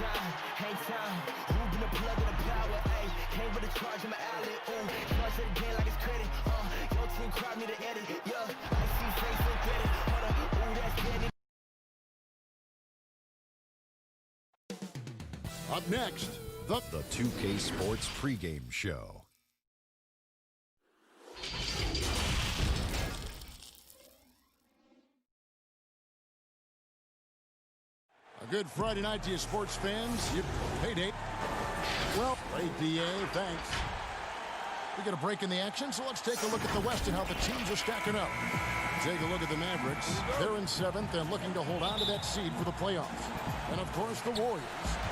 hang time. Who been the plug in the power, ayy. Came with a charge in my alley, ooh. Charge it again like it's credit, Your team crowd need to edit, yeah. I see face, look at it, hold up, ooh, that's petty. Up next, the 2K Sports Pregame Show. A good Friday night to you sports fans. You payday. Well, APA, thanks. We get a break in the action, so let's take a look at the West and how the teams are stacking up. Take a look at the Mavericks. They're in 7th and looking to hold on to that seed for the playoffs. And, of course, the Warriors.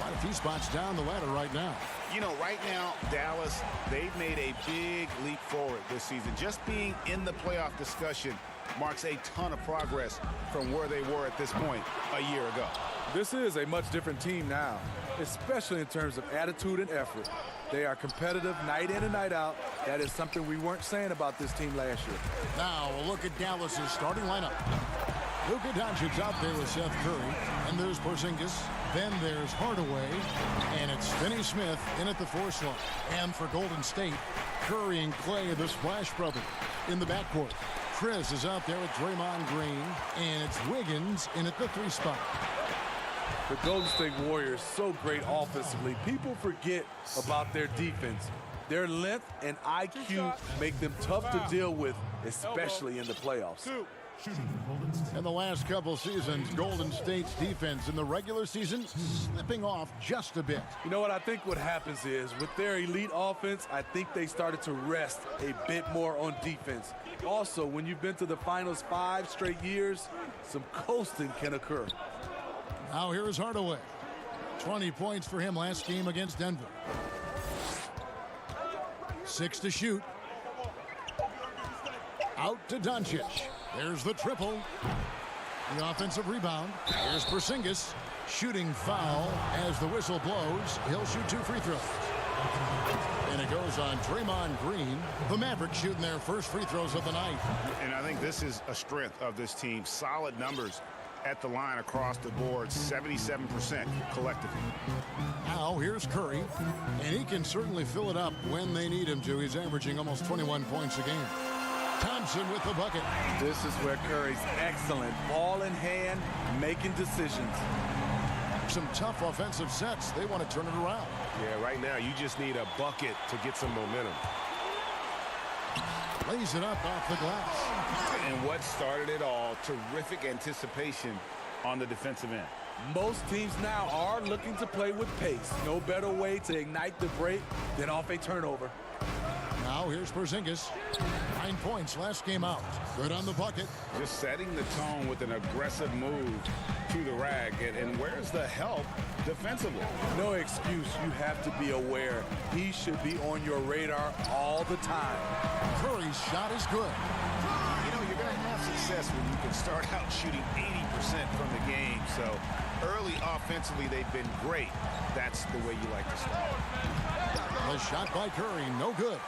Quite a few spots down the ladder right now. You know, right now, Dallas, they've made a big leap forward this season. Just being in the playoff discussion marks a ton of progress from where they were at this point a year ago. This is a much different team now, especially in terms of attitude and effort. They are competitive night in and night out. That is something we weren't saying about this team last year. Now a look at Dallas's starting lineup. Luka Doncic's out there with Seth Curry. And there's Porzingis. Then there's Hardaway. And it's Finney-Smith in at the 4 slot. And for Golden State, Curry and Clay, the Splash Brothers, in the backcourt. Chris is out there with Draymond Green. And it's Wiggins in at the 3 spot. The Golden State Warriors, so great offensively. People forget about their defense. Their length and IQ make them tough to deal with, especially in the playoffs. In the last couple seasons, Golden State's defense in the regular season slipping off just a bit. You know what I think what happens is, with their elite offense, I think they started to rest a bit more on defense. Also, when you've been to the finals 5 straight years, some coasting can occur. Now here is Hardaway. 20 points for him last game against Denver. 6 to shoot. Out to Doncic. There's the triple. The offensive rebound. Here's Porzingis. Shooting foul as the whistle blows. He'll shoot 2 free throws. And it goes on Draymond Green. The Mavericks shooting their first free throws of the night. And I think this is a strength of this team. Solid numbers at the line across the board, 77% collectively. Now here's Curry, and he can certainly fill it up when they need him to. He's averaging almost 21 points a game. Thompson with the bucket. This is where Curry's excellent. Ball in hand, making decisions. Some tough offensive sets. They want to turn it around. Yeah, right now you just need a bucket to get some momentum. Lays it up off the glass. And what started it all, terrific anticipation on the defensive end. Most teams now are looking to play with pace. No better way to ignite the break than off a turnover. Now here's Porzingis. 9 points last game out. Good on the bucket. Just setting the tone with an aggressive move to the rag. And where's the help defensively? No excuse. You have to be aware. He should be on your radar all the time. Curry's shot is good. You know, you're going to have success when you can start out shooting 80% from the game. So early offensively, they've been great. That's the way you like to start. The shot by Curry, no good.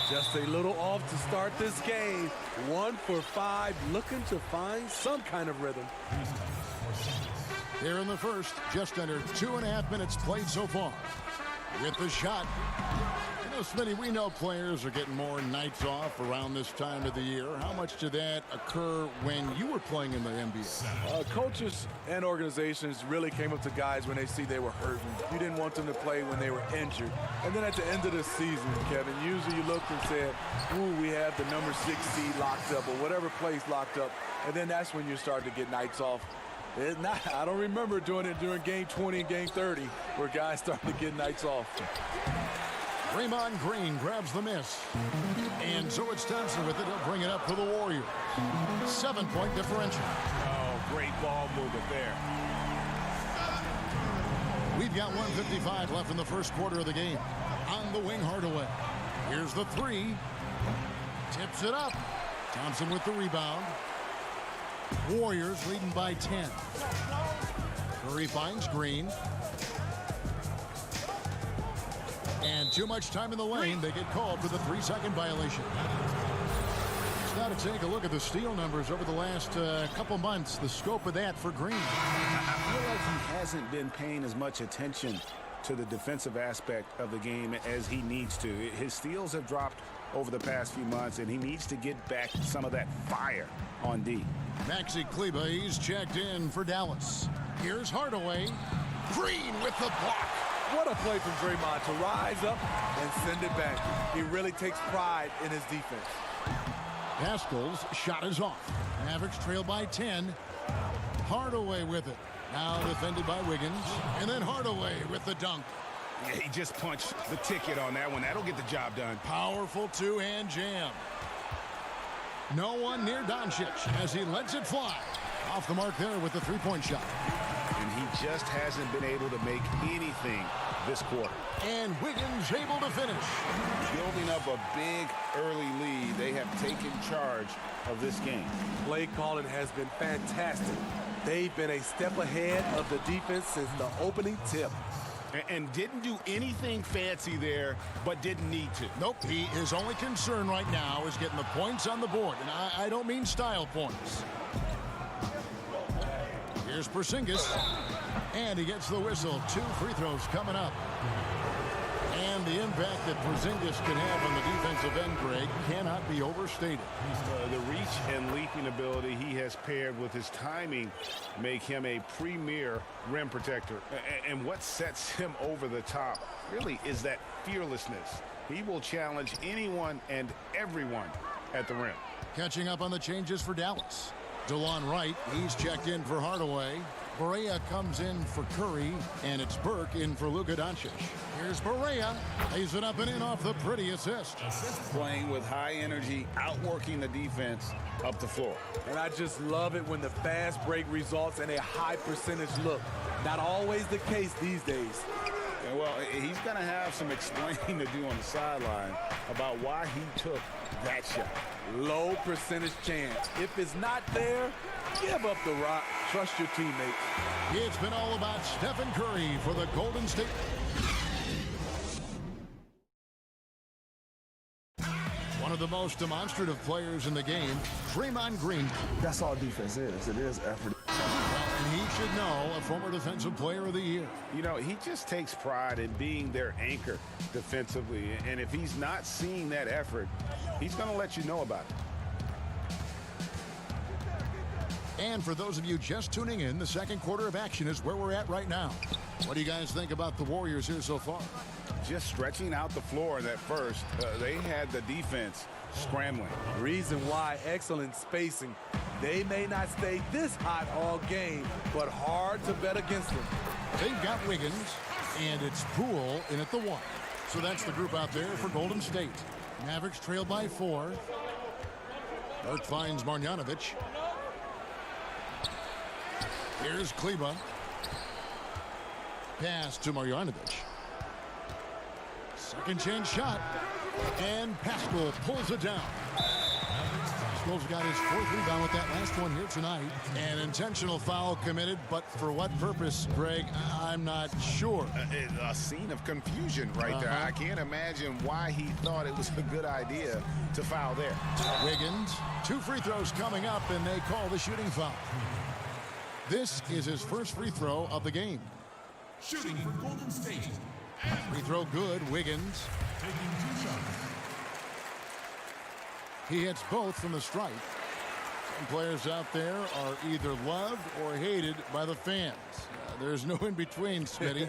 Just a little off to start this game. 1 for 5, looking to find some kind of rhythm. Here in the first, just under 2.5 minutes played so far. With the shot. You know, Smitty, we know players are getting more nights off around this time of the year. How much did that occur when you were playing in the NBA? Coaches and organizations really came up to guys when they see they were hurting. You didn't want them to play when they were injured. And then at the end of the season, Kevin, usually you looked and said, ooh, we have the number 6 seed locked up or whatever place locked up. And then that's when you start to get nights off. I don't remember doing it during game 20 and game 30 where guys started to get nights off. Draymond Green grabs the miss. And so it's Thompson with it. He'll bring it up for the Warriors. 7-point differential. Oh, great ball movement there. We've got 1:55 left in the first quarter of the game. On the wing, Hardaway. Here's the 3. Tips it up. Thompson with the rebound. Warriors leading by 10. Curry finds Green. And too much time in the lane. They get called for the 3-second violation. got to take a look at the steal numbers over the last couple months. The scope of that for Green. I feel like he hasn't been paying as much attention to the defensive aspect of the game as he needs to. His steals have dropped over the past few months, and he needs to get back some of that fire on D. Maxi Kleber, he's checked in for Dallas. Here's Hardaway. Green with the block. What a play from Draymond to rise up and send it back. He really takes pride in his defense. Pascal's shot is off. Mavericks trail by 10. Hardaway with it. Now defended by Wiggins. And then Hardaway with the dunk. Yeah, he just punched the ticket on that one. That'll get the job done. Powerful two-hand jam. No one near Doncic as he lets it fly. Off the mark there with the three-point shot. And he just hasn't been able to make anything this quarter. And Wiggins able to finish. Building up a big early lead, they have taken charge of this game. Play calling has been fantastic. They've been a step ahead of the defense since the opening tip. And didn't do anything fancy there, but didn't need to. Nope, his only concern right now is getting the points on the board. And I don't mean style points. Here's Porzingis. And he gets the whistle. 2 free throws coming up. And the impact that Porzingis can have on the defensive end, Greg, cannot be overstated. The reach and leaping ability he has paired with his timing make him a premier rim protector. And what sets him over the top really is that fearlessness. He will challenge anyone and everyone at the rim. Catching up on the changes for Dallas. DeLon Wright, he's checked in for Hardaway. Barea comes in for Curry, and it's Burke in for Luka Doncic. Here's Barea. Lays it up and in off the pretty assist. Playing with high energy, outworking the defense up the floor. And I just love it when the fast break results in a high percentage look. Not always the case these days. Yeah, well, he's going to have some explaining to do on the sideline about why he took that shot. Low percentage chance. If it's not there, give up the rock. Trust your teammates. It's been all about Stephen Curry for the Golden State. One of the most demonstrative players in the game, Draymond Green. That's all defense is. It is effort. And he should know, a former defensive player of the year. You know, he just takes pride in being their anchor defensively. And if he's not seeing that effort, he's going to let you know about it. And for those of you just tuning in, the second quarter of action is where we're at right now. What do you guys think about the Warriors here so far? Just stretching out the floor in that first, they had the defense scrambling. Reason why, excellent spacing. They may not stay this hot all game, but hard to bet against them. They've got Wiggins, and it's Poole in at the 1. So that's the group out there for Golden State. Mavericks trail by 4. Burke finds Marjanovic. Here's Kleber. Pass to Marjanovic. Second chance shot. And Pascal pulls it down. Pascal's got his 4th rebound with that last one here tonight. An intentional foul committed, but for what purpose, Greg, I'm not sure. A scene of confusion right there. I can't imagine why he thought it was a good idea to foul there. Wiggins, 2 free throws coming up, and they call the shooting foul. This is his first free throw of the game. Shooting for Golden State. Free throw good, Wiggins. Taking 2 shots. He hits both from the stripe. Some players out there are either loved or hated by the fans. There's no in between, Smitty.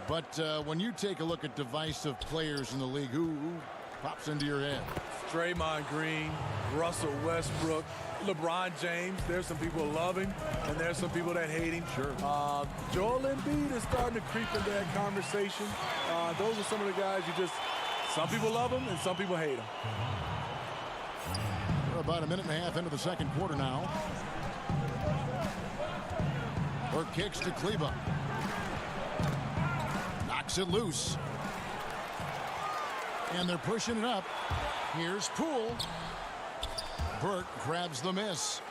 But when you take a look at divisive players in the league, who pops into your head? Draymond Green, Russell Westbrook, LeBron James. There's some people who love him, and there's some people that hate him. Sure. Joel Embiid is starting to creep into that conversation. Those are some of the guys some people love him and some people hate him. We're about a minute and a half into the second quarter now. Burke kicks to Kleber. Knocks it loose. And they're pushing it up. Here's Poole. Burke grabs the miss.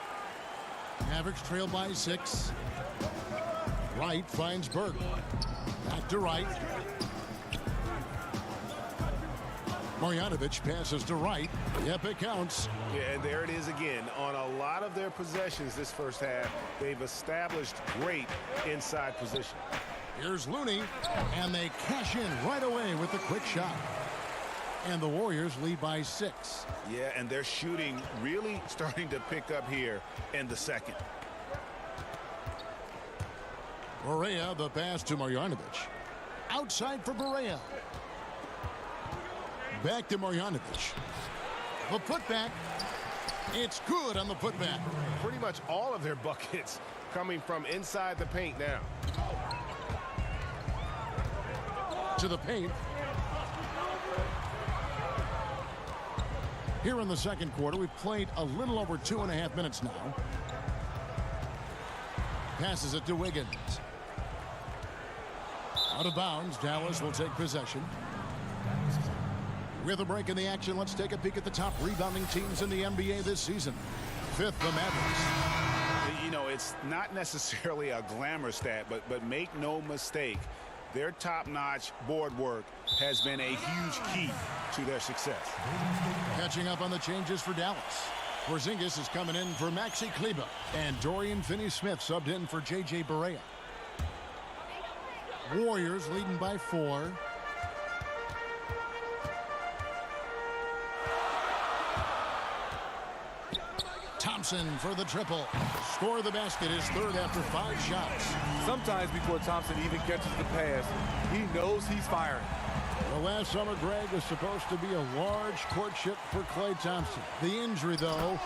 Mavericks trail by 6. Wright finds Burke. Back to Wright. Marjanovic passes to Wright. Yep, it counts. Yeah, and there it is again. On a lot of their possessions this first half, they've established great inside position. Here's Looney, and they cash in right away with a quick shot. And the Warriors lead by 6. Yeah, and their shooting really starting to pick up here in the second. Barea, the pass to Marjanovic. Outside for Barea. Back to Marjanovic. The putback. It's good on the putback. Pretty much all of their buckets coming from inside the paint now. To the paint. Here in the second quarter, we've played a little over 2.5 minutes now. Passes it to Wiggins. Out of bounds, Dallas will take possession. With a break in the action, let's take a peek at the top rebounding teams in the NBA this season. 5th, the Mavericks. You know, it's not necessarily a glamour stat, but make no mistake, their top-notch board work has been a huge key to their success. Catching up on the changes for Dallas. Porzingis is coming in for Maxi Kleber, and Dorian Finney-Smith subbed in for J.J. Barea. Warriors leading by 4. Thompson for the triple. Score the basket, his 3rd after 5 shots. Sometimes before Thompson even catches the pass, he knows he's firing. Well, last summer, Greg, was supposed to be a large courtship for Klay Thompson. The injury, though,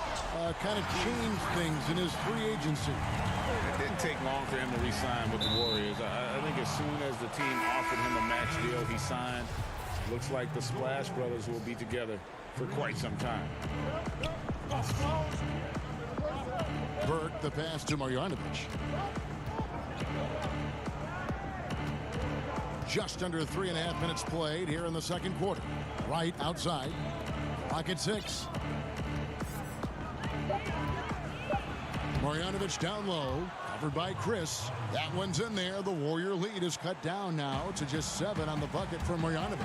kind of changed things in his free agency. It didn't take long for him to re-sign with the Warriors. I think as soon as the team offered him a max deal, he signed. Looks like the Splash Brothers will be together for quite some time. Burke, the pass to Marjanovic. Just under 3.5 minutes played here in the second quarter. Right outside. Clock at 6. Marjanovic down low. Covered by Chris. That one's in there. The Warrior lead is cut down now to just 7 on the bucket for Marjanovic.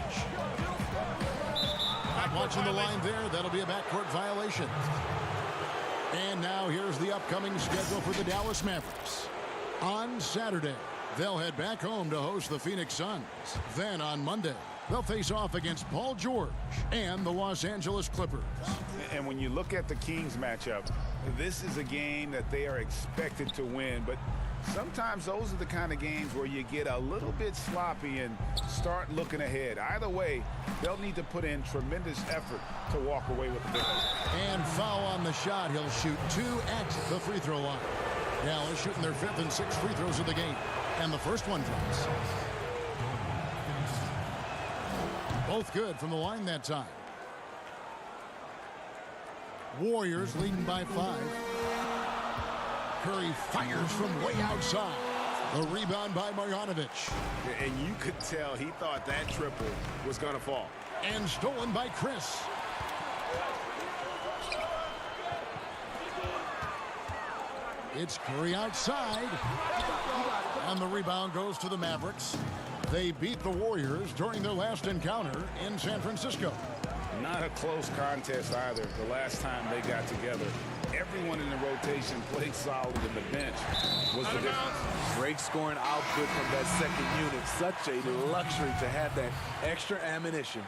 Not watching the line there. That'll be a backcourt violation. And now here's the upcoming schedule for the Dallas Mavericks. On Saturday, they'll head back home to host the Phoenix Suns. Then on Monday, they'll face off against Paul George and the Los Angeles Clippers. And when you look at the Kings matchup, this is a game that they are expected to win, but sometimes those are the kind of games where you get a little bit sloppy and start looking ahead. Either way, they'll need to put in tremendous effort to walk away with the victory. And foul on the shot. He'll shoot 2 at the free throw line. Dallas shooting their 5th and 6th free throws of the game. And the first one drops. Both good from the line that time. Warriors leading by 5. Curry fires from way outside. The rebound by Marjanovic. And you could tell he thought that triple was going to fall. And stolen by Chris. It's Curry outside. And the rebound goes to the Mavericks. They beat the Warriors during their last encounter in San Francisco. Not a close contest either the last time they got together. Everyone in the rotation played solid, and the bench was the difference. Great scoring output from that second unit. Such a luxury to have that extra ammunition.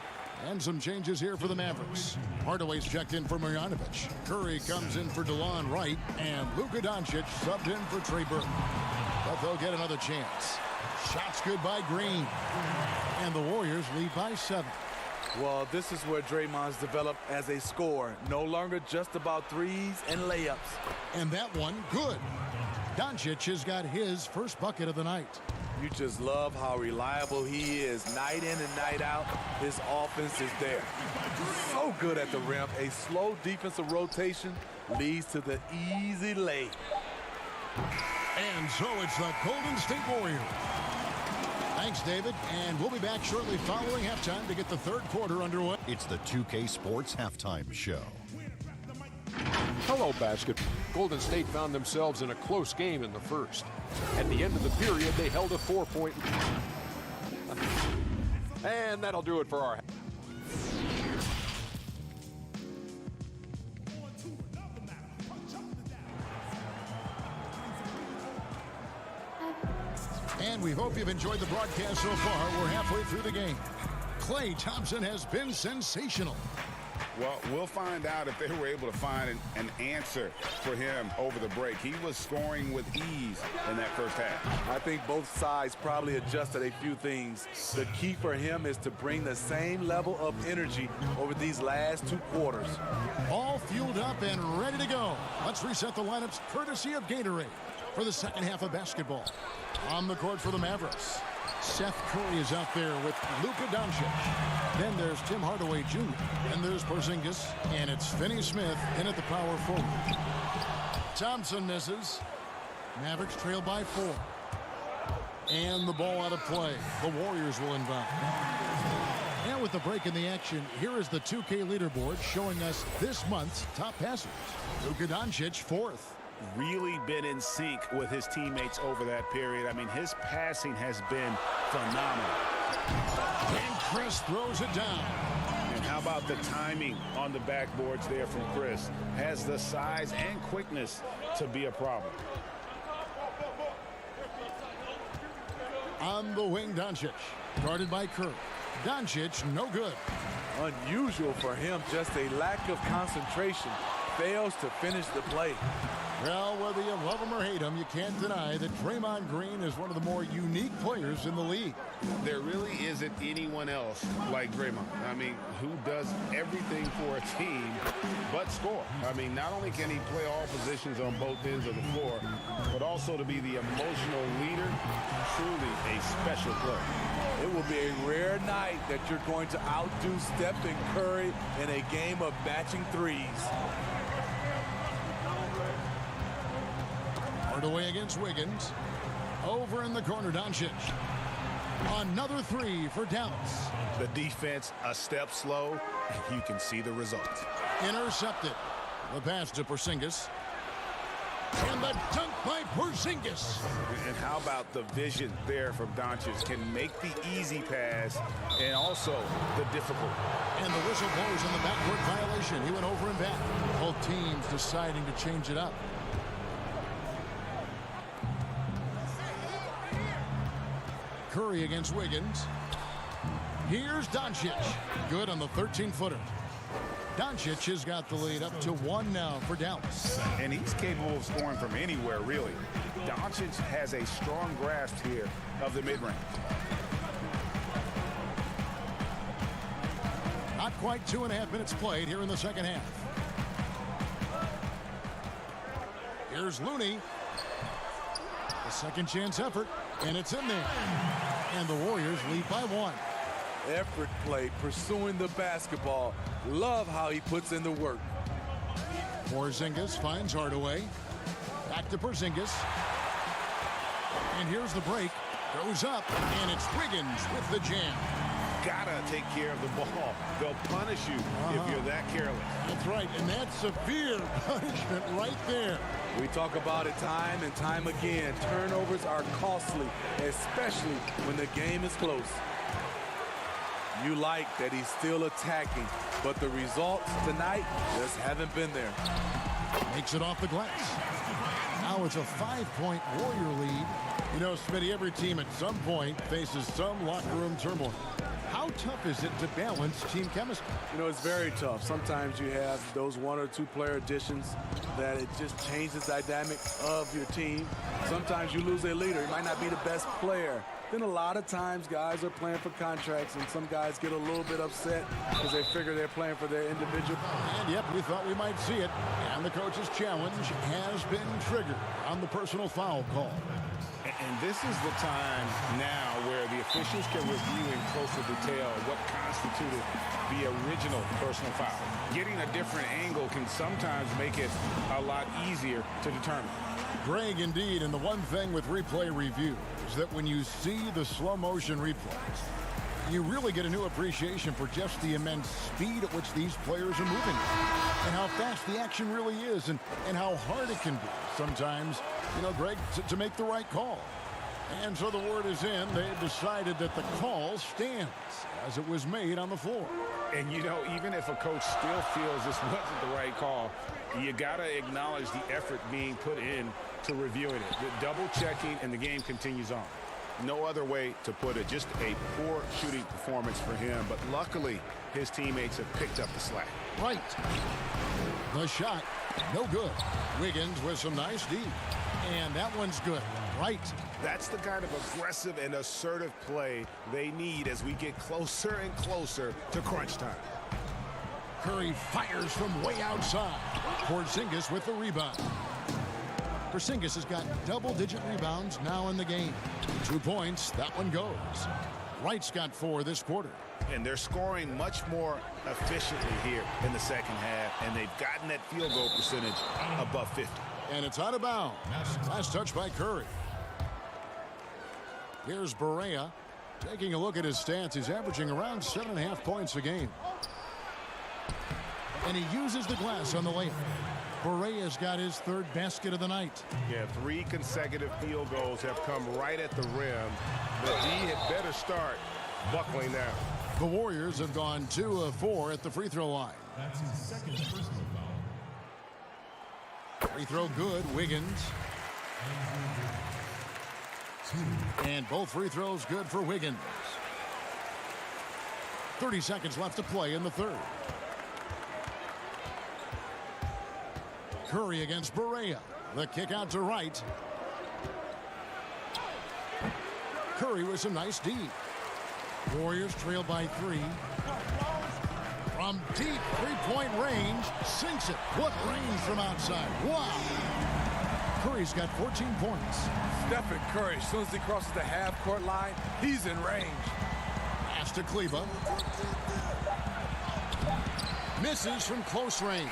And some changes here for the Mavericks. Hardaway's checked in for Marjanovic. Curry comes in for DeLon Wright. And Luka Doncic subbed in for Trey Burke. But they'll get another chance. Shots good by Green. And the Warriors lead by 7. Well, this is where Draymond's developed as a scorer. No longer just about threes and layups. And that one, good. Doncic has got his first bucket of the night. You just love how reliable he is. Night in and night out, his offense is there. So good at the rim. A slow defensive rotation leads to the easy lay. And so it's the Golden State Warriors. Thanks, David. And we'll be back shortly following halftime to get the third quarter underway. It's the 2K Sports Halftime Show. Hello, basketball. Golden State found themselves in a close game in the first. At the end of the period, they held a 4-point. And that'll do it for our. And we hope you've enjoyed the broadcast so far. We're halfway through the game. Klay Thompson has been sensational. Well, we'll find out if they were able to find an answer for him over the break. He was scoring with ease in that first half. I think both sides probably adjusted a few things. The key for him is to bring the same level of energy over these last 2 quarters. All fueled up and ready to go. Let's reset the lineups courtesy of Gatorade for the second half of basketball. On the court for the Mavericks, Seth Curry is out there with Luka Doncic. Then there's Tim Hardaway Jr. And there's Porzingis. And it's Finney Smith in at the power forward. Thompson misses. Mavericks trail by 4. And the ball out of play. The Warriors will inbound. And with the break in the action, here is the 2K leaderboard showing us this month's top passers. Luka Doncic, 4th. Really been in sync with his teammates over that period. I mean, his passing has been phenomenal. And Chris throws it down. And how about the timing on the backboards there from Chris? Has the size and quickness to be a problem. On the wing, Doncic. Guarded by Curry. Doncic, no good. Unusual for him, just a lack of concentration. Fails to finish the play. Well, whether you love him or hate him, you can't deny that Draymond Green is one of the more unique players in the league. There really isn't anyone else like Draymond. I mean, who does everything for a team but score. I mean, not only can he play all positions on both ends of the floor, but also to be the emotional leader, truly a special player. It will be a rare night that you're going to outdo Stephen Curry in a game of matching threes. Hardaway against Wiggins. Over in the corner, Doncic. Another 3 for Dallas. The defense a step slow, and you can see the result. Intercepted. The pass to Porzingis. And the dunk by Porzingis. And how about the vision there from Doncic? Can make the easy pass and also the difficult. And the whistle blows on the backcourt violation. He went over and back. Both teams deciding to change it up. Curry against Wiggins. Here's Doncic. Good on the 13-footer. Doncic has got the lead up to 1 now for Dallas. And he's capable of scoring from anywhere, really. Doncic has a strong grasp here of the mid-range. Not quite 2.5 minutes played here in the second half. Here's Looney. A second chance effort, and it's in there. And the Warriors lead by 1. Effort play, pursuing the basketball. Love how he puts in the work. Porzingis finds Hardaway. Back to Porzingis. And here's the break. Goes up, and it's Wiggins with the jam. Gotta take care of the ball. They'll punish you if you're that careless. That's right, and that's severe punishment right there. We talk about it time and time again. Turnovers are costly, especially when the game is close. You like that he's still attacking, but the results tonight just haven't been there. Makes it off the glass. Now it's a 5-point Warrior lead. You know, Smitty, every team at some point faces some locker room turmoil. How tough is it to balance team chemistry? You know, it's very tough. Sometimes you have those 1 or 2 player additions that it just changes the dynamic of your team. Sometimes you lose a leader. He might not be the best player. Then a lot of times guys are playing for contracts, and some guys get a little bit upset because they figure they're playing for their individual. And yep, we thought we might see it. And the coach's challenge has been triggered on the personal foul call. And this is the time now where the officials can review in closer detail what constituted the original personal foul. Getting a different angle can sometimes make it a lot easier to determine. Greg, indeed, and the one thing with replay review is that when you see the slow motion replays, you really get a new appreciation for just the immense speed at which these players are moving and how fast the action really is and how hard it can be sometimes, you know, Greg, to make the right call. And so the word is in. They've decided that the call stands as it was made on the floor. And, you know, even if a coach still feels this wasn't the right call, you got to acknowledge the effort being put in to reviewing it, the double checking, and the game continues on. No other way to put it. Just a poor shooting performance for him. But luckily, his teammates have picked up the slack. Right. The shot, no good. Wiggins with some nice D. And that one's good. Right. That's the kind of aggressive and assertive play they need as we get closer and closer to crunch time. Curry fires from way outside. Porzingis with the rebound. Porzingis has got double-digit rebounds now in the game. 2 points, that one goes. Wright's got 4 this quarter. And they're scoring much more efficiently here in the second half, and they've gotten that field goal percentage above 50. And it's out of bounds. Last touch by Curry. Here's Barea. Taking a look at his stats, he's averaging around 7.5 points a game. And he uses the glass on the layup. Barea's got his 3rd basket of the night. Yeah, 3 consecutive field goals have come right at the rim. The D had better start buckling down. The Warriors have gone 2 of 4 at the free throw line. That's his 2nd personal foul. Free throw good, Wiggins. And both free throws good for Wiggins. 30 seconds left to play in the 3rd. Curry against Barea. The kick out to Wright. Curry with some nice D. Warriors trail by 3. From deep three-point range, sinks it. What range from outside. Wow. Curry's got 14 points. Stephen Curry, as soon as he crosses the half-court line, he's in range. Pass to Kleba. Misses from close range.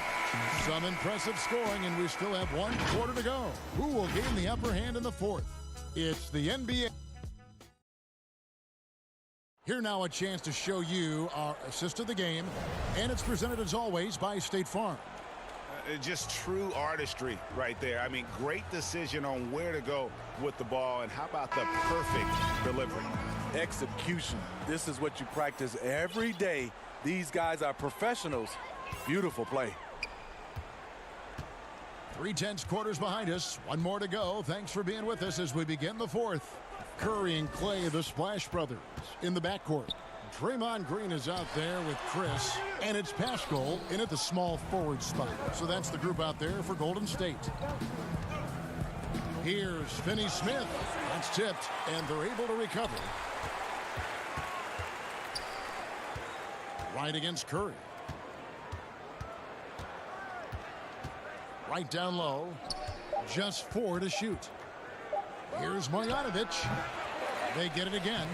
Some impressive scoring, and we still have 1 quarter to go. Who will gain the upper hand in the 4th? It's the NBA. Here now a chance to show you our assist of the game, and it's presented as always by State Farm. Just true artistry right there. I mean, great decision on where to go with the ball, and how about the perfect delivery? Execution. This is what you practice every day. These guys are professionals. Beautiful play. 3/10 quarters behind us. 1 more to go. Thanks for being with us as we begin the 4th. Curry and Clay, the Splash Brothers, in the backcourt. Draymond Green is out there with Chris, and it's Pascal in at the small forward spot. So that's the group out there for Golden State. Here's Finney-Smith. That's tipped, and they're able to recover. Right against Curry. Right down low. Just 4 to shoot. Here's Marjanovic. They get it again.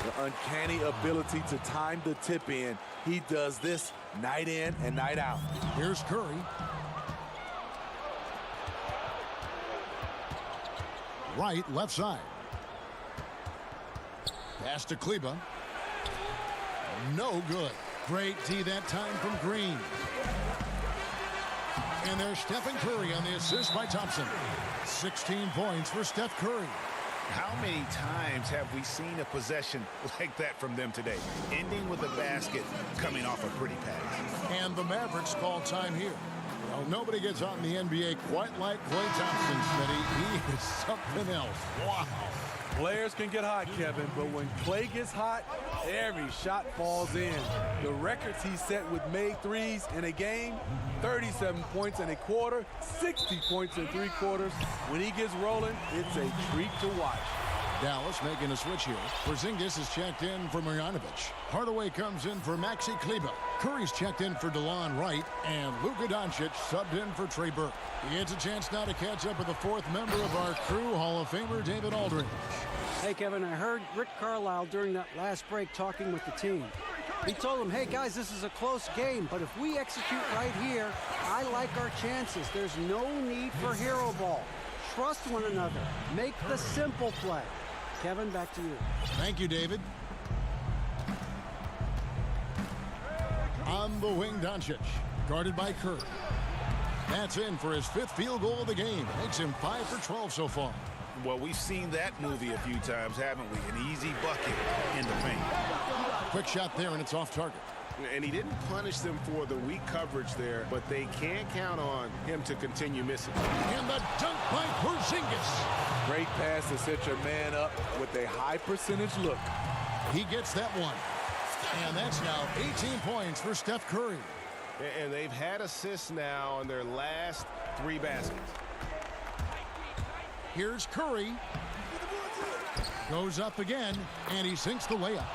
The uncanny ability to time the tip in. He does this night in and night out. Here's Curry. Right, left side. Pass to Kleba. No good. Great D that time from Green. And there's Stephen Curry on the assist by Thompson. 16 points for Steph Curry. How many times have we seen a possession like that from them today? Ending with a basket, coming off a pretty pass. And the Mavericks call time here. Well, nobody gets out in the NBA quite like Klay Thompson, Smitty. He is something else. Wow. Players can get hot, Kevin, but when Clay gets hot, every shot falls in. The records he set with made threes in a game, 37 points in a quarter, 60 points in 3 quarters. When he gets rolling, it's a treat to watch. Dallas making a switch here. Porzingis is checked in for Marjanovic. Hardaway comes in for Maxi Kleba. Curry's checked in for DeLon Wright. And Luka Doncic subbed in for Trey Burke. He gets a chance now to catch up with the 4th member of our crew, Hall of Famer David Aldridge. Hey, Kevin, I heard Rick Carlisle during that last break talking with the team. He told them, hey, guys, this is a close game, but if we execute right here, I like our chances. There's no need for hero ball. Trust one another. Make the simple play. Kevin, back to you. Thank you, David. On the wing, Doncic, guarded by Curry. That's in for his 5th field goal of the game. Makes him 5 for 12 so far. Well, we've seen that movie a few times, haven't we? An easy bucket in the paint. Quick shot there, and it's off target. And he didn't punish them for the weak coverage there, but they can't count on him to continue missing. And the dunk by Porzingis. Great pass to set your man up with a high percentage look. He gets that one. And that's now 18 points for Steph Curry. And they've had assists now on their last 3 baskets. Here's Curry. Goes up again, and he sinks the layup.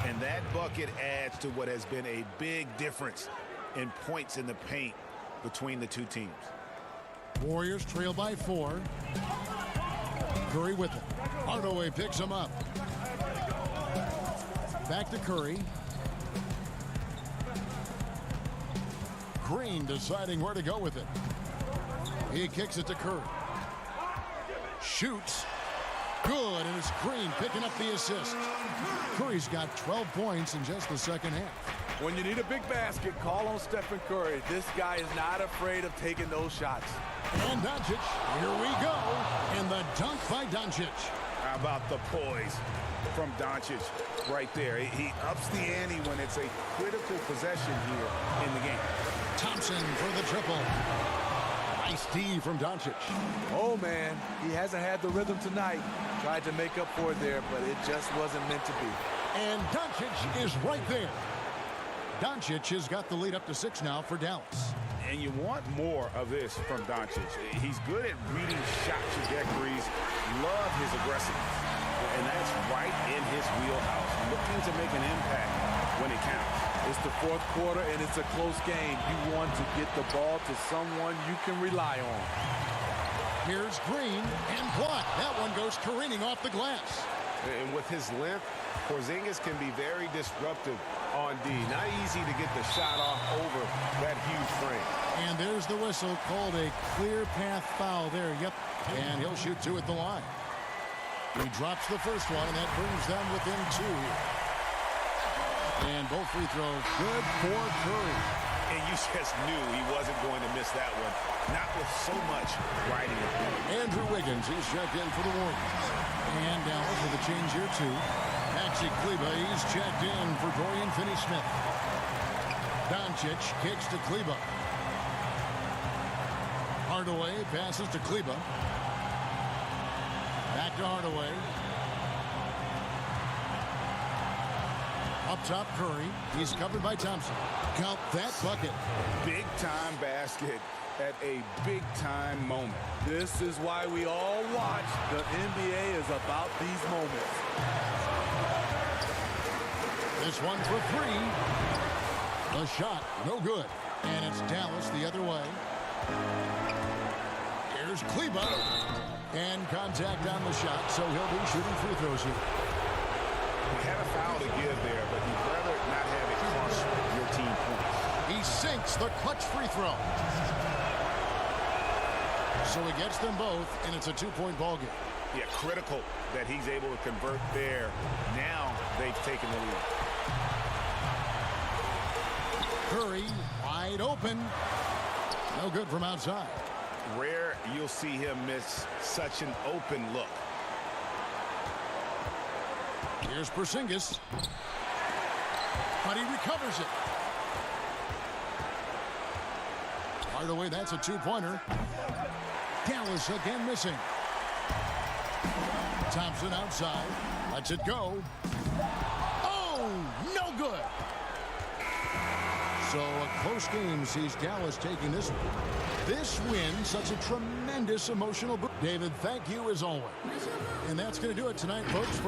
And that bucket adds to what has been a big difference in points in the paint between the two teams. Warriors trail by 4. Curry with it. Hardaway picks him up. Back to Curry. Green deciding where to go with it. He kicks it to Curry. Shoots. Good, and it's Green picking up the assist. Curry's got 12 points in just the second half. When you need a big basket, call on Stephen Curry. This guy is not afraid of taking those shots. And Doncic, here we go. And the dunk by Doncic. How about the poise from Doncic right there? He ups the ante when it's a critical possession here in the game. Thompson for the triple. Nice D from Doncic. Oh, man, he hasn't had the rhythm tonight. Tried to make up for it there, but it just wasn't meant to be. And Doncic is right there. Doncic has got the lead up to 6 now for Dallas. And you want more of this from Doncic. He's good at reading shot trajectories. Love his aggressiveness. And that's right in his wheelhouse. Looking to make an impact when it counts. It's the 4th quarter, and it's a close game. You want to get the ball to someone you can rely on. Here's Green, and blocked. That one goes careening off the glass. And with his length, Porzingis can be very disruptive on D. Not easy to get the shot off over that huge frame. And there's the whistle, called a clear path foul there. Yep, and he'll shoot 2 at the line. He drops the first one, and that brings them within 2 here. And both free throws good for Curry. And you just knew he wasn't going to miss that one. Not with so much riding it. Andrew Wiggins, he's checked in for the Warriors. And Dallas with a change here too. Maxi Kleber, he's checked in for Dorian Finney-Smith. Doncic kicks to Kleber. Hardaway passes to Kleber. Back to Hardaway. Up top, Curry. He's covered by Thompson. Count that bucket. Big time basket at a big time moment. This is why we all watch. The NBA is about these moments. This one's for 3. The shot, no good. And it's Dallas the other way. Here's Kleber. And contact on the shot, so he'll be shooting free throws here. He had a foul to give there, but he'd rather not have it cost your team points. He sinks the clutch free throw. So he gets them both, and it's a 2-point ball game. Yeah, critical that he's able to convert there. Now they've taken the lead. Curry wide open. No good from outside. Rare you'll see him miss such an open look. Here's Porzingis. But he recovers it. Hardaway, that's a 2-pointer. Dallas again missing. Thompson outside. Lets it go. Oh, no good. So a close game sees Dallas taking this one. This win, such a tremendous emotional boost. David, thank you as always. And that's going to do it tonight, folks.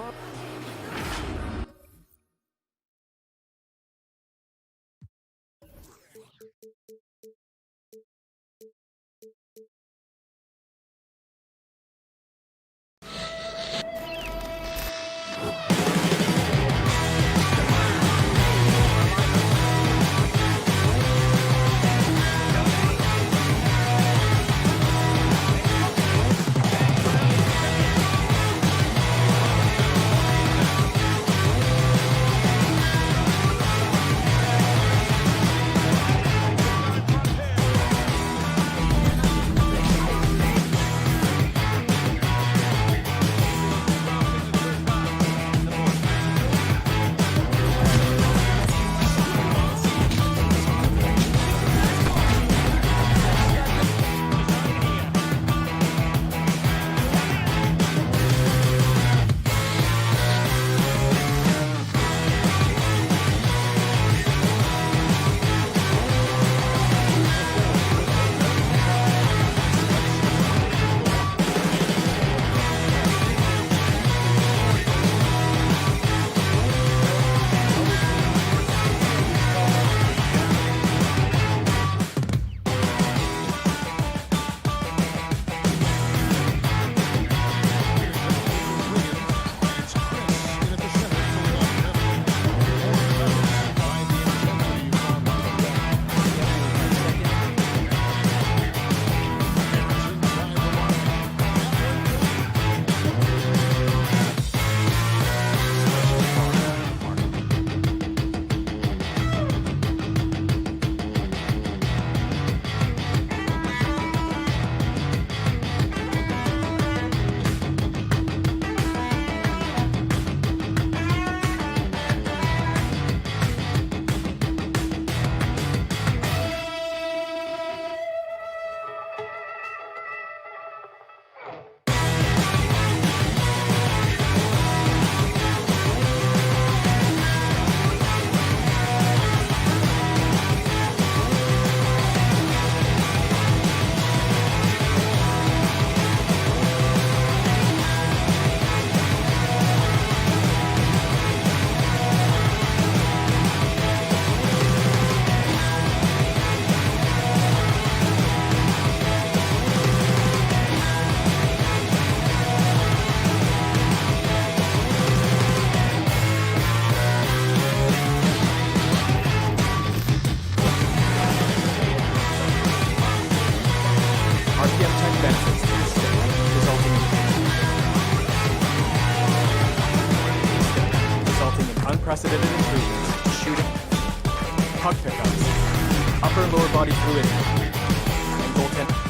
unprecedented improvements, shooting, puck pickups, upper and lower body fluidity, and goaltending.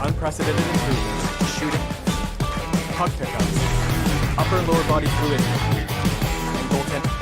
Unprecedented improvements, shooting, puck pickups, upper and lower body fluidity, and goaltending.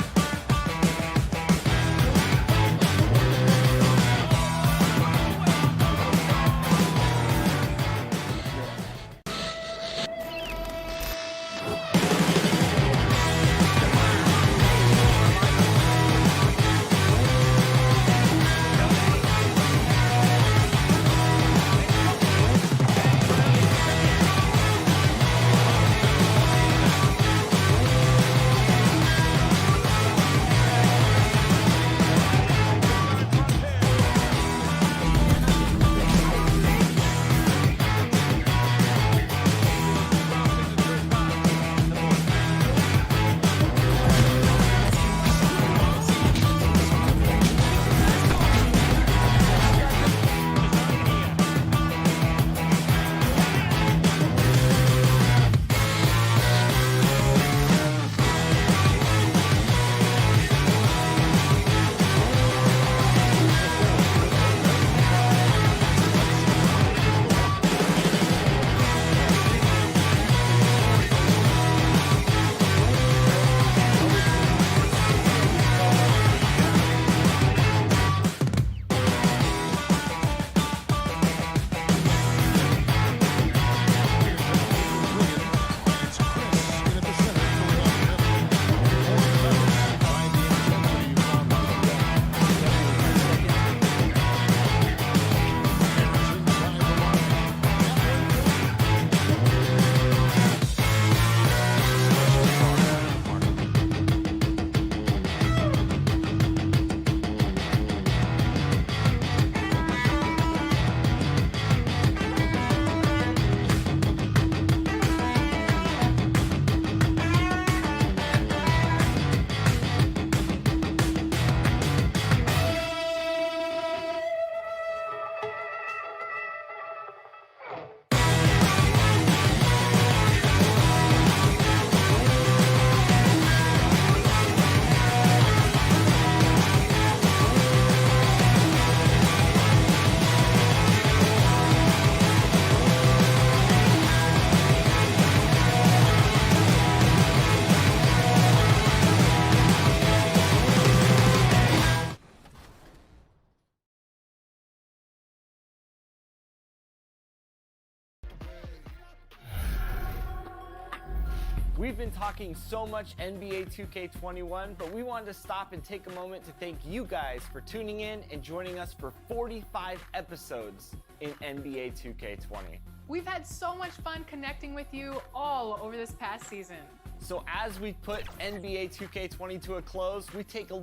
We've been talking so much NBA 2K21, but we wanted to stop and take a moment to thank you guys for tuning in and joining us for 45 episodes in NBA 2K20. We've had so much fun connecting with you all over this past season. So as we put NBA 2K20 to a close, we take a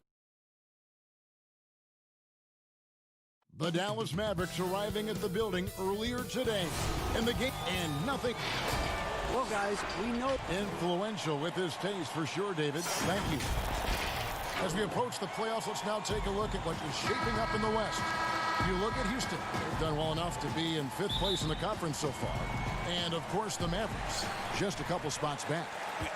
The Dallas Mavericks arriving at the building earlier today in the game, and nothing. Well, guys, we know Influential with his taste for sure, David. Thank you. As we approach the playoffs, let's now take a look at what is shaping up in the West. You look at Houston. They've done well enough to be in 5th place in the conference so far. And, of course, the Mavericks, just a couple spots back.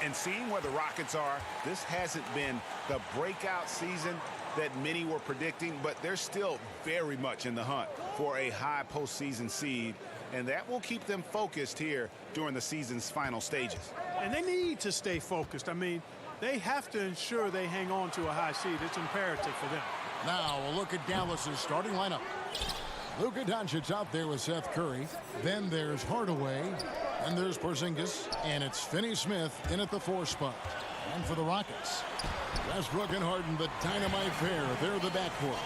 And seeing where the Rockets are, this hasn't been the breakout season that many were predicting, but they're still very much in the hunt for a high postseason seed, and that will keep them focused here during the season's final stages. And they need to stay focused. I mean, they have to ensure they hang on to a high seed. It's imperative for them. Now a look at Dallas's starting lineup. Luka Doncic out there with Seth Curry. Then there's Hardaway. And there's Porzingis. And it's Finney-Smith in at the 4 spot. And for the Rockets, Westbrook and Harden, the dynamite pair. They're the backcourt.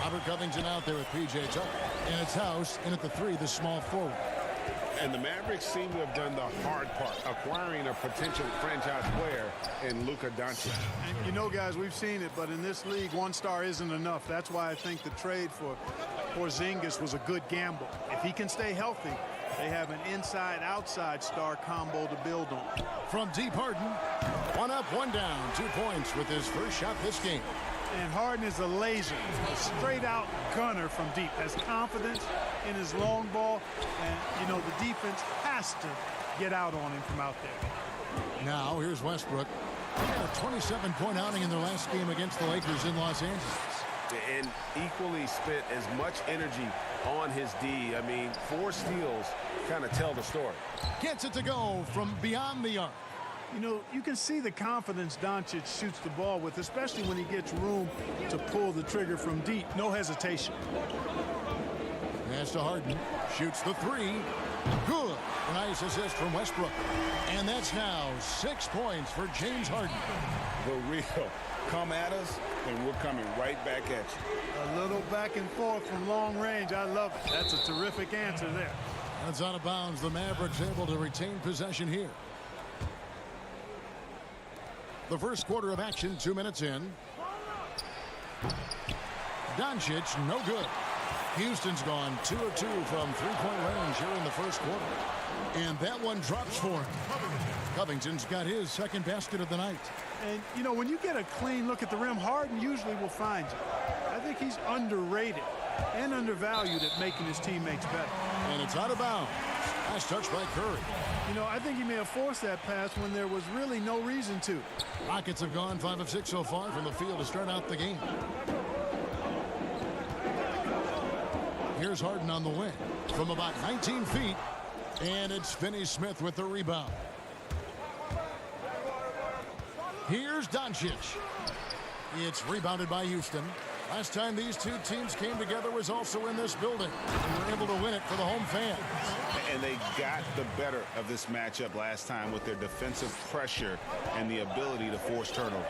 Robert Covington out there with P.J. Tucker. And it's House in at the 3, the small forward. And the Mavericks seem to have done the hard part, acquiring a potential franchise player in Luka Doncic. And you know, guys, we've seen it, but in this league, 1 star isn't enough. That's why I think the trade for Porzingis was a good gamble. If he can stay healthy, they have an inside-outside star combo to build on. From deep, Harden, 1 up, 1 down, 2 points with his first shot this game. And Harden is a laser, a straight-out gunner from deep. Has confidence in his long ball, and, you know, the defense has to get out on him from out there. Now, here's Westbrook. A 27-point outing in their last game against the Lakers in Los Angeles. And equally spent as much energy on his D. I mean, 4 steals kind of tell the story. Gets it to go from beyond the arc. You know, you can see the confidence Doncic shoots the ball with, especially when he gets room to pull the trigger from deep. No hesitation. Pass to Harden. Shoots the 3. Good. A nice assist from Westbrook. And that's now 6 points for James Harden. The real come at us, and we're coming right back at you. A little back and forth from long range. I love it. That's a terrific answer there. That's out of bounds. The Mavericks able to retain possession here. The first quarter of action, 2 minutes in. Doncic, no good. Houston's gone 2 of 2 from 3-point range here in the first quarter. And that one drops for him. Covington's got his second basket of the night. And, you know, when you get a clean look at the rim, Harden usually will find you. I think he's underrated and undervalued at making his teammates better. And it's out of bounds. Nice touch by Curry. You know, I think he may have forced that pass when there was really no reason to. Rockets have gone 5 of 6 so far from the field to start out the game. Here's Harden on the wing from about 19 feet. And it's Finney-Smith with the rebound. Here's Doncic. It's rebounded by Houston. Last time these two teams came together was also in this building. And were able to win it for the home fans. And they got the better of this matchup last time with their defensive pressure and the ability to force turnover.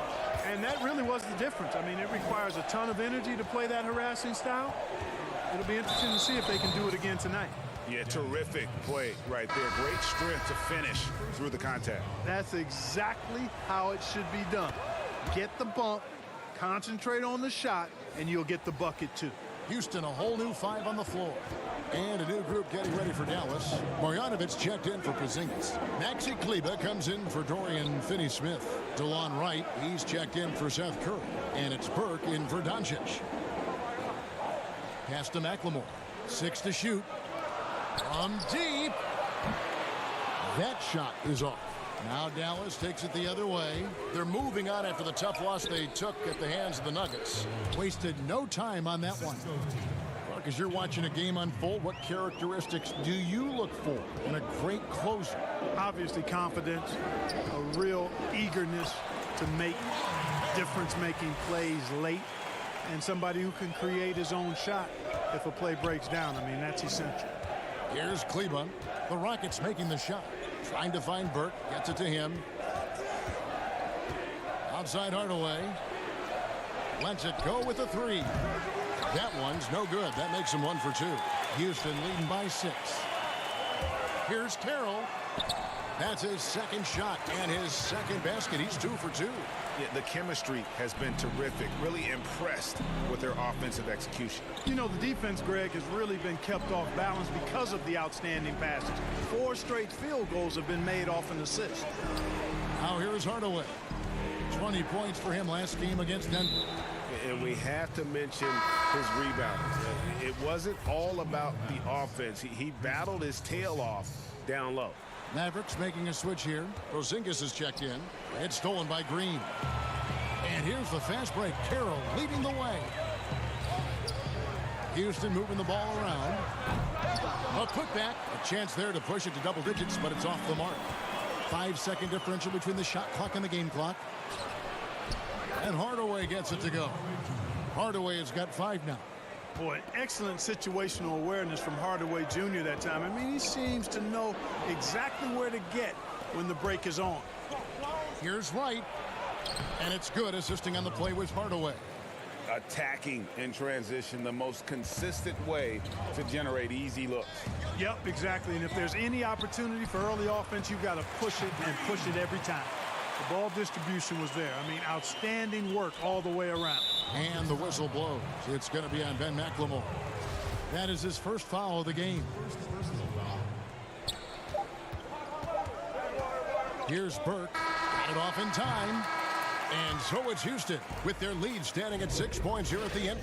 And that really was the difference. I mean, it requires a ton of energy to play that harassing style. It'll be interesting to see if they can do it again tonight. Yeah, terrific play right there. Great strength to finish through the contact. That's exactly how it should be done. Get the bump, concentrate on the shot, and you'll get the bucket too. Houston, a whole new 5 on the floor. And a new group getting ready for Dallas. Marjanovic checked in for Porzingis. Maxi Kleber comes in for Dorian Finney-Smith. DeLon Wright, he's checked in for Seth Curry. And it's Burke in for Doncic. Pass to McLemore. 6 to shoot. From deep. That shot is off. Now Dallas takes it the other way. They're moving on after the tough loss they took at the hands of the Nuggets. Wasted no time on that one. Mark, as you're watching a game unfold, what characteristics do you look for in a great closer? Obviously confidence, a real eagerness to make difference-making plays late, and somebody who can create his own shot if a play breaks down. I mean, that's essential. Here's Kleber. The Rockets making the shot. Trying to find Burke. Gets it to him. Outside Hardaway. Lets it go with a three. That one's no good. That makes him 1 for 2. Houston leading by 6. Here's Carroll. That's his second shot and his second basket. He's 2 for 2. Yeah, the chemistry has been terrific. Really impressed with their offensive execution. You know, the defense, Greg, has really been kept off balance because of the outstanding passes. 4 straight field goals have been made off an assist. Now here's Hardaway. 20 points for him last game against Denver. And we have to mention his rebounding. It wasn't all about the offense. He battled his tail off down low. Mavericks making a switch here. Porzingis is checked in. It's stolen by Green. And here's the fast break. Carroll leading the way. Houston moving the ball around. A putback. A chance there to push it to double digits, but it's off the mark. 5-second differential between the shot clock and the game clock. And Hardaway gets it to go. Hardaway has got 5 now. Boy, excellent situational awareness from Hardaway Jr. that time. I mean, he seems to know exactly where to get when the break is on. Here's White. And it's good. Assisting on the play was Hardaway. Attacking in transition, the most consistent way to generate easy looks. Yep, exactly. And if there's any opportunity for early offense, you've got to push it and push it every time. The ball distribution was there. I mean, outstanding work all the way around. And the whistle blows. It's going to be on Ben McLemore. That is his first foul of the game. Here's Burke. Got it off in time. And so it's Houston with their lead standing at 6 points here at the end.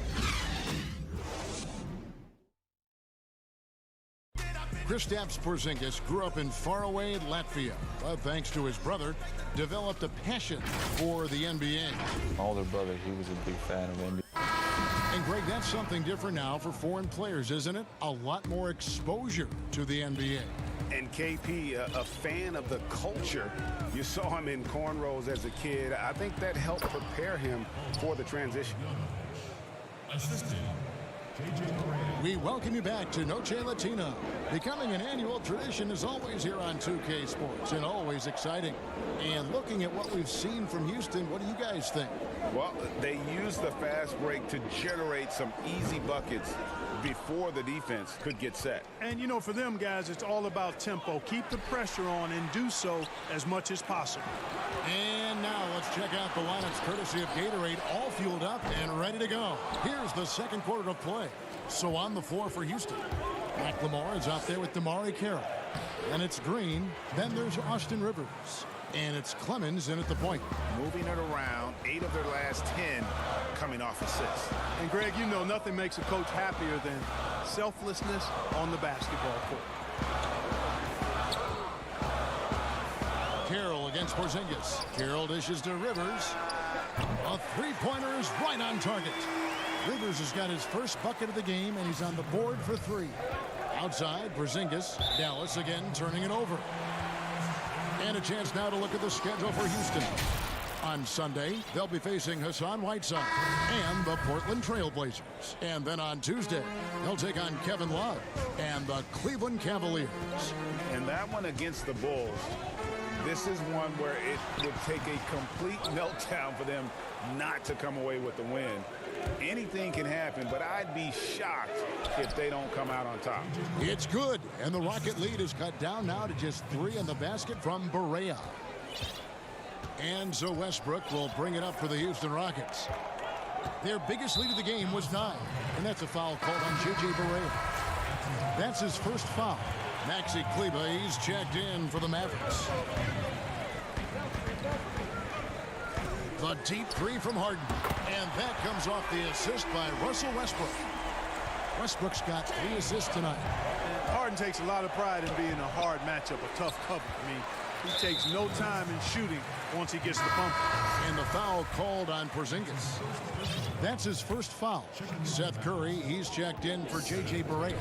Kristaps Porzingis grew up in faraway Latvia, but thanks to his brother, developed a passion for the NBA. My older brother, he was a big fan of NBA. And Greg, that's something different now for foreign players, isn't it? A lot more exposure to the NBA. And KP, a fan of the culture. You saw him in cornrows as a kid. I think that helped prepare him for the transition. We welcome you back to Noche Latino. Becoming an annual tradition is always here on 2K Sports and always exciting. And looking at what we've seen from Houston, what do you guys think? Well, they used the fast break to generate some easy buckets before the defense could get set. And, you know, for them guys, it's all about tempo. Keep the pressure on and do so as much as possible. And now let's check out the lineups courtesy of Gatorade, all fueled up and ready to go. Here's the second quarter of play. So on the floor for Houston, McLemore is out there with Damari Carroll. And it's Green. Then there's Austin Rivers. And it's Clemens in at the point. Moving it around, 8 of their last 10 coming off assists. And Greg, you know nothing makes a coach happier than selflessness on the basketball court. Carroll against Porzingis. Carroll dishes to Rivers. A three-pointer is right on target. Rivers has got his first bucket of the game, and he's on the board for 3. Outside, Porzingis. Dallas again turning it over. And a chance now to look at the schedule for Houston. On Sunday, they'll be facing Hassan Whiteside and the Portland Trail Blazers. And then on Tuesday, they'll take on Kevin Love and the Cleveland Cavaliers. And that one against the Bulls, this is one where it would take a complete meltdown for them not to come away with the win. Anything can happen, but I'd be shocked if they don't come out on top. It's good, and the Rocket lead is cut down now to just 3 in the basket from Barea. And so Westbrook will bring it up for the Houston Rockets. Their biggest lead of the game was 9, and that's a foul called on J.J. Barea. That's his first foul. Maxi Kleber, he's checked in for the Mavericks. The deep 3 from Harden. And that comes off the assist by Russell Westbrook. Westbrook's got 3 assists tonight. Harden takes a lot of pride in being a hard matchup, a tough cover. I mean, he takes no time in shooting once he gets the bump. And the foul called on Porzingis. That's his first foul. Seth Curry, he's checked in for J.J. Barea.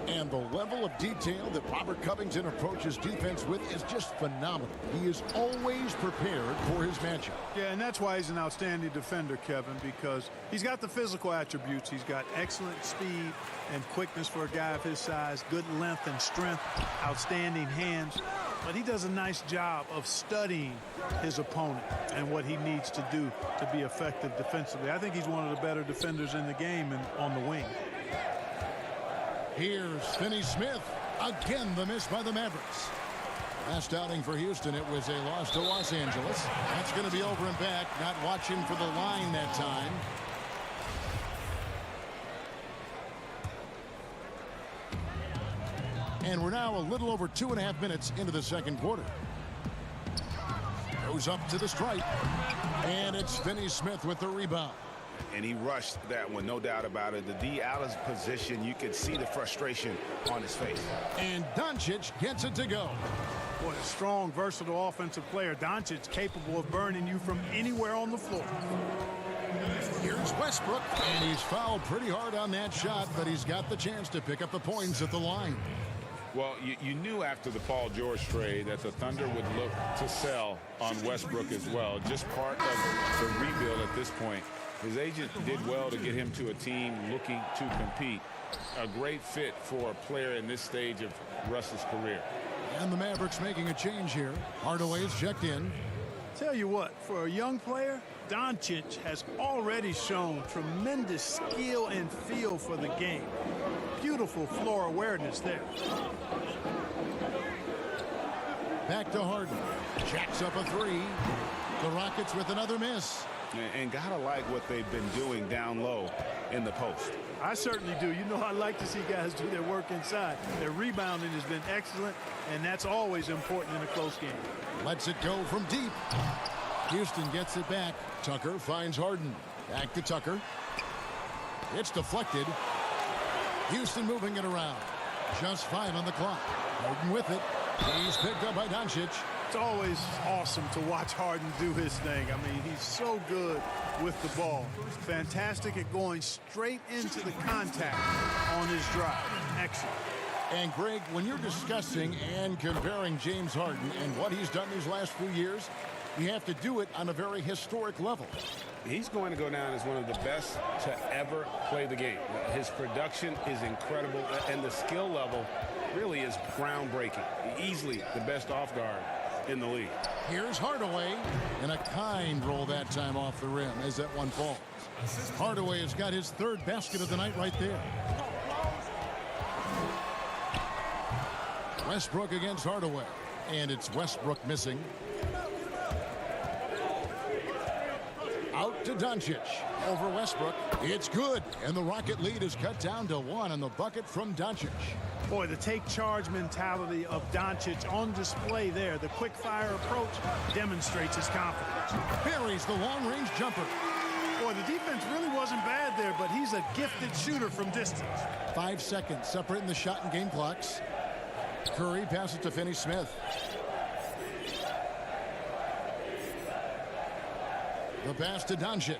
And the level of detail that Robert Covington approaches defense with is just phenomenal. He is always prepared for his matchup. Yeah, and that's why he's an outstanding defender, Kevin, because he's got the physical attributes. He's got excellent speed and quickness for a guy of his size, good length and strength, outstanding hands. but he does a nice job of studying his opponent and what he needs to do to be effective defensively. I think he's one of the better defenders in the game and on the wing. Here's Finney Smith. Again, the miss by the Mavericks. Last outing for Houston, it was a loss to Los Angeles. That's going to be over and back. Not watching for the line that time. And we're now a little over 2.5 minutes into the second quarter. Goes up to the stripe. And it's Finney Smith with the rebound. And he rushed that one, no doubt about it. The D out of position, you could see the frustration on his face. And Doncic gets it to go. Boy, a strong, versatile offensive player. Doncic capable of burning you from anywhere on the floor. Here's Westbrook, and he's fouled pretty hard on that shot, but he's got the chance to pick up the points at the line. Well, you knew after the Paul George trade that the Thunder would look to sell on Westbrook as well. Just part of the rebuild at this point. His agent did well to get him to a team looking to compete. A great fit for a player in this stage of Russ's career. And the Mavericks making a change here. Hardaway's checked in. Tell you what, for a young player, Doncic has already shown tremendous skill and feel for the game. Beautiful floor awareness there. Back to Harden. Jacks up a three. The Rockets with another miss. And gotta like what they've been doing down low in the post. I certainly do. You know, I like to see guys do their work inside. Their rebounding has been excellent, and that's always important in a close game. Lets it go from deep. Houston gets it back. Tucker finds Harden. Back to Tucker. It's deflected. Houston moving it around. Just 5 on the clock. Harden with it. He's picked up by Doncic. It's always awesome to watch Harden do his thing. I mean, he's so good with the ball. Fantastic at going straight into the contact on his drive. Excellent. And Greg, when you're discussing and comparing James Harden and what he's done these last few years, you have to do it on a very historic level. He's going to go down as one of the best to ever play the game. His production is incredible, and the skill level really is groundbreaking. Easily the best off guard in the league. Here's Hardaway, and a kind roll that time off the rim as that one falls. Hardaway has got his 3rd basket of the night right there. Westbrook against Hardaway, and it's Westbrook missing. Out to Doncic. Over Westbrook. It's good, and the Rocket lead is cut down to 1 on the bucket from Doncic. Boy, the take charge mentality of Doncic on display there. The quick fire approach demonstrates his confidence. Buries the long-range jumper. Boy, the defense really wasn't bad there, but he's a gifted shooter from distance. 5 seconds separating the shot and game clocks. Curry passes to Finney Smith. The pass to Doncic.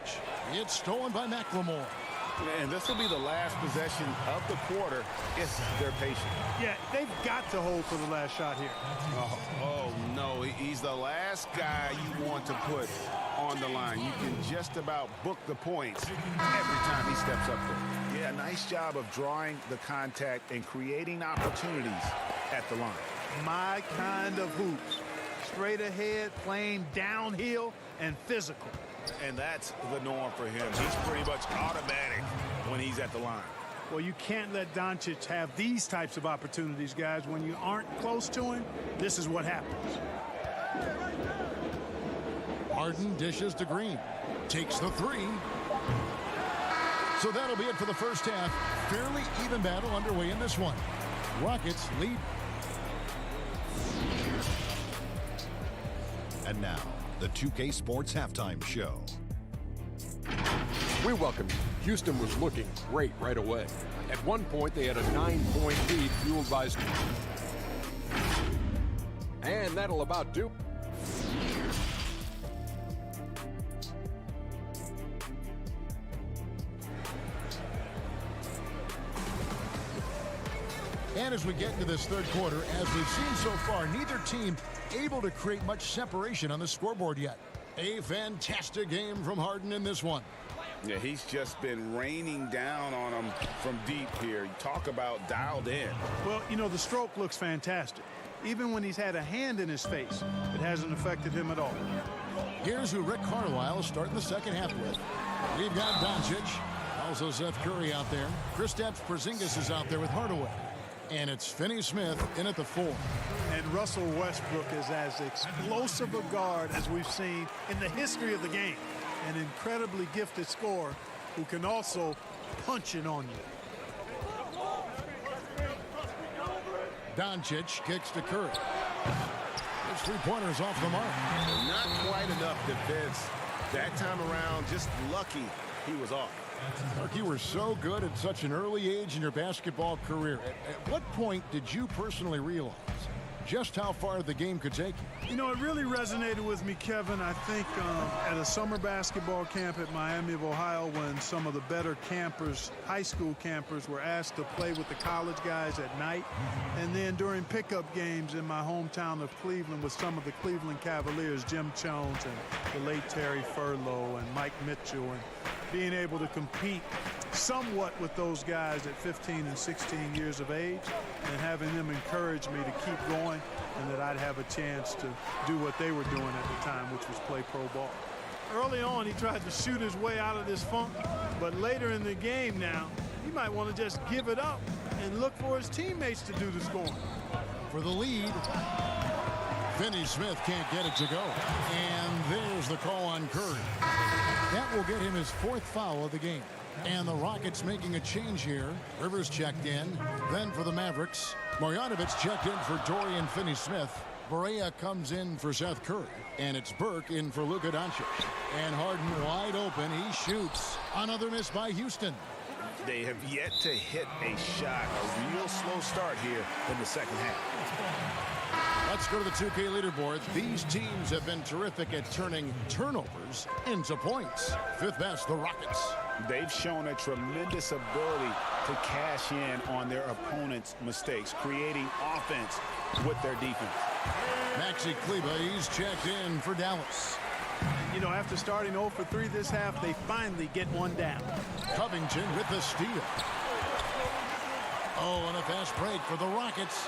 It's stolen by McLemore. And this will be the last possession of the quarter if they're patient. Yeah, they've got to hold for the last shot here. Oh no, he's the last guy you want to put on the line. You can just about book the points every time he steps up there. Yeah, nice job of drawing the contact and creating opportunities at the line. My kind of hoops. Straight ahead, playing downhill, and physical. And that's the norm for him. He's pretty much automatic when he's at the line. Well, you can't let Doncic have these types of opportunities, guys. When you aren't close to him, this is what happens. Harden dishes to Green. Takes the 3. So that'll be it for the first half. Fairly even battle underway in this one. Rockets lead. And now, the 2K Sports Halftime Show. We welcome you. Houston was looking great right away. At one point, they had a 9-point lead fueled by... And that'll about do. And as we get into this third quarter, as we've seen so far, neither team able to create much separation on the scoreboard yet. A fantastic game from Harden in this one. Yeah, he's just been raining down on them from deep here. You talk about dialed in. Well, you know, the stroke looks fantastic. Even when he's had a hand in his face, it hasn't affected him at all. Here's who Rick Carlisle is starting the second half with. We've got Doncic, also Seth Curry out there. Kristaps Porzingis is out there with Hardaway. And it's Finney Smith in at the 4. And Russell Westbrook is as explosive a guard as we've seen in the history of the game. An incredibly gifted scorer who can also punch it on you. Doncic kicks to Curry. His three-pointers off the mark. Not quite enough defense. That time around, just lucky he was off. Mark, you were so good at such an early age in your basketball career. At what point did you personally realize just how far the game could take you? You know, it really resonated with me, Kevin. I think at a summer basketball camp at Miami of Ohio, when some of the better campers, high school campers, were asked to play with the college guys at night. And then during pickup games in my hometown of Cleveland with some of the Cleveland Cavaliers, Jim Jones and the late Terry Furlow and Mike Mitchell, and being able to compete somewhat with those guys at 15 and 16 years of age, and having them encourage me to keep going and that I'd have a chance to do what they were doing at the time, which was play pro ball. Early on, he tried to shoot his way out of this funk, but later in the game now, he might want to just give it up and look for his teammates to do the scoring. For the lead, Finney Smith can't get it to go. And there's the call on Curry. That will get him his 4th foul of the game. And the Rockets making a change here. Rivers checked in. Then for the Mavericks, Marjanovic checked in for Dorian Finney-Smith. Barea comes in for Seth Curry. And it's Burke in for Luka Doncic. And Harden wide open. He shoots. Another miss by Houston. They have yet to hit a shot. A real slow start here in the second half. Let's go to the 2K leaderboard. These teams have been terrific at turning turnovers into points. 5th best, the Rockets. They've shown a tremendous ability to cash in on their opponent's mistakes, creating offense with their defense. Maxi Kleber, he's checked in for Dallas. You know, after starting 0 for 3 this half, they finally get one down. Covington with the steal. Oh, and a fast break for the Rockets.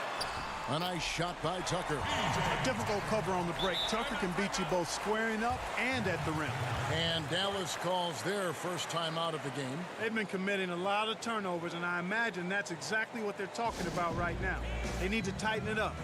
A nice shot by Tucker. A difficult cover on the break. Tucker can beat you both squaring up and at the rim. And Dallas calls their first time out of the game. They've been committing a lot of turnovers, and I imagine that's exactly what they're talking about right now. They need to tighten it up.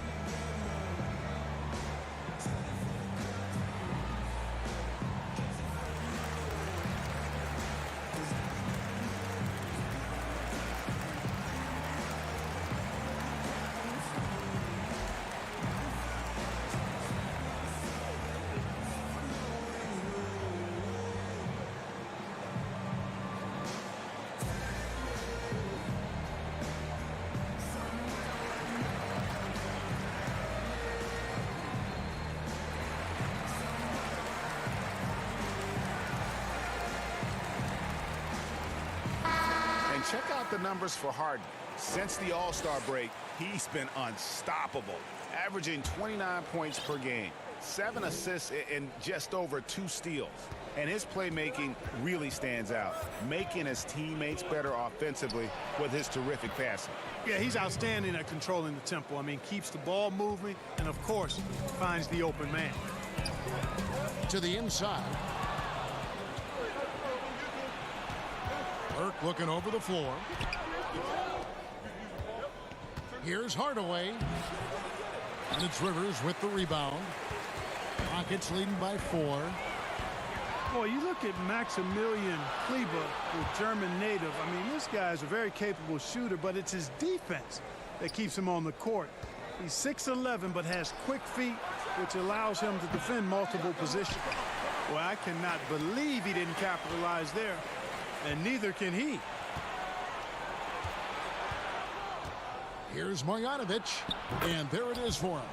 Check out the numbers for Harden. Since the All-Star break, he's been unstoppable, averaging 29 points per game, 7 assists and just over 2 steals. And his playmaking really stands out, making his teammates better offensively with his terrific passing. Yeah, he's outstanding at controlling the tempo. I mean, keeps the ball moving and, of course, finds the open man. To the inside. Burke looking over the floor. Here's Hardaway. And it's Rivers with the rebound. Rockets leading by 4. Boy, you look at Maximilian Kleber, the German native. I mean, this guy's a very capable shooter, but it's his defense that keeps him on the court. He's 6'11", but has quick feet, which allows him to defend multiple positions. Well, I cannot believe he didn't capitalize there. And neither can he. Here's Marjanovic, and there it is for him.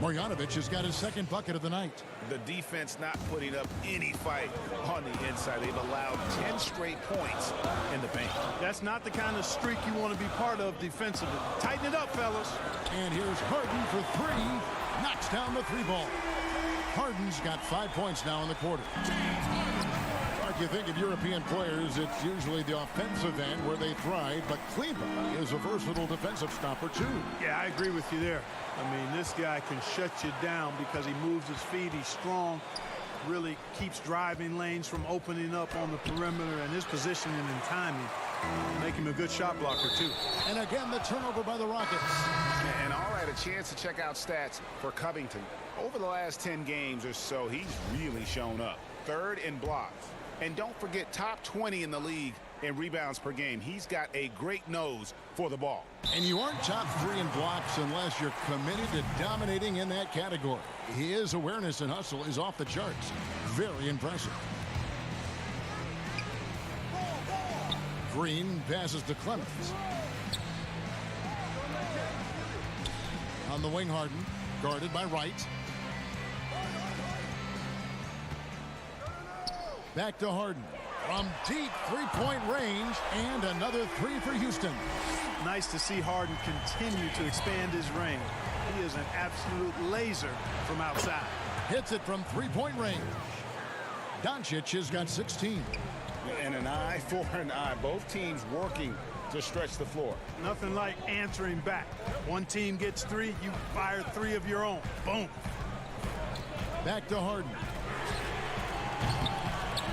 Marjanovic has got his 2nd bucket of the night. The defense not putting up any fight on the inside. They've allowed 10 straight points in the paint. That's not the kind of streak you want to be part of defensively. Tighten it up, fellas. And here's Harden for 3. Knocks down the 3 ball. Harden's got 5 points now in the quarter. You think of European players, it's usually the offensive end where they thrive, but Kleba is a versatile defensive stopper too. Yeah, I agree with you there. I mean, this guy can shut you down because he moves his feet. He's strong, really keeps driving lanes from opening up on the perimeter, and his positioning and timing make him a good shot blocker too. And again, the turnover by the Rockets. And all right, a chance to check out stats for Covington. Over the last 10 games or so, he's really shown up. 3rd in blocks. And don't forget, top 20 in the league in rebounds per game. He's got a great nose for the ball. And you aren't top 3 in blocks unless you're committed to dominating in that category. His awareness and hustle is off the charts. Very impressive. Green passes to Clemens. On the wing, Harden, guarded by Wright. Back to Harden. From deep three-point range, and another 3 for Houston. Nice to see Harden continue to expand his range. He is an absolute laser from outside. Hits it from three-point range. Doncic has got 16. And an eye for an eye. Both teams working to stretch the floor. Nothing like answering back. One team gets 3, you fire 3 of your own. Boom. Back to Harden.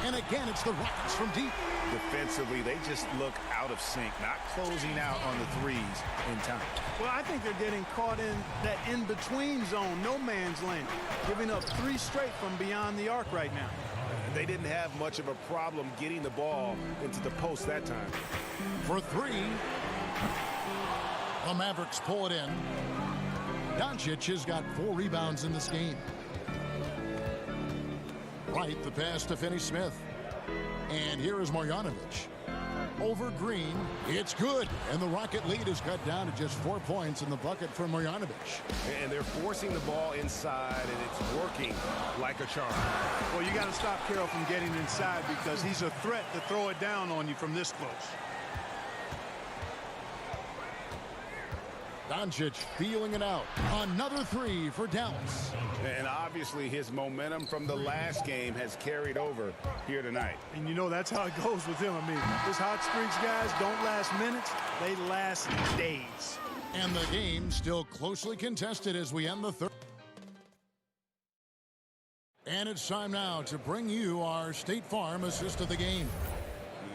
And again, it's the Rockets from deep. Defensively, they just look out of sync, not closing out on the threes in time. Well, I think they're getting caught in that in-between zone, no man's land, giving up 3 straight from beyond the arc right now. They didn't have much of a problem getting the ball into the post that time. For 3, the Mavericks pull it in. Doncic has got 4 rebounds in this game. Right, the pass to Finney Smith. And here is Marjanovic. Over Green, it's good. And the Rocket lead is cut down to just 4 points in the bucket for Marjanovic. And they're forcing the ball inside, and it's working like a charm. Well, you got to stop Carroll from getting inside because he's a threat to throw it down on you from this close. Doncic feeling it out. Another 3 for Dallas. And obviously his momentum from the last game has carried over here tonight. And you know that's how it goes with him. I mean, his hot streaks, guys, don't last minutes. They last days. And the game still closely contested as we end the third. And it's time now to bring you our State Farm assist of the game.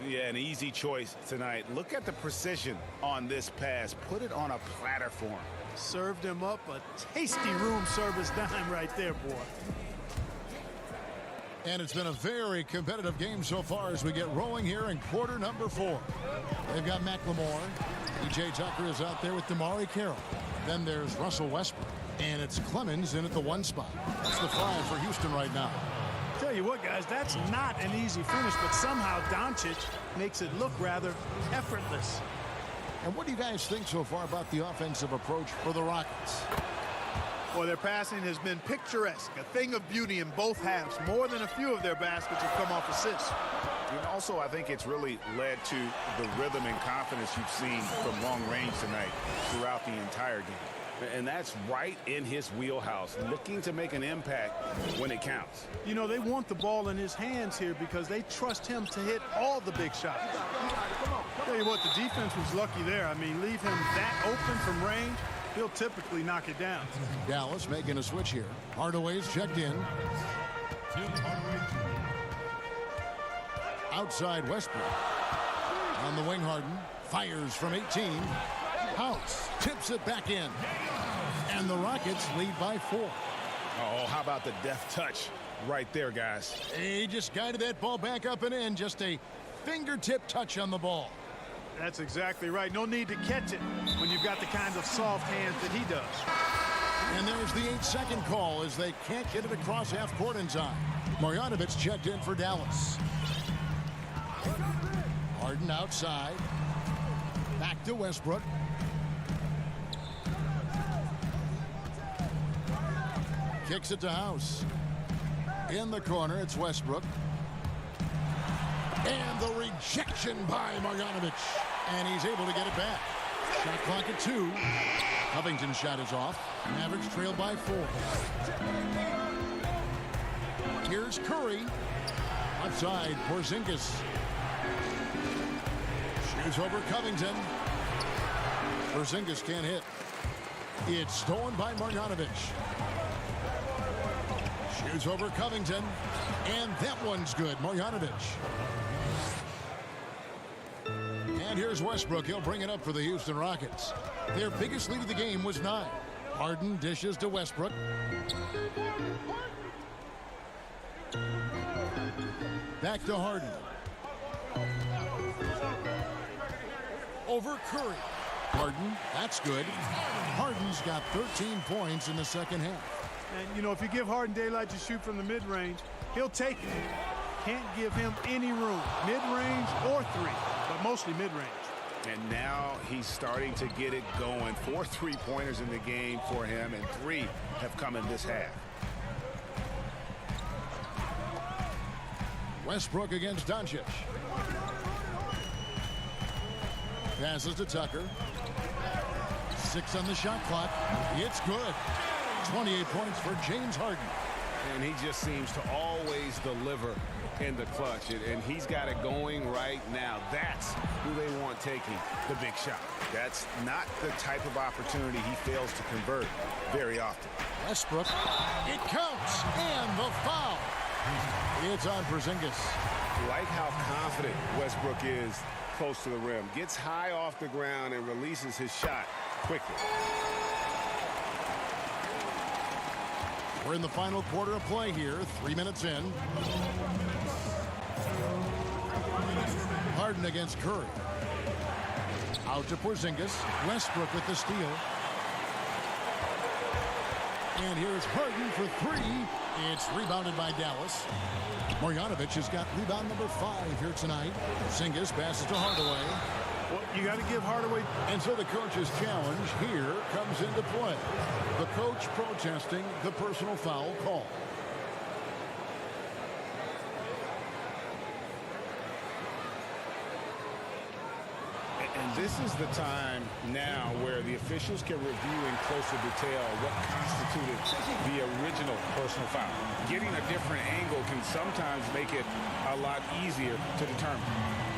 Yeah, an easy choice tonight. Look at the precision on this pass. Put it on a platter for him. Served him up a tasty room service dime right there, boy. And it's been a very competitive game so far as we get rolling here in quarter number 4. They've got McLemore. E.J. Tucker is out there with Damari Carroll. Then there's Russell Westbrook. And it's Clemens in at the 1 spot. That's the 5 for Houston right now. Tell you what, guys, that's not an easy finish, but somehow Doncic makes it look rather effortless. And what do you guys think so far about the offensive approach for the Rockets? Well, their passing has been picturesque, a thing of beauty in both halves. More than a few of their baskets have come off assists. And also, I think it's really led to the rhythm and confidence you've seen from long range tonight throughout the entire game. And that's right in his wheelhouse, looking to make an impact when it counts. You know, they want the ball in his hands here because they trust him to hit all the big shots. Tell you what, the defense was lucky there. I mean, leave him that open from range, he'll typically knock it down. Dallas making a switch here. Hardaway's checked in. Outside Westbrook. On the wing, Harden fires from 18. House tips it back in. And the Rockets lead by 4. Oh, how about the deft touch right there, guys? He just guided that ball back up and in. Just a fingertip touch on the ball. That's exactly right. No need to catch it when you've got the kind of soft hands that he does. And there's the 8-second call as they can't get it across half court in time. Marjanovic checked in for Dallas. Harden outside. Back to Westbrook. Kicks it to House. In the corner, it's Westbrook. And the rejection by Marjanovic. And he's able to get it back. Shot clock at 2. Covington's shot is off. Mavericks trail by 4. Here's Curry. Outside, Porzingis. Shoots over Covington. Porzingis can't hit. It's stolen by Marjanovic. Shoots over Covington. And that one's good. Marjanovic. And here's Westbrook. He'll bring it up for the Houston Rockets. Their biggest lead of the game was 9. Harden dishes to Westbrook. Back to Harden. Over Curry. Harden, that's good. Harden's got 13 points in the second half. And, you know, if you give Harden daylight to shoot from the mid-range, he'll take it. Can't give him any room, mid-range or 3, but mostly mid-range. And now he's starting to get it going. 4 3-pointers in the game for him, and 3 have come in this half. Westbrook against Doncic. Passes to Tucker. 6 on the shot clock. It's good. 28 points for James Harden. And he just seems to always deliver in the clutch. And he's got it going right now. That's who they want taking the big shot. That's not the type of opportunity he fails to convert very often. Westbrook. It counts. And the foul. It's on Porzingis. Like how confident Westbrook is close to the rim. Gets high off the ground and releases his shot quickly. We're in the final quarter of play here. 3 minutes in. Harden against Curry. Out to Porzingis. Westbrook with the steal. And here's Harden for 3. It's rebounded by Dallas. Marjanovic has got rebound number 5 here tonight. Porzingis passes to Hardaway. Well, you got to give Hardaway. And so the coach's challenge here comes into play. The coach protesting the personal foul call. And this is the time now where the officials can review in closer detail what constituted the original personal foul. Getting a different angle can sometimes make it a lot easier to determine.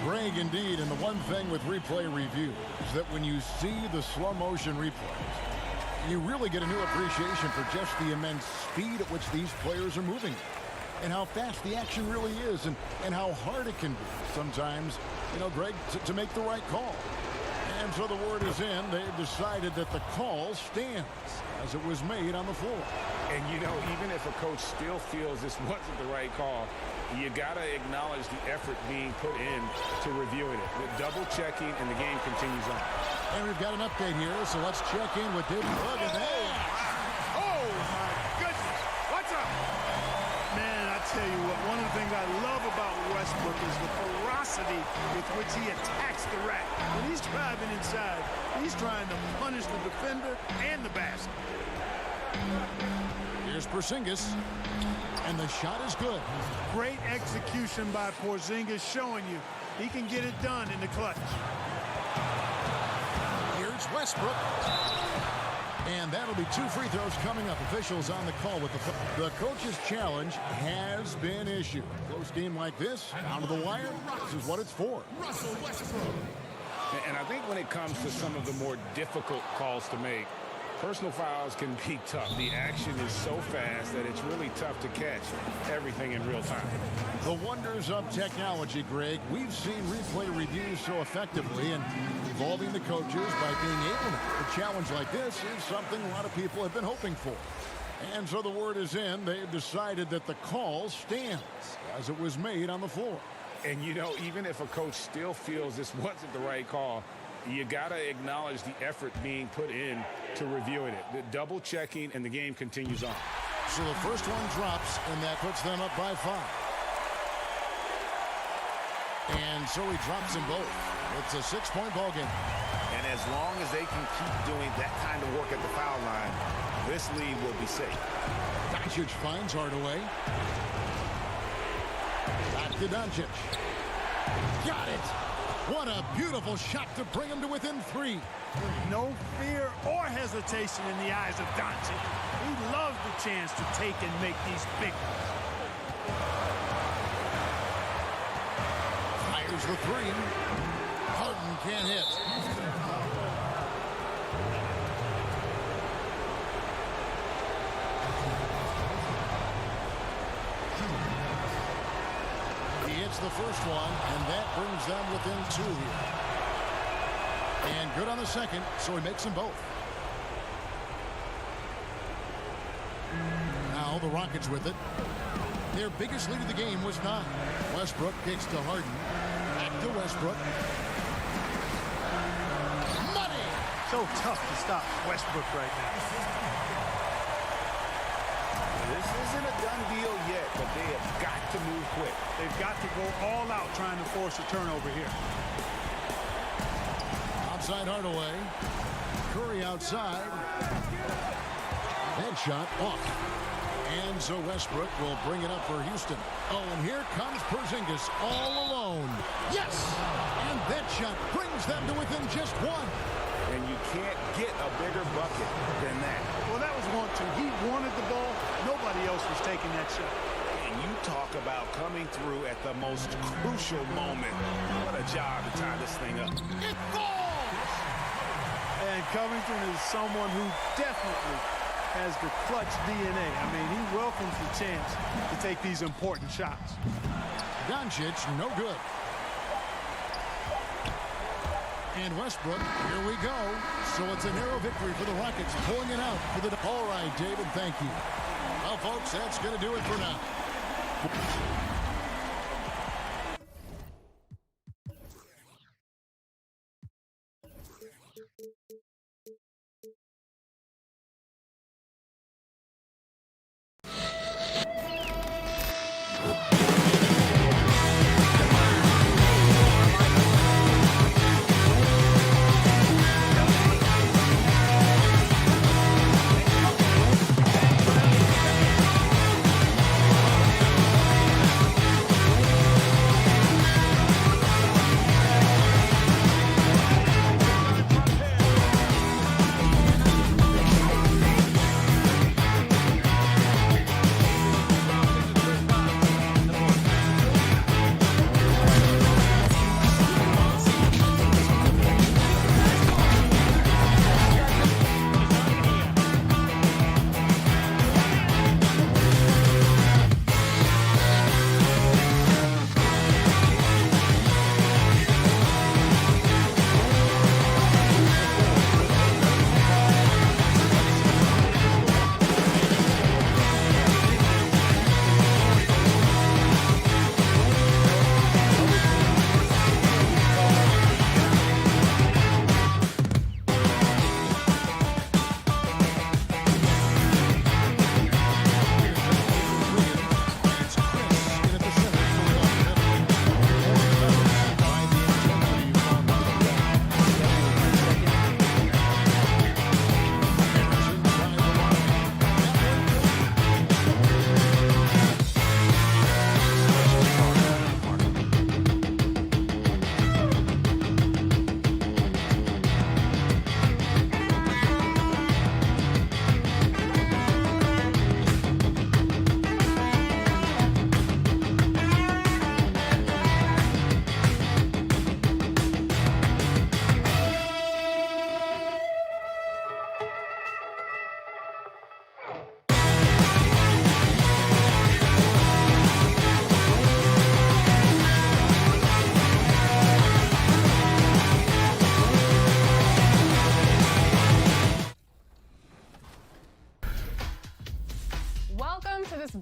Greg, indeed, and the one thing with replay review is that when you see the slow motion replays, you really get a new appreciation for just the immense speed at which these players are moving and how fast the action really is and how hard it can be sometimes, you know, Greg, to make the right call. And so the word is in. They've decided that the call stands as it was made on the floor. And, you know, even if a coach still feels this wasn't the right call, you got to acknowledge the effort being put in to reviewing it. The double checking, and the game continues on. And we've got an update here, so let's check in with David Rugg. Oh, my goodness. What's up? Man, I tell you what, one of the things I love about Westbrook is the ferocity with which he attacks the rack. When he's driving inside, he's trying to punish the defender and the basket. Here's Porzingis, and the shot is good. Great execution by Porzingis, showing you he can get it done in the clutch. Here's Westbrook. And that'll be 2 free throws coming up. Officials on the call with the coach's challenge has been issued. Close game like this, down to the wire, this is what it's for. And I think when it comes to some of the more difficult calls to make, personal fouls can be tough. The action is so fast that it's really tough to catch everything in real time. The wonders of technology, Greg. We've seen replay reviews so effectively, and involving the coaches by being able to make a challenge like this is something a lot of people have been hoping for. And so the word is in. They've decided that the call stands as it was made on the floor. And, you know, even if a coach still feels this wasn't the right call, you got to acknowledge the effort being put in to reviewing it. The double checking, and the game continues on. So the first one drops, and that puts them up by 5. And so he drops them both. It's a 6-point ball game. And as long as they can keep doing that kind of work at the foul line, this lead will be safe. Doncic finds Hardaway. Back to Doncic. Got it. What a beautiful shot to bring him to within 3. No fear or hesitation in the eyes of Doncic. He loves the chance to take and make these big ones. There's the three. Harden can't hit. He hits the first one, and that brings them within 2 here. And good on the second, so he makes them both. Now the Rockets with it. Their biggest lead of the game was 9. Westbrook kicks to Harden. Back to Westbrook. Money! So tough to stop Westbrook right now. This isn't a done deal yet, but they have got to move quick. They've got to go all out trying to force a turnover here. Outside Hardaway. Curry outside. Head shot off. And so Westbrook will bring it up for Houston. Oh, and here comes Porzingis all alone. Yes! And that shot brings them to within just 1. And you can't get a bigger bucket than that. Well, that was 1-2. He wanted the ball. Nobody else was taking that shot. And you talk about coming through at the most crucial moment. What a job to tie this thing up. It falls! And Covington is someone who definitely has the clutch DNA. I mean, he welcomes the chance to take these important shots. Doncic, no good. And Westbrook, here we go. So it's a narrow victory for the Rockets, pulling it out for the... All right, David, thank you. Well, folks, that's going to do it for now.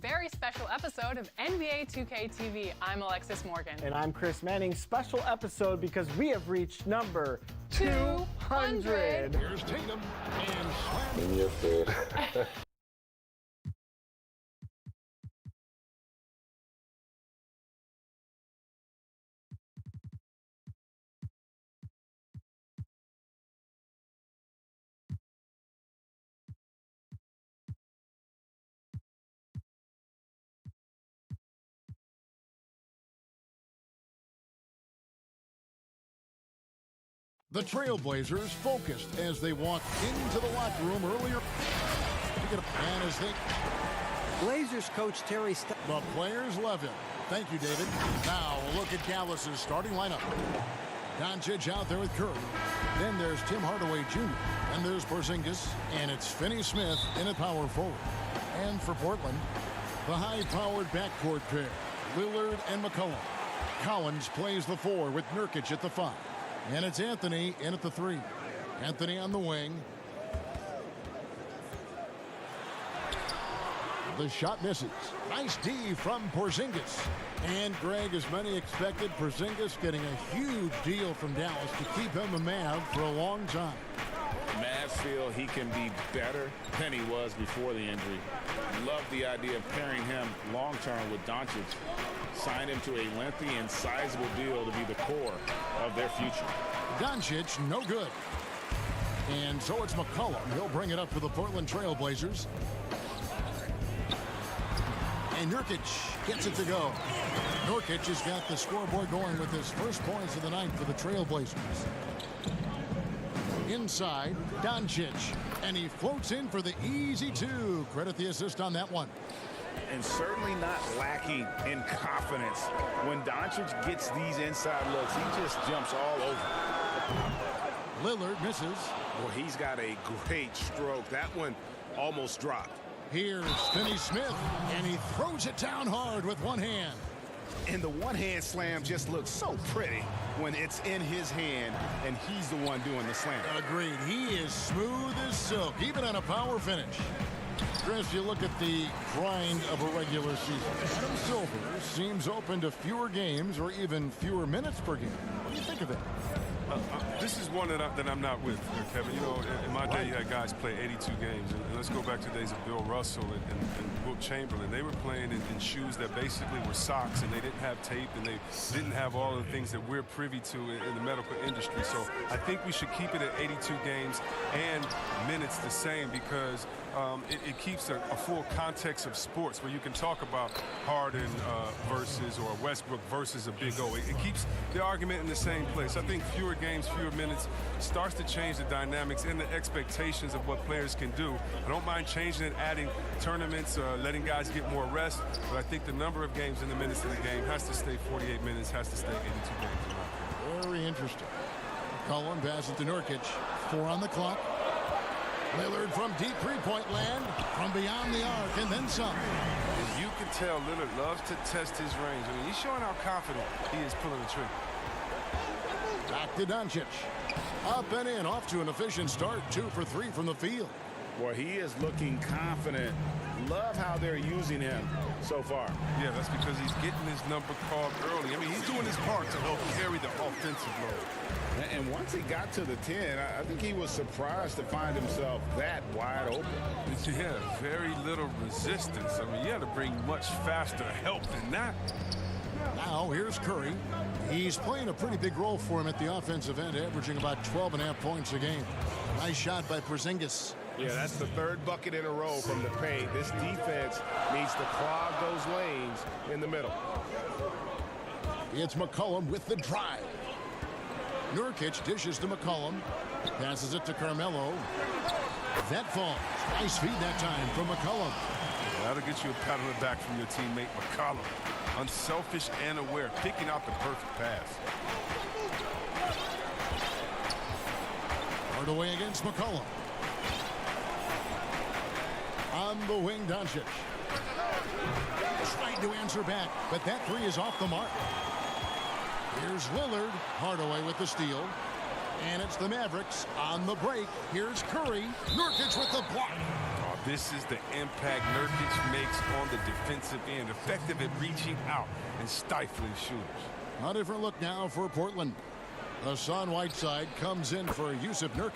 very special episode of NBA 2K TV. I'm Alexis Morgan. And I'm Chris Manning. Special episode because we have reached number 200. Here's Tatum and Slam. In your face. The Trailblazers focused as they walked into the locker room earlier. And as they... Blazers coach Terry... The players love him. Thank you, David. Now a look at Dallas's starting lineup. Doncic out there with Curry. Then there's Tim Hardaway Jr. And there's Porzingis. And it's Finney Smith in at power forward. And for Portland, the high-powered backcourt pair, Lillard and McCollum. Collins plays the 4 with Nurkic at the 5. And it's Anthony in at the 3. Anthony on the wing. The shot misses. Nice D from Porzingis. And Greg, as many expected, Porzingis getting a huge deal from Dallas to keep him a Mav for a long time. Mavs feel he can be better than he was before the injury. Love the idea of pairing him long-term with Doncic. Sign him to a lengthy and sizable deal to be the core of their future. Doncic, no good. And so it's McCollum. He'll bring it up for the Portland Trail Blazers. And Nurkic gets it to go. Nurkic has got the scoreboard going with his first points of the night for the Trail Blazers. Inside, Doncic. And he floats in for the easy 2. Credit the assist on that one. And certainly not lacking in confidence. When Doncic gets these inside looks, he just jumps all over. Lillard misses. Well, he's got a great stroke. That one almost dropped. Here's Finney Smith, and he throws it down hard with one hand. And the one-hand slam just looks so pretty when it's in his hand, and he's the one doing the slam. Agreed. He is smooth as silk, even on a power finish. Chris, you look at the grind of a regular season. Adam Silver seems open to fewer games or even fewer minutes per game. What do you think of that? This is one that I'm not with, Kevin. You know, in my day, you had guys play 82 games. And let's go back to the days of Bill Russell and Wilt Chamberlain. They were playing in shoes that basically were socks, and they didn't have tape, and they didn't have all of the things that we're privy to in the medical industry. So I think we should keep it at 82 games and minutes the same, because it keeps a full context of sports where you can talk about Harden versus or Westbrook versus a Big O. It keeps the argument in the same place. I think fewer games, fewer minutes starts to change the dynamics and the expectations of what players can do. I don't mind changing it, adding tournaments, letting guys get more rest, but I think the number of games and the minutes in the game has to stay 48 minutes, has to stay 82 games. Very interesting. Cullen passes to Nurkic. 4 on the clock. Lillard from deep three-point land, from beyond the arc, and then some. And you can tell Lillard loves to test his range. I mean, he's showing how confident he is pulling the trigger. Back to Doncic. Up and in, off to an efficient start. 2 for 3 from the field. Boy, he is looking confident. Love how they're using him so far. Yeah, that's because he's getting his number called early. I mean, he's doing his part to help carry the offensive load. And once he got to the 10, I think he was surprised to find himself that wide open. Yeah, very little resistance. I mean, you had to bring much faster help than that. Now, here's Curry. He's playing a pretty big role for him at the offensive end, averaging about 12.5 points a game. Nice shot by Porzingis. Yeah, that's the 3rd bucket in a row from the paint. This defense needs to clog those lanes in the middle. It's McCollum with the drive. Nurkic dishes to McCollum. Passes it to Carmelo. That falls. Nice feed that time from McCollum. That'll get you a pat on the back from your teammate McCollum. Unselfish and aware, picking out the perfect pass. Hardaway against McCollum. On the wing, Doncic. Trying to answer back, but that 3 is off the mark. Here's Lillard. Hardaway with the steal. And it's the Mavericks on the break. Here's Curry. Nurkic with the block. Oh, this is the impact Nurkic makes on the defensive end. Effective at reaching out and stifling shooters. A different look now for Portland. Hassan Whiteside comes in for Yusuf Nurkic.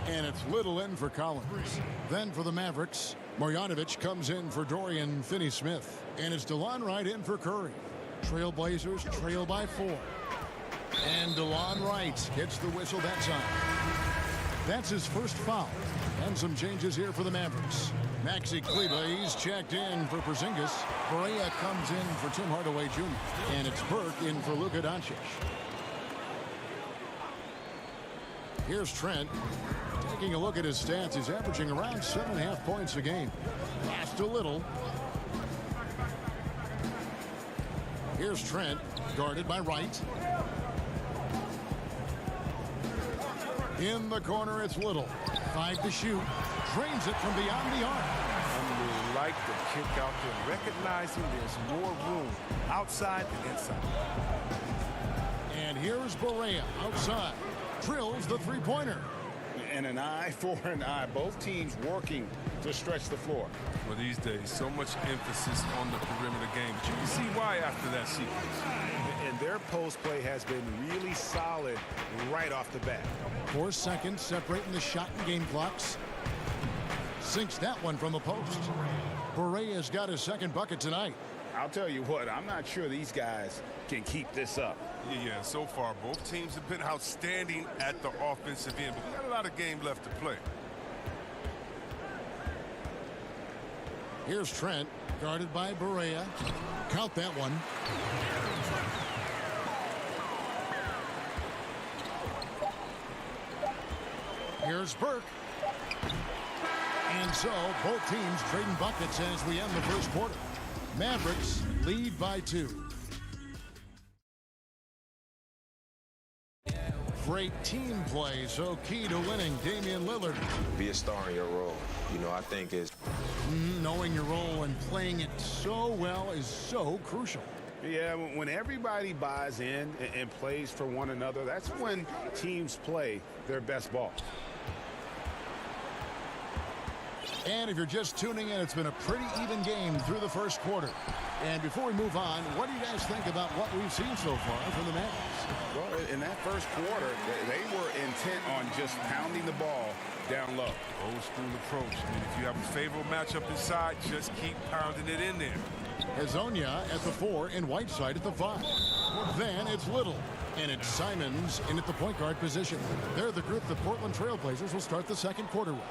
And it's Little in for Collins. Then for the Mavericks, Marjanovic comes in for Dorian Finney-Smith. And it's DeLon Wright in for Curry. Trailblazers trail by 4. And DeLon Wright gets the whistle that time. That's his first foul. And some changes here for the Mavericks. Maxi Kleber, he's checked in for Porzingis. Correa comes in for Tim Hardaway Jr. And it's Burke in for Luka Doncic. Here's Trent. Taking a look at his stats, he's averaging around 7.5 points a game. Passed a little. Here's Trent, guarded by Wright. In the corner, it's Little. 5 to shoot. Drains it from beyond the arc. Like the kick out there, recognizing there's more room outside than inside. And here's Barea outside. Drills the three-pointer. And an eye for an eye. Both teams working to stretch the floor. Well, these days, so much emphasis on the perimeter game. But you can see why after that sequence. And their post play has been really solid right off the bat. 4 seconds separating the shot and game clocks. Sinks that one from the post. Barea's got his second bucket tonight. I'll tell you what, I'm not sure these guys can keep this up. Yeah, so far both teams have been outstanding at the offensive end, but we got a lot of game left to play. Here's Trent, guarded by Barea. Count that one. Here's Burke. And so both teams trading buckets as we end the first quarter. Mavericks lead by 2. Great team play, so key to winning. Damian Lillard. Be a star in your role. You know, I think is knowing your role and playing it so well is so crucial. Yeah, when everybody buys in and plays for one another, that's when teams play their best ball. And if you're just tuning in, it's been a pretty even game through the first quarter. And before we move on, what do you guys think about what we've seen so far from the Mavericks? Well, in that first quarter, they were intent on just pounding the ball down low. Old school approach. I mean, if you have a favorable matchup inside, just keep pounding it in there. Hazonia at the 4 and Whiteside at the 5. Then it's Little. And it's Simons in at the point guard position. They're the group the Portland Trailblazers will start the second quarter with.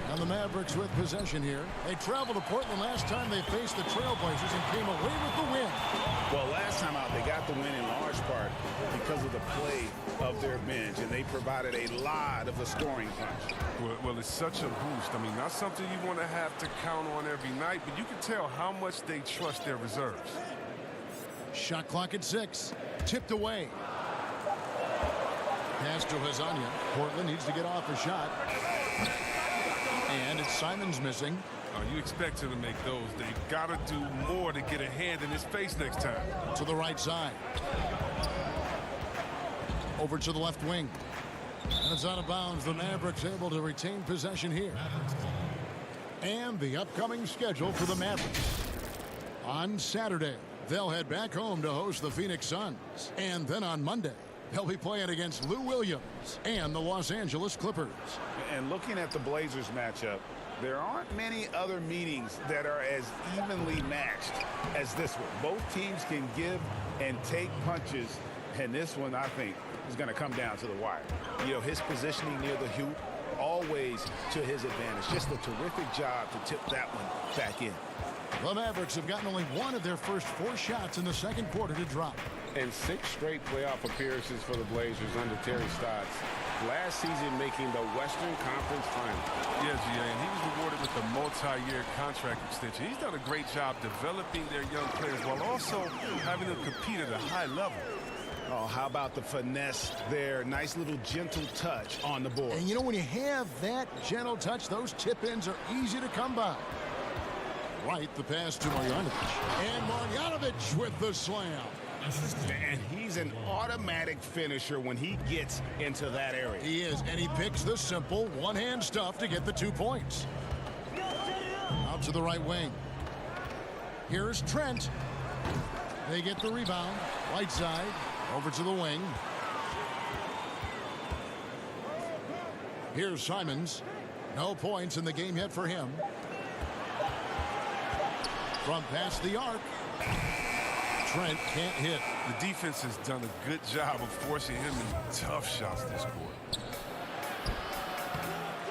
And the Mavericks with possession here. They traveled to Portland last time they faced the Trailblazers and came away with the win. Well, last time out, they got the win in large part because of the play of their bench, and they provided a lot of the scoring punch. Well, it's such a boost. I mean, not something you want to have to count on every night, but you can tell how much they trust their reserves. Shot clock at 6. Tipped away. Pass to Hazonia. Portland needs to get off a shot. And it's Simons missing. You expect him to make those. They've got to do more to get a hand in his face next time. To the right side. Over to the left wing. And it's out of bounds. The Mavericks able to retain possession here. And the upcoming schedule for the Mavericks. On Saturday, they'll head back home to host the Phoenix Suns. And then on Monday, they'll be playing against Lou Williams and the Los Angeles Clippers. And looking at the Blazers matchup, there aren't many other meetings that are as evenly matched as this one. Both teams can give and take punches, and this one, I think, is going to come down to the wire. You know, his positioning near the hoop, always to his advantage. Just a terrific job to tip that one back in. The Mavericks have gotten only one of their first 4 shots in the second quarter to drop. And 6 straight playoff appearances for the Blazers under Terry Stotts. Last season making the Western Conference Finals. Yeah, GA, and he was rewarded with a multi-year contract extension. He's done a great job developing their young players while also having them compete at a high level. Oh, how about the finesse there? Nice little gentle touch on the board. And you know, when you have that gentle touch, those tip-ins are easy to come by. Right, the pass to Marjanovic. And Marjanovic with the slam. And he's an automatic finisher when he gets into that area. He is, and he picks the simple one-hand stuff to get the 2 points. Out to the right wing. Here's Trent. They get the rebound. Right side, over to the wing. Here's Simons. No points in the game yet for him. From past the arc. Trent can't hit. The defense has done a good job of forcing him into tough shots this quarter.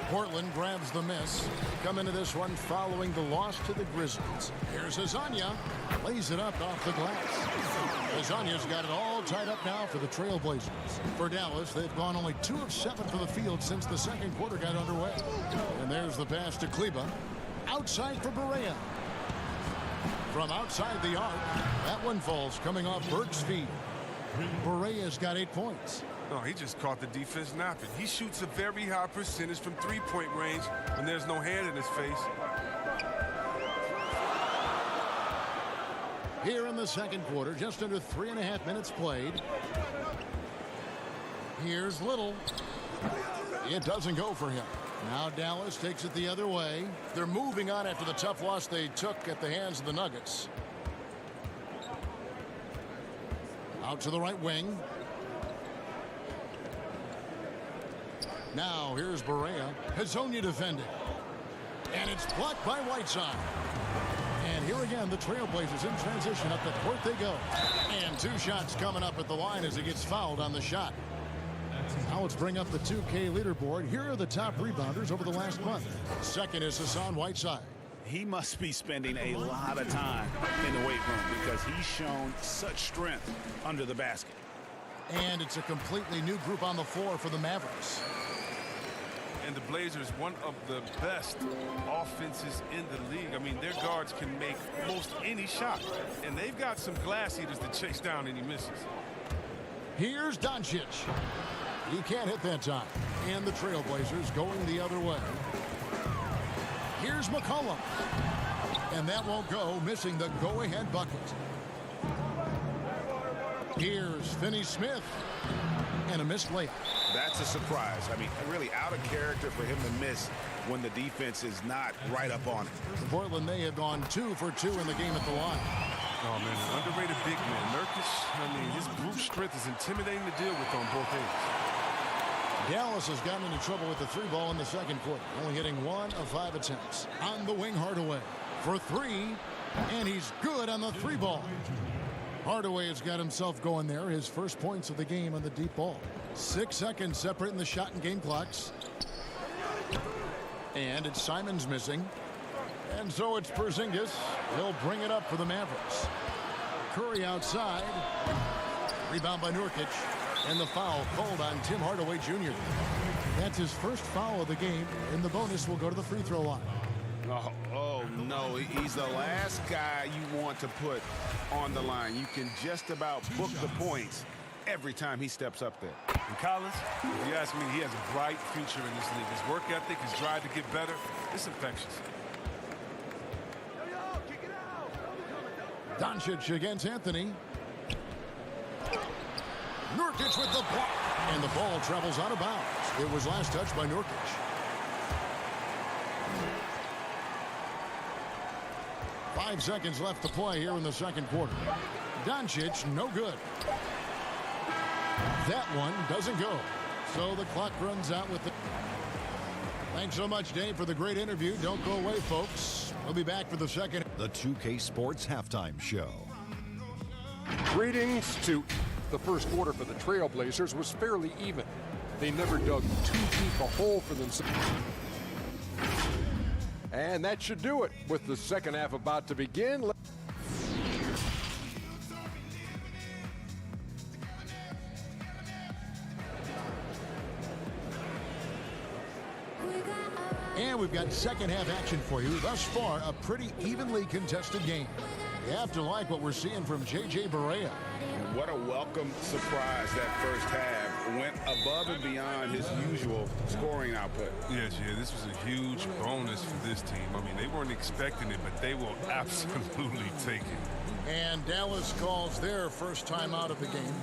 Portland grabs the miss. Come into this one following the loss to the Grizzlies. Here's Hazonia. Lays it up off the glass. Hazonia's got it all tied up now for the Trailblazers. For Dallas, they've gone only 2 of 7 for the field since the second quarter got underway. And there's the pass to Kleba. Outside for Barea. from outside the arc. That one falls coming off Burke's feet. Berea's got 8 points. No, he just caught the defense napping. He shoots a very high percentage from three-point range when there's no hand in his face. Here in the second quarter, just under 3.5 minutes played. Here's Little. It doesn't go for him. Now Dallas takes it the other way. They're moving on after the tough loss they took at the hands of the Nuggets. Out to the right wing. Now here's Berea. Hazonia defending. And it's blocked by Whiteside. And here again, the Trailblazers in transition. Up the court they go. And 2 shots coming up at the line as he gets fouled on the shot. Now let's bring up the 2K leaderboard. Here are the top rebounders over the last month. Second is Hassan Whiteside. He must be spending a lot of time in the weight room because he's shown such strength under the basket. And it's a completely new group on the floor for the Mavericks. And the Blazers, one of the best offenses in the league. I mean, their guards can make most any shot. And they've got some glass eaters to chase down any misses. Here's Doncic. He can't hit that time. And the Trailblazers going the other way. Here's McCollum. And that won't go, missing the go-ahead bucket. Here's Finney-Smith. And a missed layup. That's a surprise. I mean, really out of character for him to miss when the defense is not right up on it. Portland, they have gone 2 for 2 in the game at the line. Oh, man, an underrated big man. Nurkic, I mean, his brute strength is intimidating to deal with on both ends. Dallas has gotten into trouble with the 3 ball in the second quarter, only hitting 1 of 5 attempts. On the wing, Hardaway for 3, and he's good on the 3 ball. Hardaway has got himself going there, his first points of the game on the deep ball. 6 seconds separating the shot and game clocks. And it's Simons missing. And so it's Porzingis. He'll bring it up for the Mavericks. Curry outside. Rebound by Nurkic. And the foul called on Tim Hardaway Jr. That's his first foul of the game, and the bonus will go to the free throw line. Oh, no, he's the last guy you want to put on the line. You can just about book the points every time he steps up there. And Collins, if you ask me, he has a bright future in this league. His work ethic, his drive to get better, it's infectious. Doncic against Anthony. Nurkic with the block. And the ball travels out of bounds. It was last touched by Nurkic. Five seconds left to play here in the second quarter. Doncic, no good. That one doesn't go. So the clock runs out with the... Thanks so much, Dave, for the great interview. Don't go away, folks. We'll be back for the second. The 2K Sports Halftime Show. Greetings to... The first quarter for the Trailblazers was fairly even. They never dug too deep a hole for themselves. And that should do it. With the second half about to begin. And we've got second half action for you. Thus far, a pretty evenly contested game. You have to like what we're seeing from J.J. Berea. And what a welcome surprise that first half. Went above and beyond his usual scoring output. Yeah, this was a huge bonus for this team. I mean, they weren't expecting it, but they will absolutely take it. And Dallas calls their first time out of the game.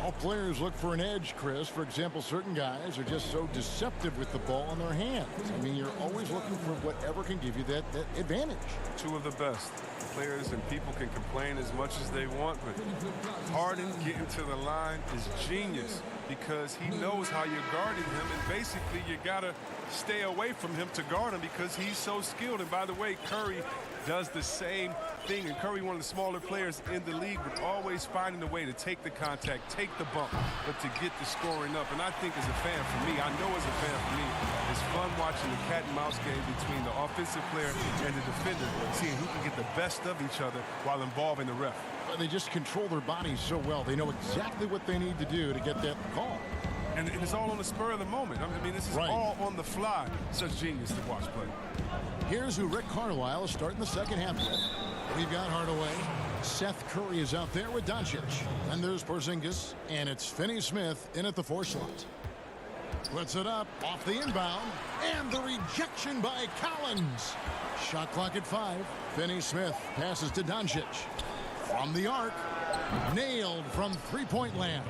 All players look for an edge, Chris. For example, certain guys are just so deceptive with the ball in their hands. I mean, you're always looking for whatever can give you that advantage. Two of the best. Players and people can complain as much as they want, but Harden getting to the line is genius because he knows how you're guarding him, and basically you got to stay away from him to guard him because he's so skilled. And by the way, Curry does the same thing, and Curry, one of the smaller players in the league, but always finding a way to take the contact, take the bump, but to get the scoring up. And I think as a fan for me, I know as a fan for me, it's fun watching the cat and mouse game between the offensive player and the defender, seeing who can get the best of each other while involving the ref. They just control their bodies so well. They know exactly what they need to do to get that call. And it's all on the spur of the moment. I mean, this is all on the fly. Such genius to watch play. Here's who Rick Carlisle is starting the second half with. We've got Hardaway. Seth Curry is out there with Doncic. And there's Porzingis. And it's Finney Smith in at the 4 slot. Puts it up off the inbound. And the rejection by Collins. Shot clock at 5. Finney Smith passes to Doncic. From the arc. Nailed from three-point land.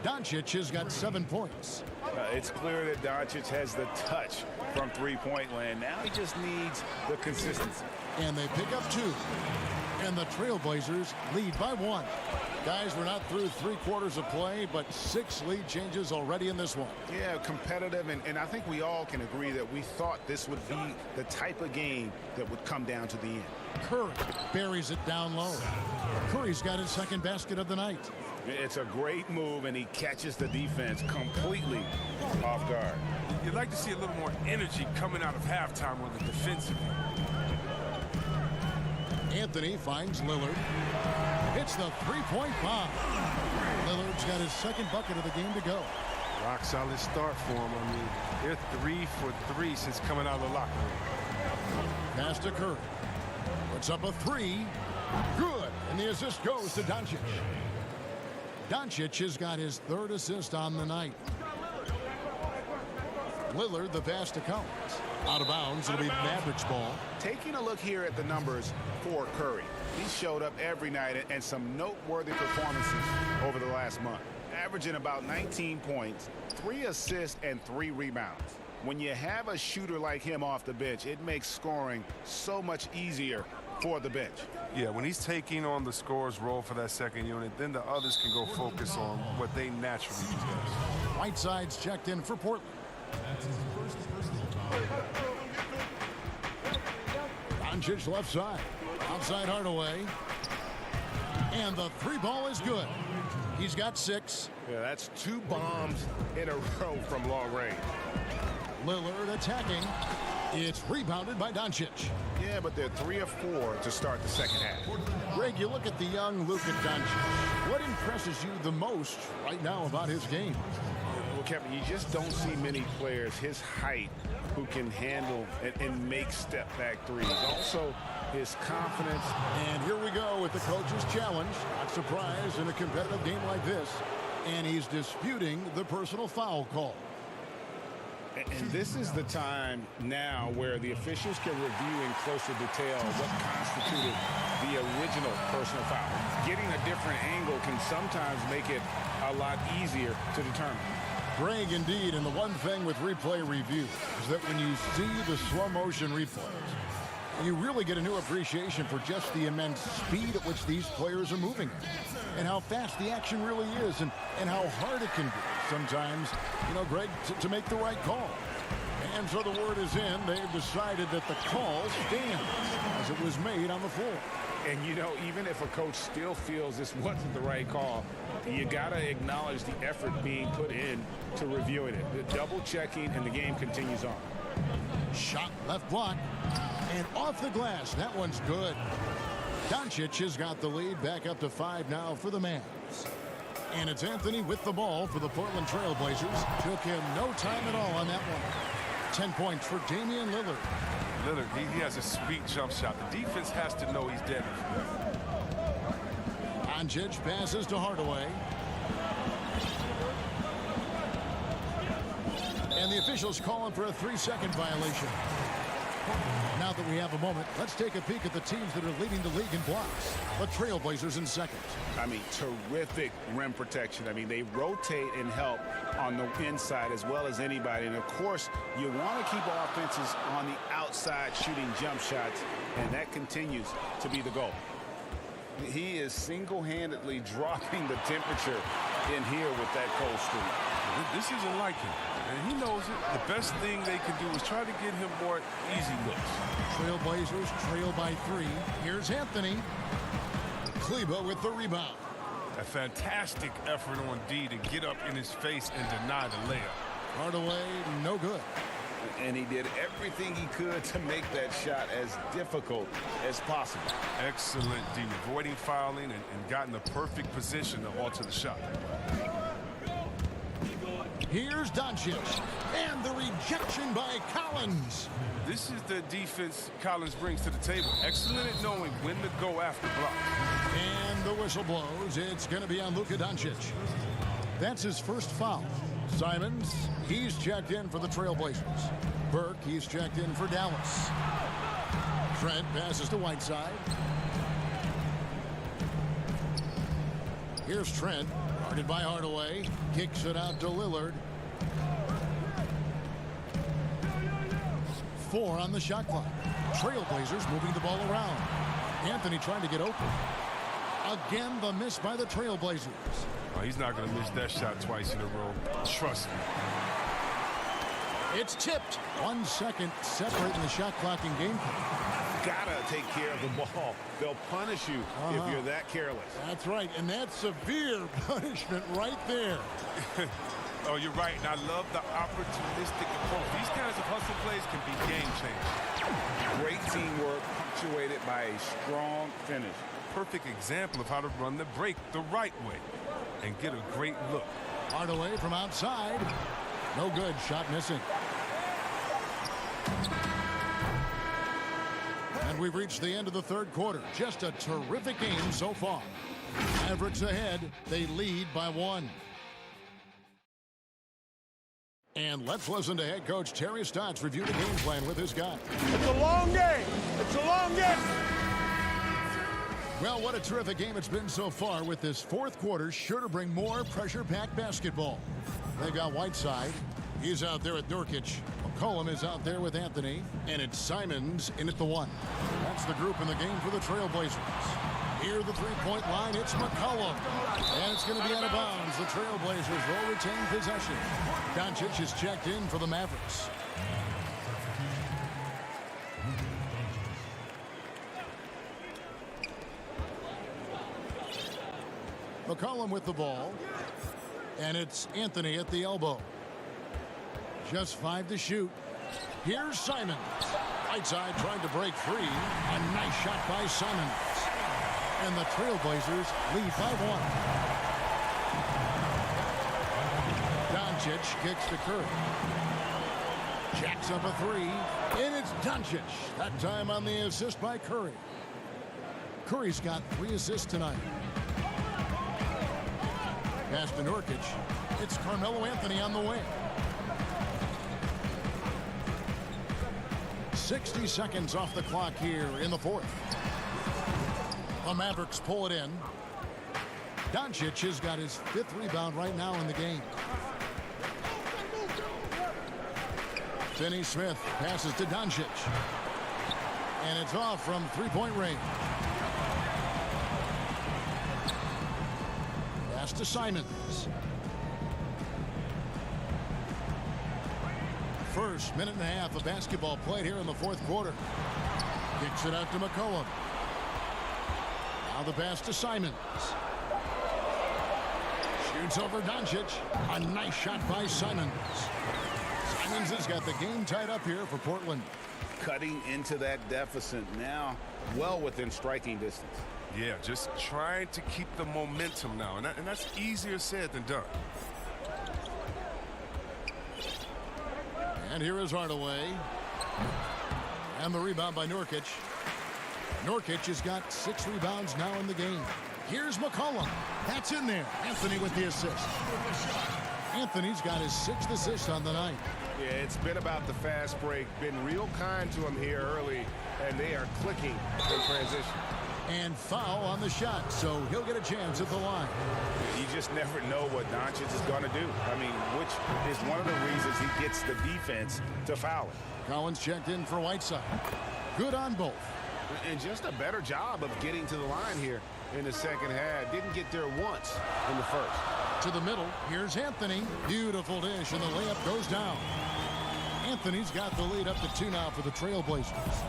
Doncic has got 7 points. It's clear that Doncic has the touch from three-point land. Now he just needs the consistency. And they pick up 2. And the Trailblazers lead by 1. Guys, we're not through 3 quarters of play, but 6 lead changes already in this one. Yeah, competitive, and I think we all can agree that we thought this would be the type of game that would come down to the end. Curry buries it down low. Curry's got his 2nd basket of the night. It's a great move, and he catches the defense completely off guard. You'd like to see a little more energy coming out of halftime on the defensive end. Anthony finds Lillard. Hits the 3-point bomb. Lillard's got his 2nd bucket of the game to go. Rock solid start for him. I mean, they're 3 for 3 since coming out of the locker room. Pass to Curry. Puts up a 3. Good. And the assist goes to Doncic. Doncic has got his 3rd assist on the night. Lillard, the pass to Collins. Out of bounds. It'll be Mavericks ball. Taking a look here at the numbers for Curry. He showed up every night and some noteworthy performances over the last month. Averaging about 19 points, 3 assists, and 3 rebounds. When you have a shooter like him off the bench, it makes scoring so much easier for the bench. Yeah, when he's taking on the scorer's role for that 2nd unit, then the others can go focus on what they naturally do best. Whiteside's checked in for Portland. Doncic left side. Outside Hardaway. And the 3 ball is good. He's got 6. Yeah, that's 2 bombs in a row from long range. Lillard attacking. It's rebounded by Doncic. Yeah, but they're 3 of 4 to start the 2nd half. Greg, you look at the young Luka Doncic. What impresses you the most right now about his game? Well, Kevin, you just don't see many players his height who can handle and make step-back threes. Also, his confidence. And here we go with the coach's challenge. Not surprised in a competitive game like this. And he's disputing the personal foul call. And this is the time now where the officials can review in closer detail what constituted the original personal foul. Getting a different angle can sometimes make it a lot easier to determine. Greg, indeed, and the one thing with replay review is that when you see the slow motion replays, you really get a new appreciation for just the immense speed at which these players are moving and how fast the action really is and how hard it can be sometimes, Greg, to make the right call. And so the word is in. They've decided that the call stands as it was made on the floor. And, even if a coach still feels this wasn't the right call, you got to acknowledge the effort being put in to reviewing it. The double checking, and the game continues on. Shot left block. And off the glass. That one's good. Doncic has got the lead back up to 5 now for the Mavs. And it's Anthony with the ball for the Portland Trailblazers. Took him no time at all on that one. 10 points for Damian Lillard. Lillard, he has a sweet jump shot. The defense has to know he's dead. Doncic passes to Hardaway. And the officials calling for a 3-second violation. Now that we have a moment, let's take a peek at the teams that are leading the league in blocks. The Trailblazers in second. Terrific rim protection. They rotate and help on the inside as well as anybody. And, of course, you want to keep offenses on the outside shooting jump shots, and that continues to be the goal. He is single-handedly dropping the temperature in here with that cold streak. This isn't like him. And he knows it. The best thing they can do is try to get him more easy looks. Trailblazers trail by 3. Here's Anthony. Kleba with the rebound. A fantastic effort on D to get up in his face and deny the layup. Hardaway, no good. And he did everything he could to make that shot as difficult as possible. Excellent D, avoiding fouling and got in the perfect position to alter the shot. Here's Doncic. And the rejection by Collins. This is the defense Collins brings to the table. Excellent at knowing when to go after blocks. And the whistle blows. It's going to be on Luka Doncic. That's his first foul. Simons, he's checked in for the Trailblazers. Burke, he's checked in for Dallas. Trent passes to Whiteside. Here's Trent, guarded by Hardaway. Kicks it out to Lillard. 4 on the shot clock. Trailblazers moving the ball around. Anthony trying to get open. Again, the miss by the Trailblazers. Oh, he's not going to miss that shot twice in a row. Trust me. It's tipped. 1 second separating the shot clock and game clock. Gotta take care of the ball. They'll punish you if you're that careless. That's right, and that's severe punishment right there. Oh, you're right, and I love the opportunistic approach. These kinds of hustle plays can be game changers. Great teamwork punctuated by a strong finish. Perfect example of how to run the break the right way and get a great look. Hardaway from outside. No good. Shot missing. And we've reached the end of the third quarter. Just a terrific game so far. Mavericks ahead. They lead by 1. And let's listen to head coach Terry Stotts review the game plan with his guy. It's a long game. It's a long game. Well, what a terrific game it's been so far, with this fourth quarter sure to bring more pressure-packed basketball. They've got Whiteside. He's out there with Nurkic. McCollum is out there with Anthony. And it's Simons in at the 1. That's the group in the game for the Trailblazers. Here, the three-point line, it's McCollum. And it's going to be out of bounds. The Trailblazers will retain possession. Doncic is checked in for the Mavericks. McCollum with the ball. And it's Anthony at the elbow. Just 5 to shoot. Here's Simons. Whiteside trying to break free. A nice shot by Simons. And the Trailblazers lead by 1. Doncic kicks to Curry. Jacks up a 3. And it's Doncic. That time on the assist by Curry. Curry's got 3 assists tonight. Pass to Nurkic. It's Carmelo Anthony on the wing. 60 seconds off the clock here in the fourth. The Mavericks pull it in. Doncic has got his 5th rebound right now in the game. Finney Smith passes to Doncic. And it's off from 3-point range. Pass to Simons. First minute and a half of basketball played here in the fourth quarter. Kicks it out to McCollum. Now the pass to Simons. Shoots over Doncic. A nice shot by Simons. Simons has got the game tied up here for Portland. Cutting into that deficit now, well within striking distance. Yeah, just trying to keep the momentum now, and that's easier said than done. And here is Hardaway. And the rebound by Nurkic. Nurkic has got 6 rebounds now in the game. Here's McCollum. That's in there. Anthony with the assist. Anthony's got his 6th assist on the night. Yeah, it's been about the fast break. Been real kind to him here early, and they are clicking in transition. And foul on the shot, so he'll get a chance at the line. You just never know what Doncic is going to do. I mean, which is one of the reasons he gets the defense to foul it. Collins checked in for Whiteside. Good on both. And just a better job of getting to the line here in the second half. Didn't get there once in the first. To the middle, here's Anthony. Beautiful dish, and the layup goes down. Anthony's got the lead up to 2 now for the Trailblazers.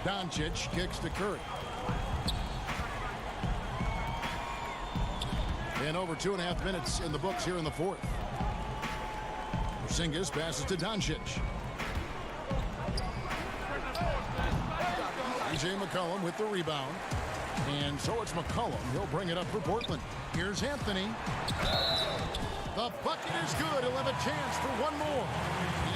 Doncic kicks to Curry. And over 2.5 minutes in the books here in the fourth. Porzingis passes to Doncic. E.J. McCollum with the rebound. And so it's McCollum. He'll bring it up for Portland. Here's Anthony. The bucket is good. He'll have a chance for one more.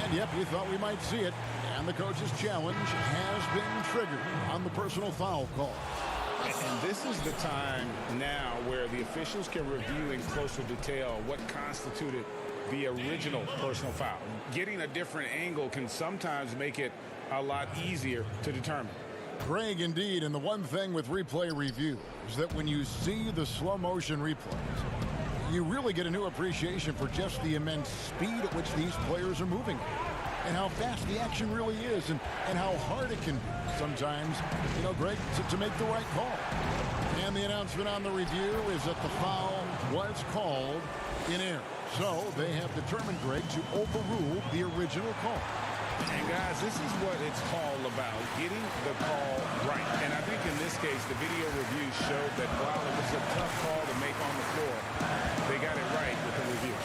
And yep, you thought we might see it. And the coach's challenge has been triggered on the personal foul call. And this is the time now where the officials can review in closer detail what constituted the original personal foul. Getting a different angle can sometimes make it a lot easier to determine. Greg, indeed, and the one thing with replay review is that when you see the slow motion replays, you really get a new appreciation for just the immense speed at which these players are moving and how fast the action really is and how hard it can be sometimes, you know, Greg, to make the right call. And the announcement on the review is that the foul was called in error. So they have determined, Greg, to overrule the original call. And guys, this is what it's all about, getting the call right. And I think in this case, the video review showed that while it was a tough call to make on the floor, they got it right with the review.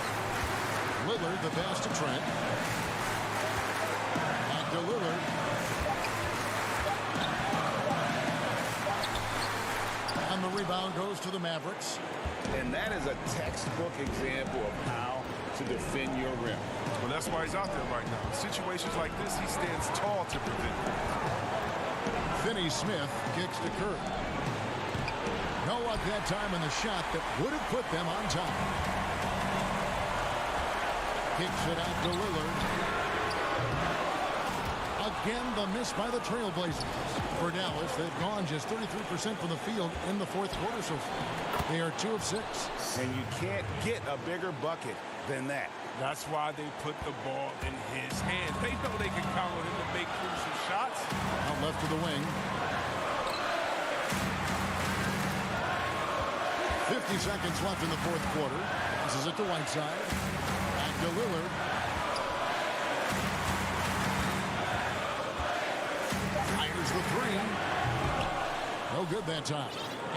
Lillard, the pass to Trent. Back to Lillard. And the rebound goes to the Mavericks. And that is a textbook example of how to defend your rim. Well, that's why he's out there right now. In situations like this, he stands tall to prevent it. Finney Smith kicks to Curry. No luck that time in the shot that would have put them on top. Kicks it out to Lillard. Again, the miss by the Trailblazers. For Dallas, they've gone just 33% from the field in the fourth quarter so far. They are 2 of 6. And you can't get a bigger bucket than that. That's why they put the ball in his hands. They know they can count on him to make crucial shots. Out left to the wing. 50 seconds left in the fourth quarter. This is it to Whiteside. Back to Lillard. Fires the three. No good that time.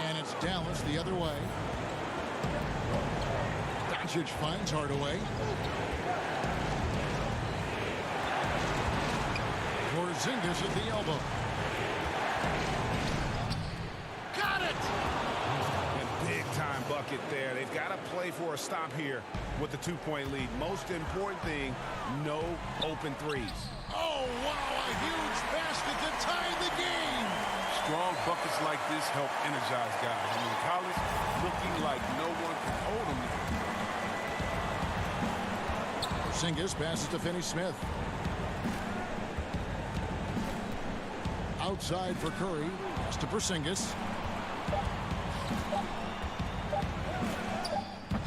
And it's Dallas the other way. Doncic finds Hardaway. Porzingis at the elbow. Got it! And big-time bucket there. They've got to play for a stop here with the 2-point lead. Most important thing, no open threes. Oh, wow, a huge basket to tie the game. Strong buckets like this help energize guys. I mean, college looking like no one can hold them. Porzingis passes to Finney Smith. Outside for Curry. Pass to Porzingis.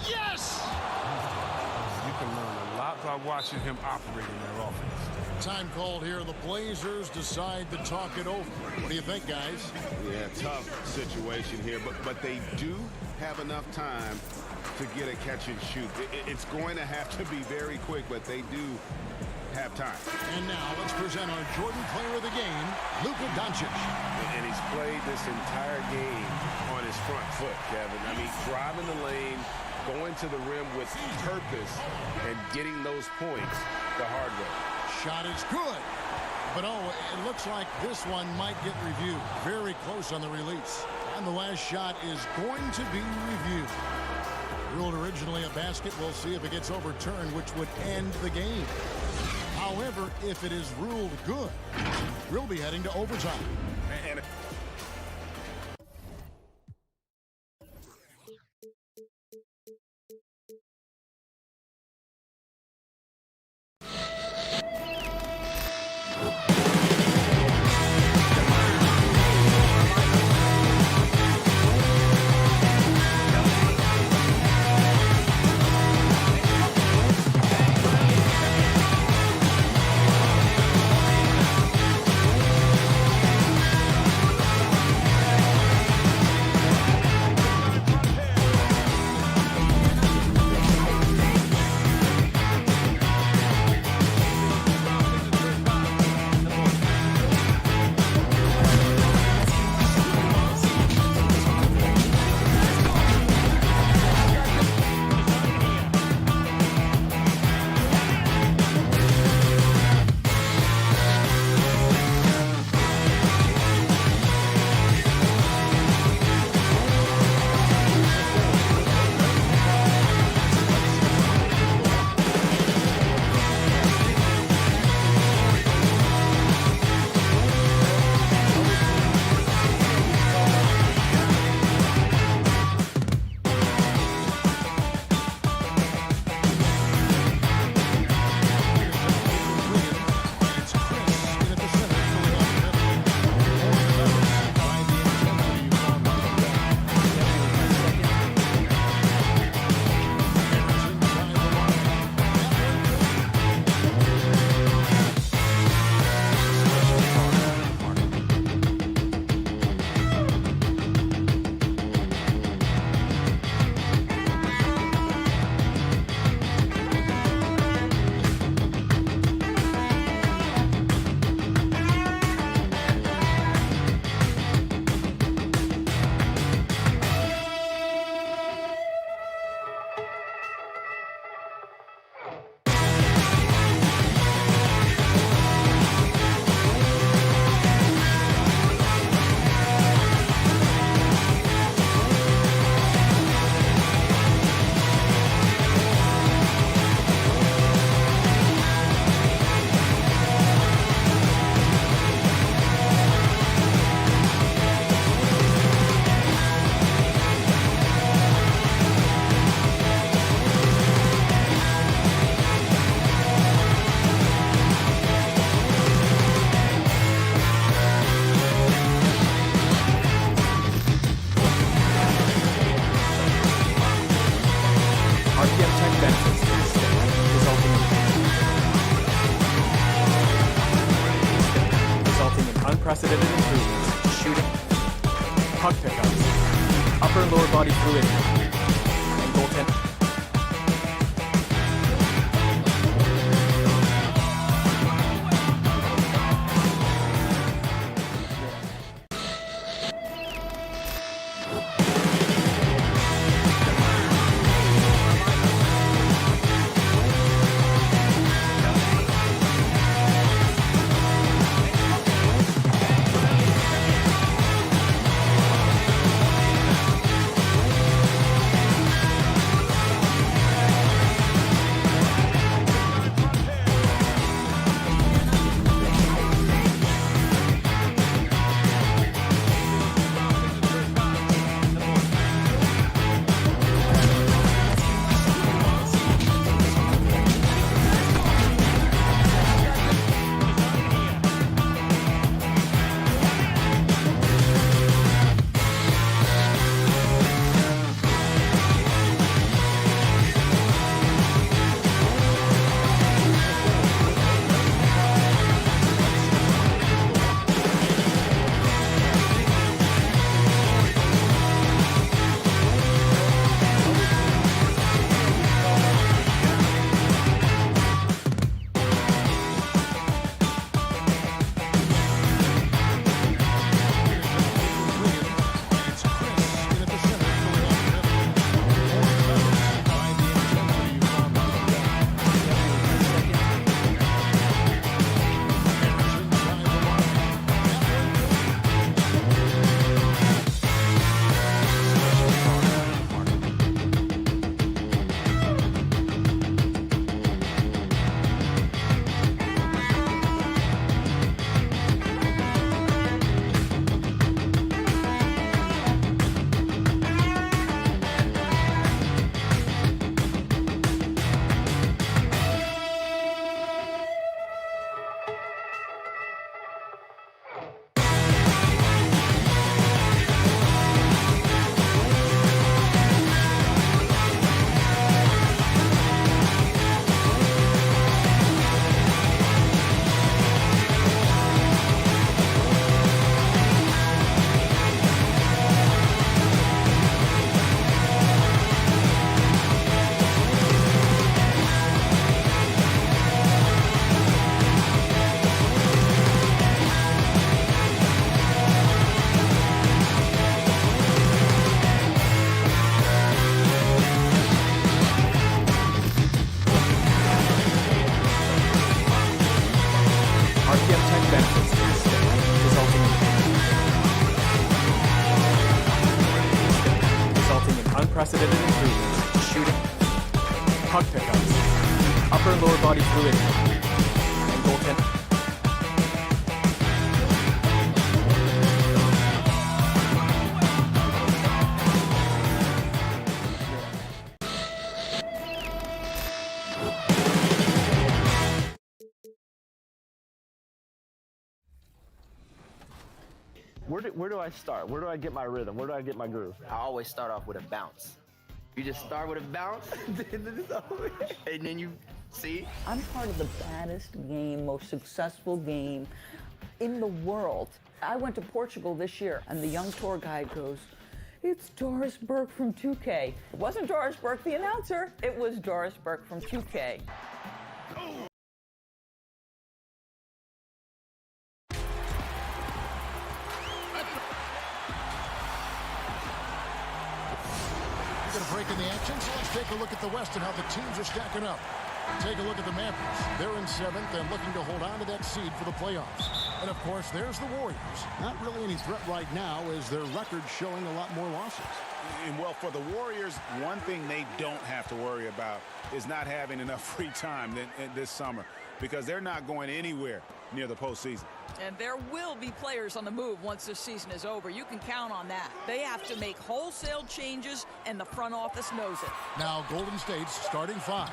Yes! You can learn a lot by watching him operate in their offense. Time called here. The Blazers decide to talk it over. What do you think, guys? Yeah, tough situation here, but they do have enough time to get a catch and shoot. It's going to have to be very quick, but they do have time. And now let's present our Jordan player of the game, Luka Doncic. And he's played this entire game on his front foot, Kevin. I mean, driving the lane, going to the rim with purpose, and getting those points the hard way. Shot is good. But, oh, it looks like this one might get reviewed. Very close on the release. And the last shot is going to be reviewed. Ruled originally a basket. We'll see if it gets overturned, which would end the game. However, if it is ruled good, we'll be heading to overtime. And upper and lower body fluidity, and goaltending. Unprecedented improvements to shooting, puck pickups, upper and lower body fluidity, and goaltending. Where do I start? Where do I get my rhythm? Where do I get my groove? I always start off with a bounce. You just start with a bounce, and then you see. I'm part of the baddest game, most successful game in the world. I went to Portugal this year, and the young tour guide goes, "It's Doris Burke from 2K." It wasn't Doris Burke, the announcer. It was Doris Burke from 2K. Break in the action, so let's take a look at the West and how the teams are stacking up. Take a look at the Mavericks. They're in 7th and looking to hold on to that seed for the playoffs. And of course, there's the Warriors. Not really any threat right now as their record's showing a lot more losses. And well, for the Warriors, one thing they don't have to worry about is not having enough free time this summer, because they're not going anywhere near the postseason. And there will be players on the move once this season is over. You can count on that. They have to make wholesale changes, and the front office knows it. Now Golden State's starting 5.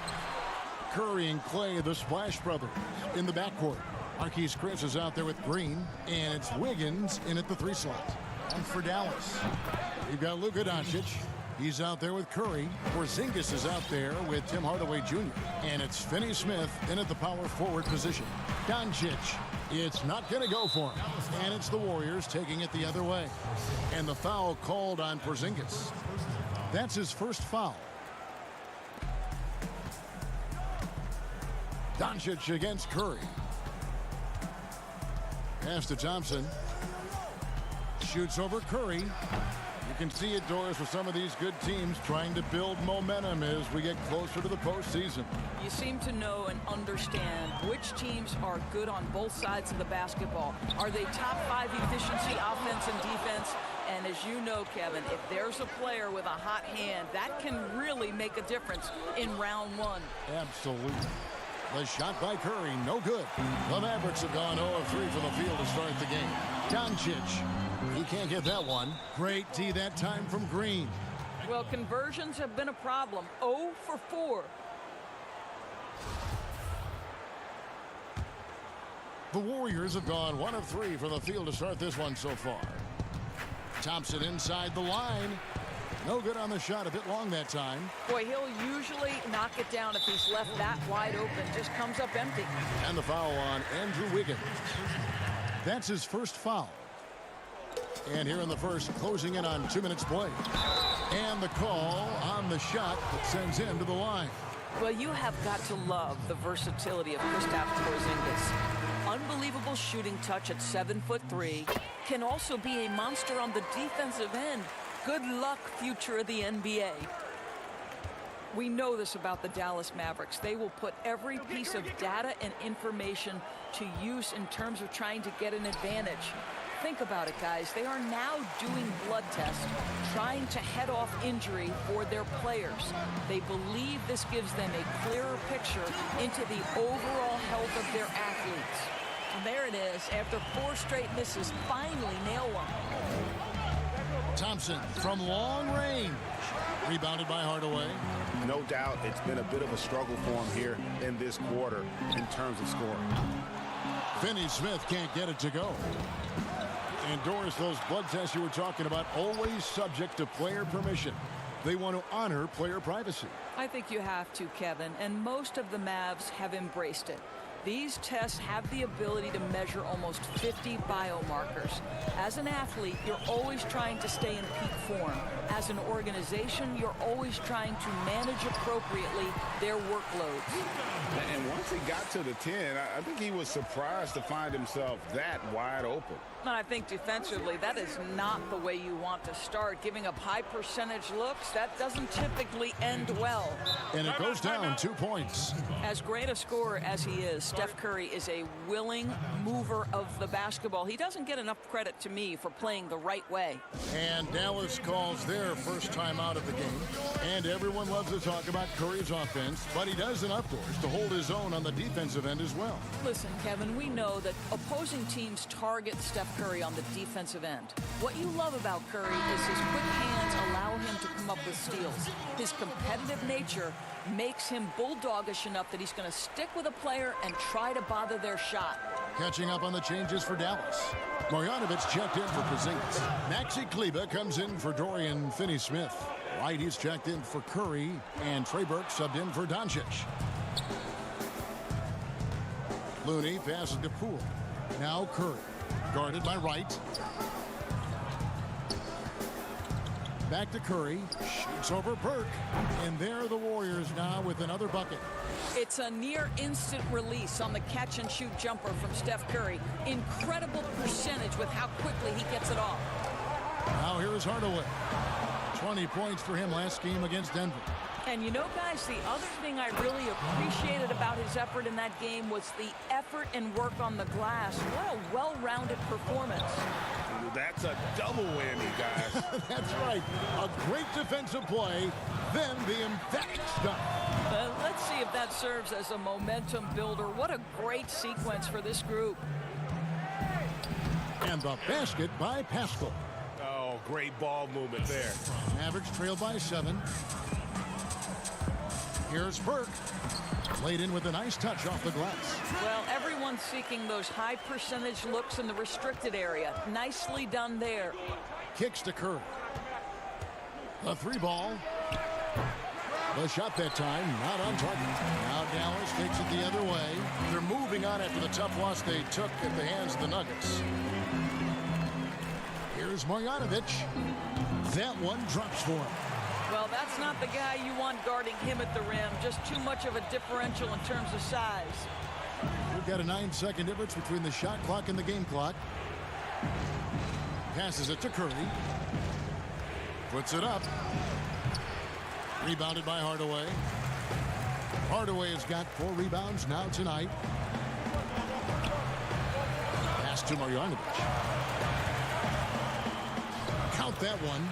Curry and Clay, the Splash Brothers, in the backcourt. Marquise Chris is out there with Green, and it's Wiggins in at the 3 slot. And for Dallas, you've got Luka Doncic. He's out there with Curry. Porzingis is out there with Tim Hardaway Jr. And it's Finney Smith in at the power forward position. Doncic It's not going to go for him. And it's the Warriors taking it the other way. And the foul called on Porzingis. That's his first foul. Doncic against Curry. Pass to Thompson. Shoots over Curry. You can see it, Doris, with some of these good teams trying to build momentum as we get closer to the postseason. You seem to know and understand which teams are good on both sides of the basketball. Are they top 5 efficiency, offense and defense? And as you know, Kevin, if there's a player with a hot hand, that can really make a difference in round 1. Absolutely. The shot by Curry, no good. The Mavericks have gone 0 of 3 from the field to start the game. Doncic, he can't get that one. Great D that time from Green. Well, conversions have been a problem. 0 for 4. The Warriors have gone 1 of 3 from the field to start this one so far. Thompson inside the line. No good on the shot, a bit long that time. Boy, he'll usually knock it down if he's left that wide open. Just comes up empty. And the foul on Andrew Wiggins. That's his first foul. And here in the first, closing in on 2 minutes play. And the call on the shot that sends him to the line. Well, you have got to love the versatility of Kristaps Porzingis. Unbelievable shooting touch at 7'3". Can also be a monster on the defensive end. Good luck, future of the NBA. We know this about the Dallas Mavericks. They will put every piece of data and information to use in terms of trying to get an advantage. Think about it, guys. They are now doing blood tests, trying to head off injury for their players. They believe this gives them a clearer picture into the overall health of their athletes. And there it is. After 4 straight misses, finally nail one. Thompson from long range. Rebounded by Hardaway. No doubt it's been a bit of a struggle for him here in this quarter in terms of scoring. Finney-Smith can't get it to go. And Doris, those blood tests you were talking about, always subject to player permission. They want to honor player privacy. I think you have to, Kevin, and most of the Mavs have embraced it. These tests have the ability to measure almost 50 biomarkers. As an athlete, you're always trying to stay in peak form. As an organization, you're always trying to manage appropriately their workloads. And once he got to the 10, I think he was surprised to find himself that wide open. And I think defensively, that is not the way you want to start. Giving up high percentage looks, that doesn't typically end well. And it goes down 2 points. As great a scorer as he is, Steph Curry is a willing mover of the basketball. He doesn't get enough credit to me for playing the right way. And Dallas calls their first time out of the game. And everyone loves to talk about Curry's offense, but he does enough, Doris, to hold his own on the defensive end as well. Listen, Kevin, we know that opposing teams target Steph Curry on the defensive end. What you love about Curry is his quick hands allow him to come up with steals. His competitive nature makes him bulldogish enough that he's going to stick with a player and try to bother their shot. Catching up on the changes for Dallas. Marjanovic checked in for Porzingis. Maxi Kleber comes in for Dorian Finney-Smith. Wright, he's checked in for Curry. And Trey Burke subbed in for Doncic. Looney passes to Poole. Now Curry. Guarded by Wright. Back to Curry. Shoots over Burke. And there are the Warriors now with another bucket. It's a near instant release on the catch and shoot jumper from Steph Curry. Incredible percentage with how quickly he gets it off. Now here is Hardaway. 20 points for him last game against Denver. And you know, guys, the other thing I really appreciated about his effort in that game was the effort and work on the glass. What a well-rounded performance. That's a double whammy, guys. That's right. A great defensive play, then the emphatic stuff. Let's see if that serves as a momentum builder. What a great sequence for this group. And the basket by Pascal. Oh, great ball movement there. Mavericks trail by 7. Here's Burke. Played in with a nice touch off the glass. Well, everyone's seeking those high percentage looks in the restricted area. Nicely done there. Kicks to Curry. The 3 ball. The shot that time, not on target. Now Dallas takes it the other way. They're moving on after the tough loss they took at the hands of the Nuggets. Here's Marjanovic. That one drops for him. Well, that's not the guy you want guarding him at the rim. Just too much of a differential in terms of size. We've got a 9-second difference between the shot clock and the game clock. Passes it to Curry. Puts it up. Rebounded by Hardaway. Hardaway has got 4 rebounds now tonight. Pass to Marjanovic. Count that one.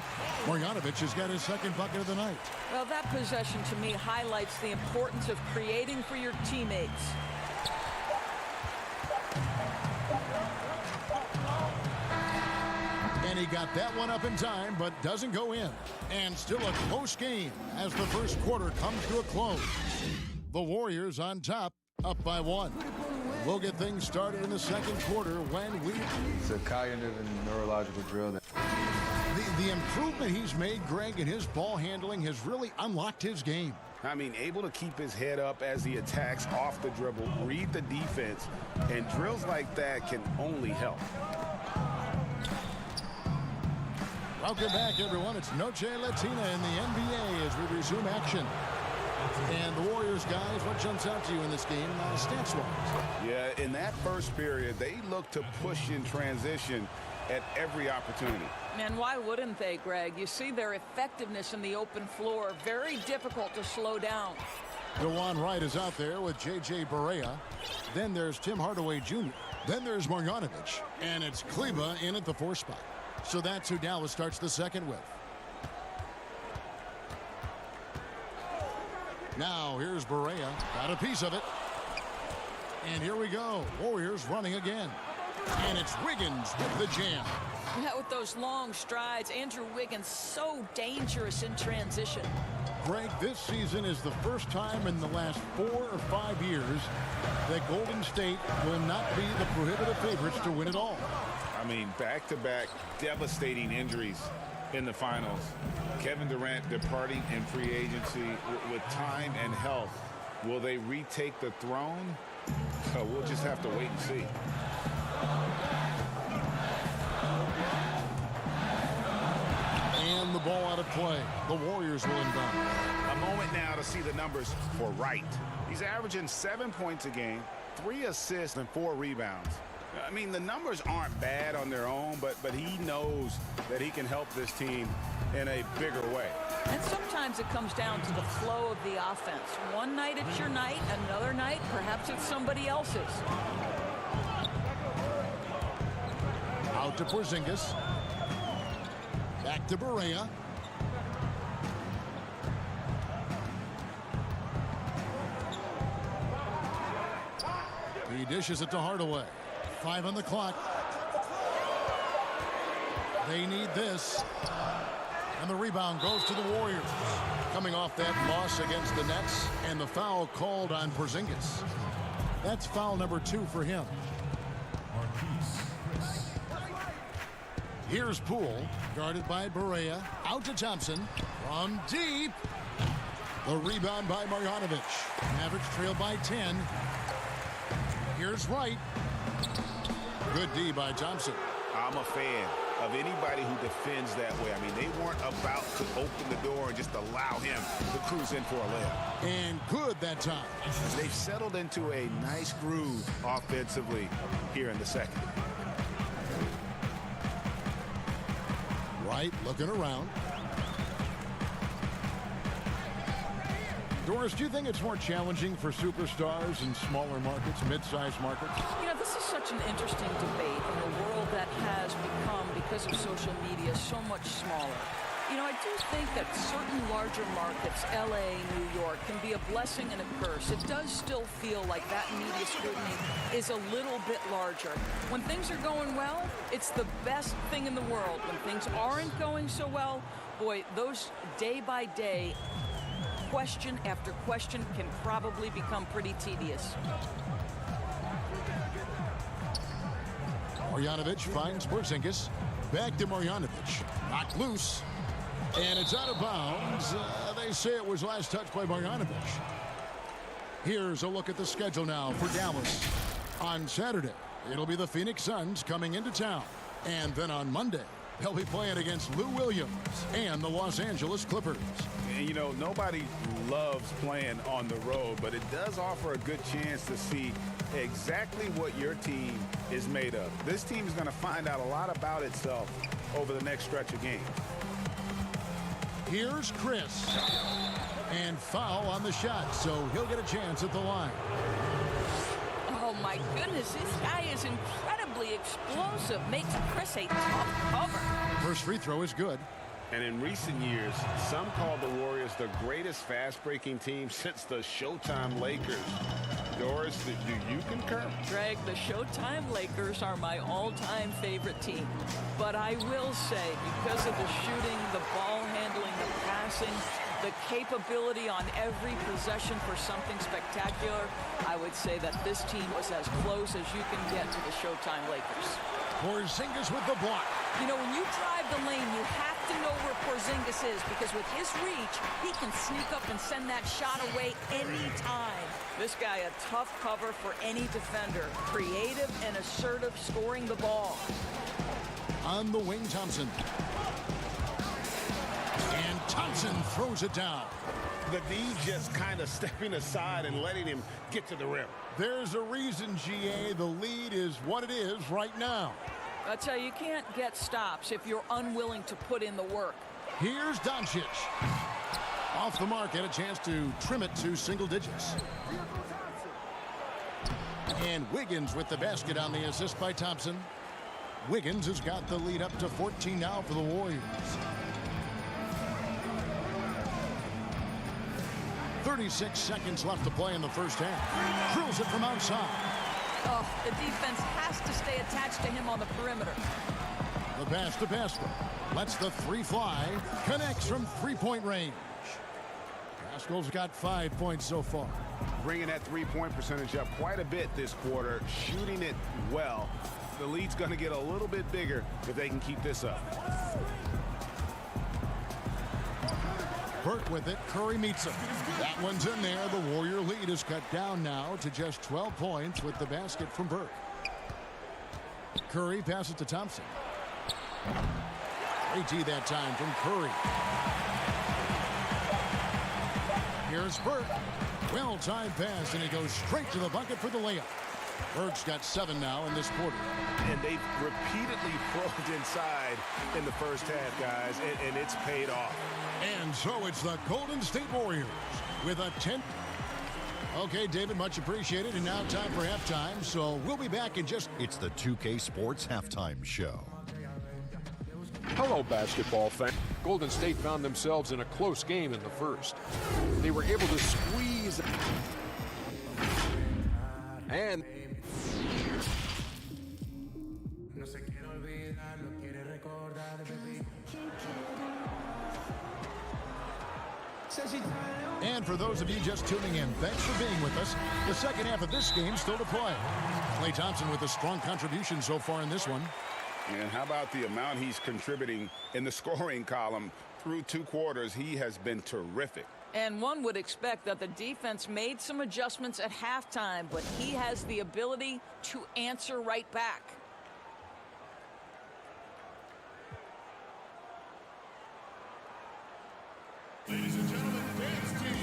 Marjanovic has got his second bucket of the night. Well, that possession to me highlights the importance of creating for your teammates. And he got that one up in time, but doesn't go in. And still a close game as the first quarter comes to a close. The Warriors on top, up by 1. We'll get things started in the second quarter when we... It's a cognitive and neurological drill. The improvement he's made, Greg, in his ball handling has really unlocked his game. I mean, able to keep his head up as he attacks off the dribble, read the defense, and drills like that can only help. Welcome back, everyone. It's Noche Latina in the NBA as we resume action. And the Warriors, guys, what jumps out to you in this game, stats-wise? Yeah, in that first period, they looked to push in transition at every opportunity. And why wouldn't they, Greg? You see their effectiveness in the open floor. Very difficult to slow down. DeJuan Wright is out there with J.J. Barea. Then there's Tim Hardaway Jr. Then there's Marjanovic. And it's Kleba in at the 4 spot. So that's who Dallas starts the second with. Now here's Barea. Got a piece of it. And here we go. Warriors running again. And it's Wiggins with the jam. Yeah, with those long strides, Andrew Wiggins so dangerous in transition. Greg, this season is the first time in the last 4 or 5 years that Golden State will not be the prohibitive favorites to win it all. I mean, back-to-back devastating injuries in the finals. Kevin Durant departing in free agency with time and health. Will they retake the throne? We'll just have to wait and see. And the ball out of play. The Warriors will inbound. A moment now to see the numbers for Wright. He's averaging 7 points a game, 3 assists, and 4 rebounds. I mean, the numbers aren't bad on their own, but he knows that he can help this team in a bigger way. And sometimes it comes down to the flow of the offense. One night it's your night, another night perhaps it's somebody else's. Out to Porzingis. Back to Barea. He dishes it to Hardaway. 5 on the clock. They need this. And the rebound goes to the Warriors. Coming off that loss against the Nets, and the foul called on Porzingis. That's foul number 2 for him. Here's Poole, guarded by Barea. Out to Thompson. From deep. The rebound by Marjanovic. Mavericks trail by 10. Here's Wright. Good D by Thompson. I'm a fan of anybody who defends that way. I mean, they weren't about to open the door and just allow him to cruise in for a layup. And good that time. They've settled into a nice groove offensively here in the second. Wright looking around. Doris, do you think it's more challenging for superstars in smaller markets, mid-sized markets? You know, this is such an interesting debate in a world that has become, because of social media, so much smaller. You know, I do think that certain larger markets, LA, New York, can be a blessing and a curse. It does still feel like that media scrutiny is a little bit larger. When things are going well, it's the best thing in the world. When things aren't going so well, boy, those day by day, question after question can probably become pretty tedious. Marjanovic finds Porzingis. Back to Marjanovic. Knocked loose. And it's out of bounds. They say it was last touched by Marjanovic. Here's a look at the schedule now for Dallas. On Saturday, it'll be the Phoenix Suns coming into town. And then on Monday, they'll be playing against Lou Williams and the Los Angeles Clippers. And, you know, nobody loves playing on the road, but it does offer a good chance to see exactly what your team is made of. This team is going to find out a lot about itself over the next stretch of games. Here's Chris. And foul on the shot, so he'll get a chance at the line. Oh, my goodness, this guy is incredibly explosive. Makes Chris a tough cover. First free throw is good. And in recent years, some called the Warriors the greatest fast-breaking team since the Showtime Lakers. Doris, do you concur? Greg, the Showtime Lakers are my all-time favorite team. But I will say, because of the shooting, the ball handling, the passing, the capability on every possession for something spectacular, I would say that this team was as close as you can get to the Showtime Lakers. Porzingis with the block. You know, when you drive the lane, you have to know where Porzingis is, because with his reach, he can sneak up and send that shot away anytime. This guy, a tough cover for any defender. Creative and assertive scoring the ball. On the wing, Thompson. And Thompson throws it down. The D just kind of stepping aside and letting him get to the rim. There's a reason, GA, the lead is what it is right now. I tell you, you can't get stops if you're unwilling to put in the work. Here's Doncic. Off the mark, had a chance to trim it to single digits. And Wiggins with the basket on the assist by Thompson. Wiggins has got the lead up to 14 now for the Warriors. 36 seconds left to play in the first half. Drills it from outside. Oh, the defense has to stay attached to him on the perimeter. The pass to Pascal. Lets the three fly. Connects from three-point range. Pascal's got 5 points so far. Bringing that three-point percentage up quite a bit this quarter. Shooting it well. The lead's going to get a little bit bigger if they can keep this up. Burke with it. Curry meets him. That one's in there. The Warrior lead is cut down now to just 12 points with the basket from Burke. Curry passes to Thompson. AT that time from Curry. Here's Burke. Well-timed pass, and he goes straight to the bucket for the layup. Burke's got 7 now in this quarter. And they've repeatedly probed inside in the first half, guys, and it's paid off. And so it's the Golden State Warriors with a 10. Okay, David, much appreciated. And now time for halftime, so we'll be back in just... It's the 2K Sports Halftime Show. Hello, basketball fans. Golden State found themselves in a close game in the first. They were able to squeeze... And... And for those of you just tuning in, thanks for being with us. The second half of this game still to play. Klay Thompson with a strong contribution so far in this one. And how about the amount he's contributing in the scoring column through 2 quarters? He has been terrific. And one would expect that the defense made some adjustments at halftime, but he has the ability to answer right back. Ladies and gentlemen, dance team.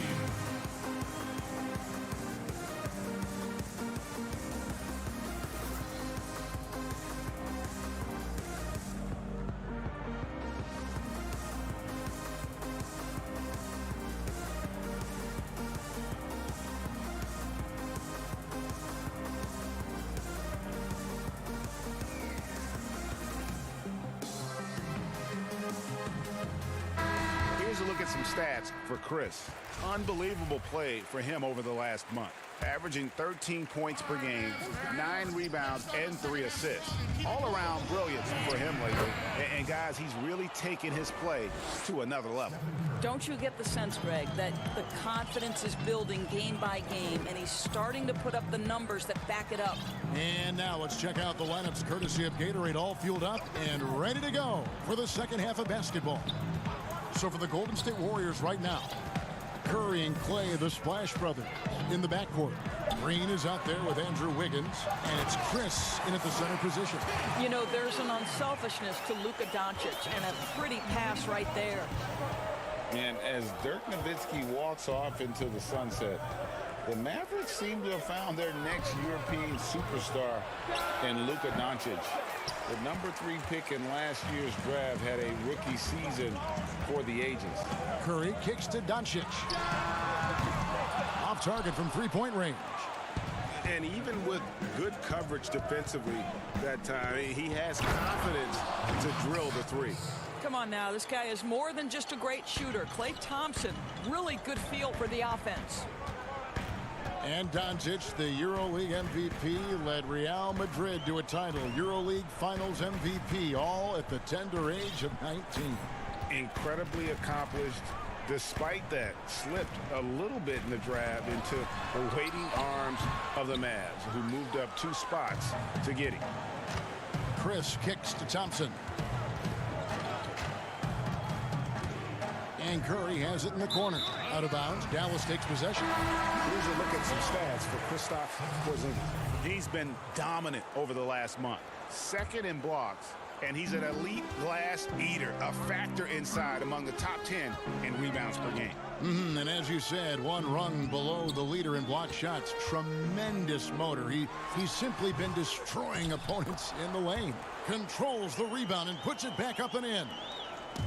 Here's a look at some stats for Chris. Unbelievable play for him over the last month. Averaging 13 points per game, 9 rebounds, and 3 assists. All around brilliance for him lately. And guys, he's really taken his play to another level. Don't you get the sense, Greg, that the confidence is building game by game, and he's starting to put up the numbers that back it up? And now let's check out the lineups courtesy of Gatorade, all fueled up and ready to go for the second half of basketball. So for the Golden State Warriors right now, Curry and Clay, the Splash Brothers, in the backcourt. Green is out there with Andrew Wiggins, and it's Chris in at the center position. You know, there's an unselfishness to Luka Doncic, and a pretty pass right there. And as Dirk Nowitzki walks off into the sunset, the Mavericks seem to have found their next European superstar in Luka Doncic. The number 3 pick in last year's draft had a rookie season for the ages. Curry kicks to Doncic. Off target from three-point range. And even with good coverage defensively that time, he has confidence to drill the three. Come on now, this guy is more than just a great shooter. Klay Thompson, really good feel for the offense. And Doncic, the EuroLeague MVP, led Real Madrid to a title. EuroLeague Finals MVP, all at the tender age of 19. Incredibly accomplished. Despite that, slipped a little bit in the draft into the waiting arms of the Mavs, who moved up 2 spots to get him. Chris kicks to Thompson. And Curry has it in the corner. Out of bounds. Dallas takes possession. Here's a look at some stats for Kristaps Porzingis. He's been dominant over the last month. Second in blocks, and he's an elite glass eater, a factor inside among the top 10 in rebounds per game. And as you said, 1 rung below the leader in block shots. Tremendous motor. He's simply been destroying opponents in the lane. Controls the rebound and puts it back up and in.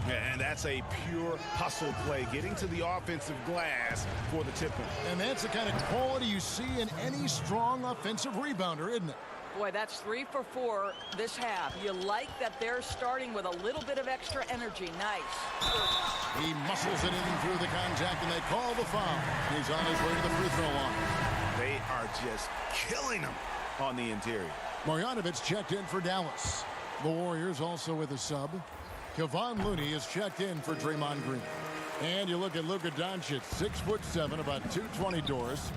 And that's a pure hustle play, getting to the offensive glass for the tip-in. And that's the kind of quality you see in any strong offensive rebounder, isn't it? Boy, that's 3 for 4 this half. You like that they're starting with a little bit of extra energy. Nice. He muscles it in through the contact, and they call the foul. He's on his way to the free throw line. They are just killing him on the interior. Marjanovic checked in for Dallas. The Warriors also with a sub. Kevon Looney is checked in for Draymond Green. And you look at Luka Doncic, 6'7", about 220 doors.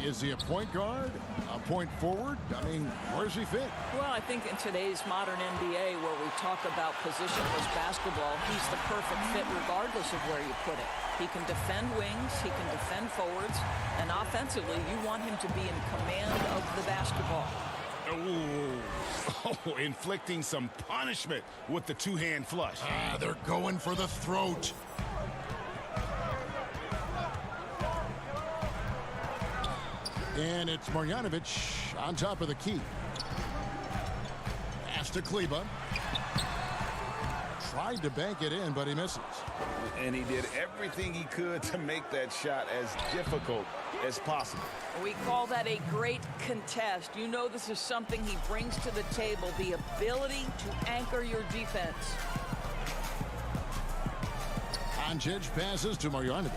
Is he a point guard? A point forward? I mean, where's he fit? Well, I think in today's modern NBA, where we talk about positionless basketball, he's the perfect fit regardless of where you put it. He can defend wings, he can defend forwards, and offensively, you want him to be in command of the basketball. Oh, inflicting some punishment with the 2-hand flush. They're going for the throat. And it's Marjanovic on top of the key. Pass to Kleber. Tried to bank it in, but he misses. And he did everything he could to make that shot as difficult as possible. We call that a great contest. You know this is something he brings to the table, the ability to anchor your defense. Doncic passes to Marjanovic.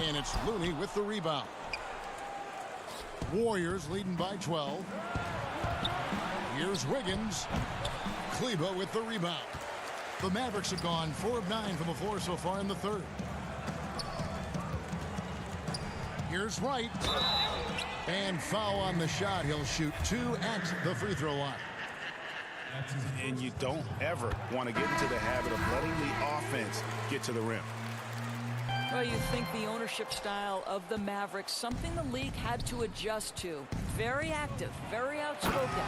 And it's Looney with the rebound. Warriors leading by 12. Here's Wiggins. Kleber with the rebound. The Mavericks have gone 4 of 9 from the floor so far in the third. Here's Wright. And foul on the shot. He'll shoot 2 at the free throw line. And you don't ever want to get into the habit of letting the offense get to the rim. Well, you think the ownership style of the Mavericks, something the league had to adjust to. Very active, very outspoken.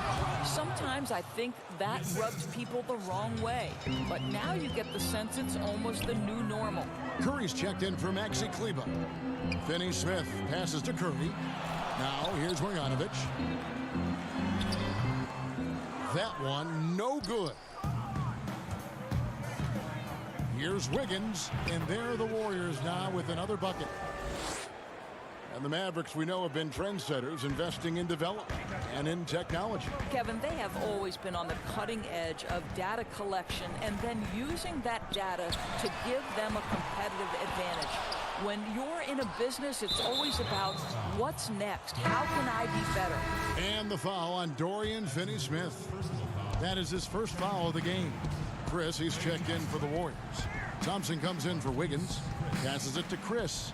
Sometimes I think that rubs people the wrong way. But now you get the sense it's almost the new normal. Curry's checked in for Maxi Kleber. Finney Smith passes to Curry. Now here's Marjanovic. That one no good. Here's Wiggins, and there are the Warriors now with another bucket. And the Mavericks, we know, have been trendsetters, investing in development and in technology. Kevin, they have always been on the cutting edge of data collection and then using that data to give them a competitive advantage. When you're in a business, it's always about what's next. How can I be better? And the foul on Dorian Finney-Smith. That is his first foul of the game. Chris, he's checked in for the Warriors. Thompson comes in for Wiggins. Passes it to Chris.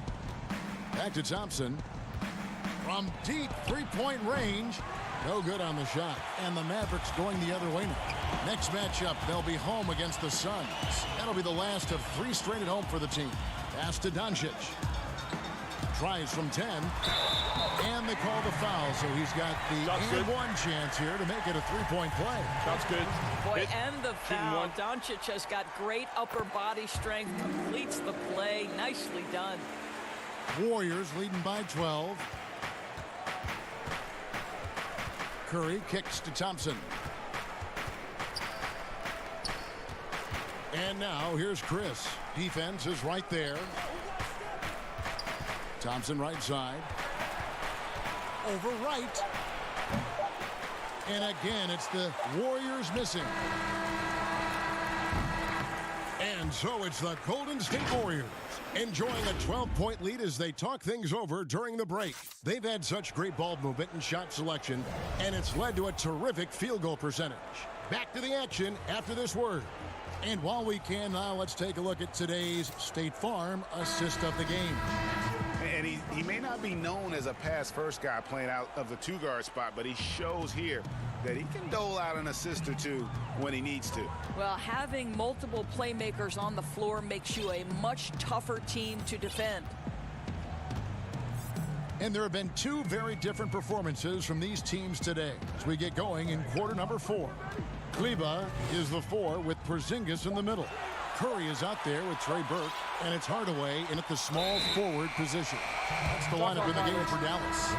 Back to Thompson. From deep three-point range. No good on the shot. And the Mavericks going the other way now. Next matchup, they'll be home against the Suns. That'll be the last of 3 straight at home for the team. Pass to Doncic. Tries from 10. And they call the foul, so he's got the and one chance here to make it a 3-point play. That's good. Boy, and the foul. Doncic has got great upper body strength, completes the play. Nicely done. Warriors leading by 12. Curry kicks to Thompson. And now here's Chris. Defense is right there. Thompson right side. Over right. And again, it's the Warriors missing. And so it's the Golden State Warriors enjoying a 12-point lead as they talk things over during the break. They've had such great ball movement and shot selection, and it's led to a terrific field goal percentage. Back to the action after this word. And while we can now, let's take a look at today's State Farm assist of the game. And he may not be known as a pass-first guy playing out of the 2-guard spot, but he shows here that he can dole out an assist or two when he needs to. Well, having multiple playmakers on the floor makes you a much tougher team to defend. And there have been 2 very different performances from these teams today as we get going in quarter number 4. Kleba is the 4 with Porzingis in the middle. Curry is out there with Trey Burke, and it's Hardaway in at the small forward position. That's the lineup in the game for Dallas.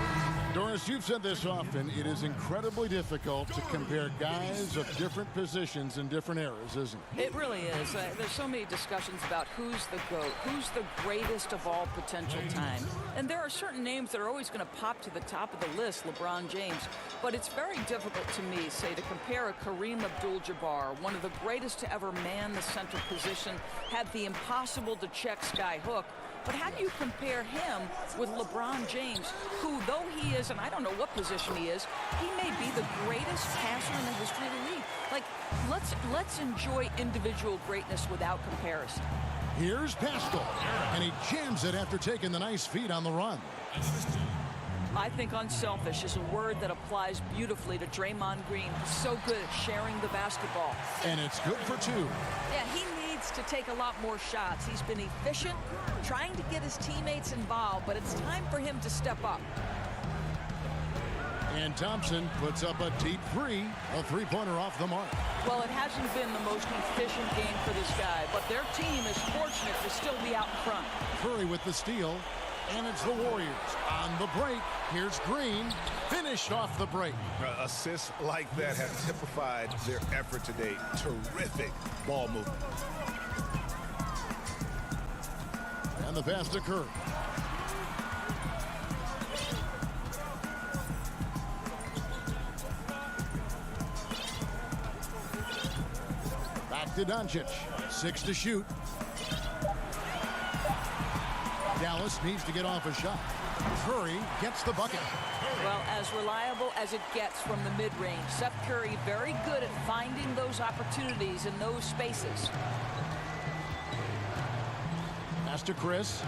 Doris, you've said this often. It is incredibly difficult to compare guys of different positions in different eras, isn't it? It really is. There's so many discussions about who's the GOAT, who's the greatest of all potential time. And there are certain names that are always going to pop to the top of the list, LeBron James. But it's very difficult to me, say, to compare a Kareem Abdul-Jabbar, one of the greatest to ever man the center position, had the impossible-to-check sky hook. But how do you compare him with LeBron James, who, though he is, and I don't know what position he is, he may be the greatest passer in the history of the league. Like, let's enjoy individual greatness without comparison. Here's Pascal, and he jams it after taking the nice feed on the run. I think unselfish is a word that applies beautifully to Draymond Green. He's so good at sharing the basketball. And it's good for 2. Yeah, he needs to take a lot more shots. He's been efficient, trying to get his teammates involved, but it's time for him to step up. And Thompson puts up a deep 3, a 3-pointer off the mark. Well, it hasn't been the most efficient game for this guy, but their team is fortunate to still be out in front. Curry with the steal, and it's the Warriors on the break. Here's Green, finished off the break. Assists like that have typified their effort today. Terrific ball movement. And the pass to Curry. Back to Doncic. 6 to shoot. Dallas needs to get off a shot. Curry gets the bucket. Well, as reliable as it gets from the mid-range. Seth Curry very good at finding those opportunities in those spaces. Pass to Chris.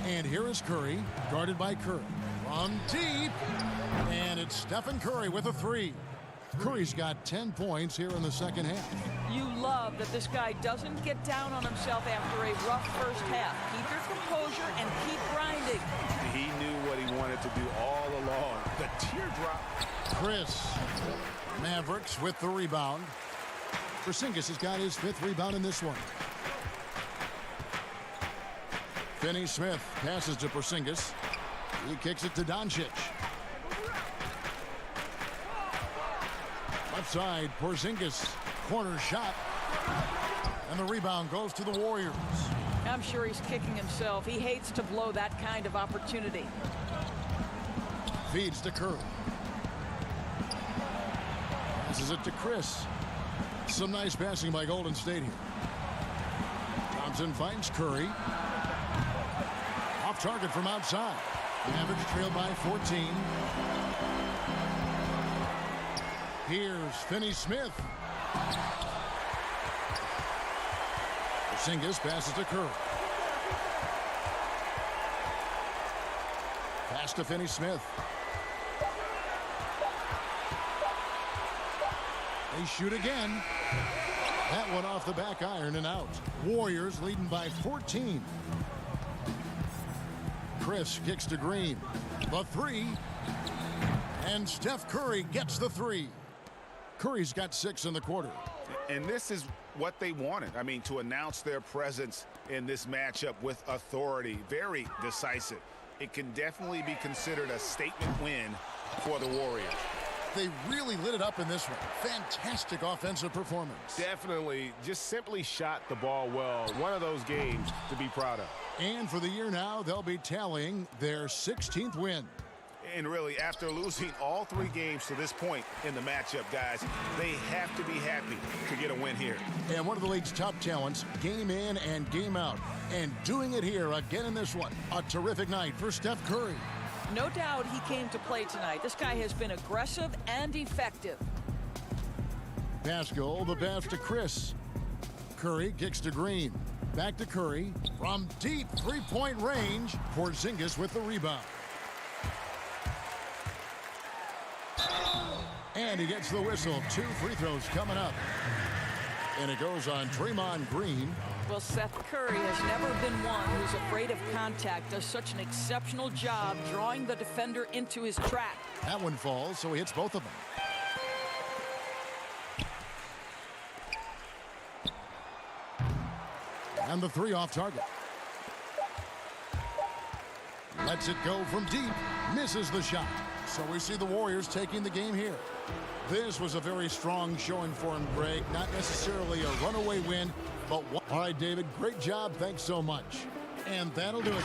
And here is Curry, guarded by Curry. On deep. And it's Stephen Curry with a 3. Curry's got 10 points here in the second half. You love that this guy doesn't get down on himself after a rough first half. Keep your composure and keep grinding. He knew what he wanted to do all along. The teardrop. Chris. Mavericks with the rebound. Porzingis has got his 5th rebound in this one. Finney Smith passes to Porzingis. He kicks it to Doncic. Left side, Porzingis, corner shot. And the rebound goes to the Warriors. I'm sure he's kicking himself. He hates to blow that kind of opportunity. Feeds to Curry. Passes it to Chris. Some nice passing by Golden State here. Thompson finds Curry. Off target from outside. The Mavericks trail by 14. Here's Finney Smith. Porzingis passes to Curry. Pass to Finney Smith. They shoot again. That one off the back iron and out. Warriors leading by 14. Chris kicks to Green. The three. And Steph Curry gets the three. Curry's got 6 in the quarter. And this is what they wanted. I mean, to announce their presence in this matchup with authority. Very decisive. It can definitely be considered a statement win for the Warriors. They really lit it up in this one. Fantastic offensive performance. Definitely just simply shot the ball well. One of those games to be proud of. And for the year now, they'll be tallying their 16th win. And really, after losing all 3 games to this point in the matchup, guys, they have to be happy to get a win here. And one of the league's top talents, game in and game out. And doing it here again in this one. A terrific night for Steph Curry. No doubt he came to play tonight. This guy has been aggressive and effective. Pascal, the pass to Chris. Curry kicks to Green. Back to Curry. From deep three-point range, Porzingis with the rebound. And he gets the whistle. 2 free throws coming up. And it goes on Draymond Green. Well, Seth Curry has never been one who's afraid of contact. Does such an exceptional job drawing the defender into his track. That one falls, so he hits both of them. And the 3 off target. Lets it go from deep. Misses the shot. So we see the Warriors taking the game here. This was a very strong showing for him, Greg. Not necessarily a runaway win, but one. All right, David, great job. Thanks so much. And that'll do it.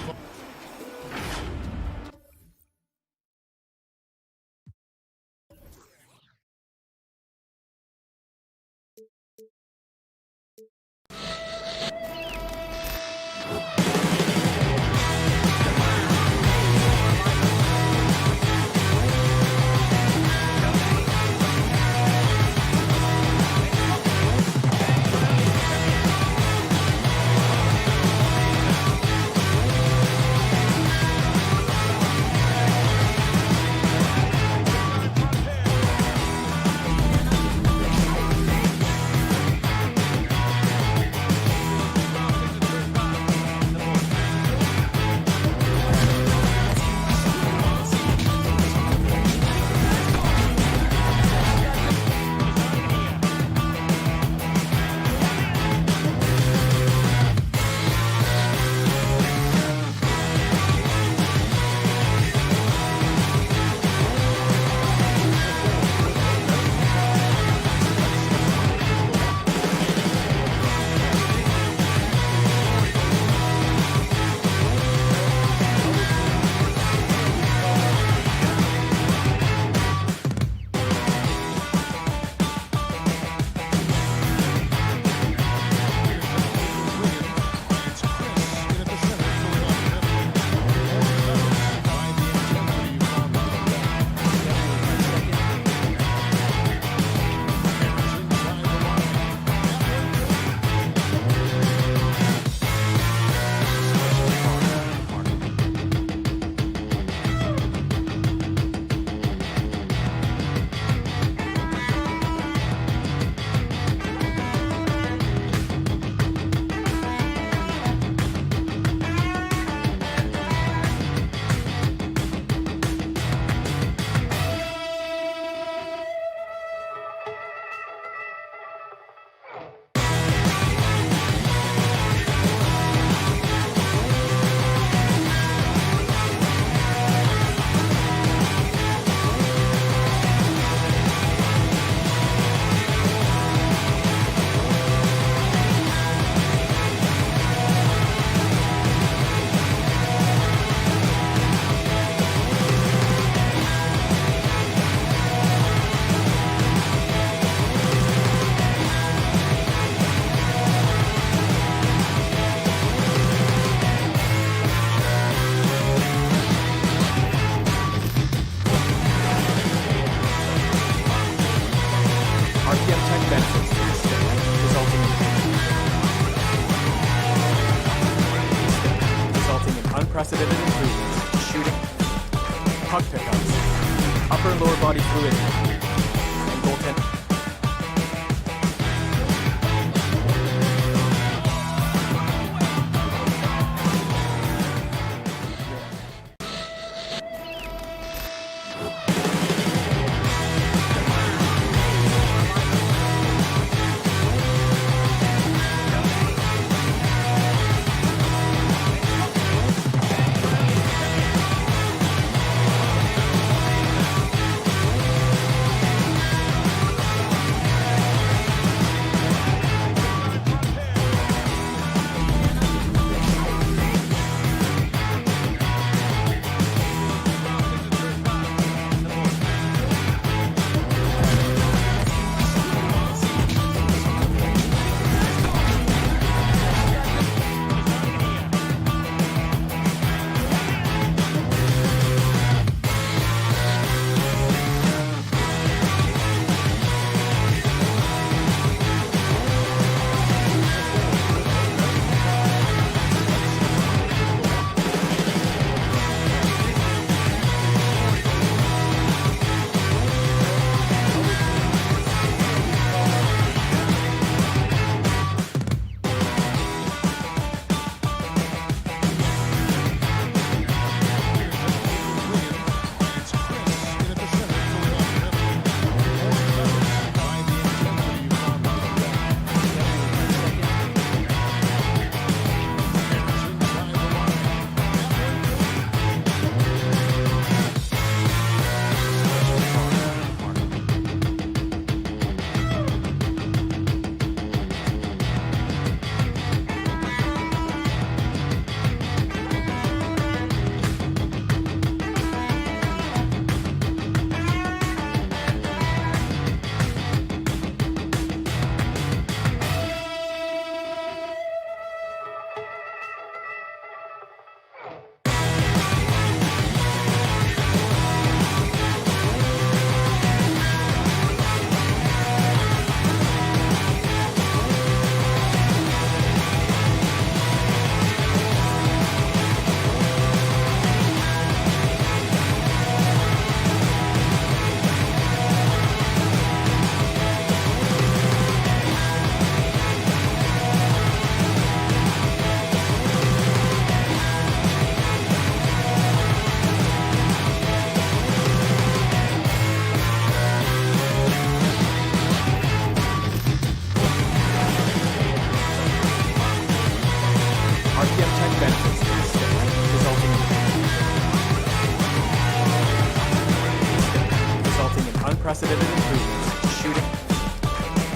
unprecedented improvements, shooting, puck pickups, upper and lower body fluidity, and goaltending.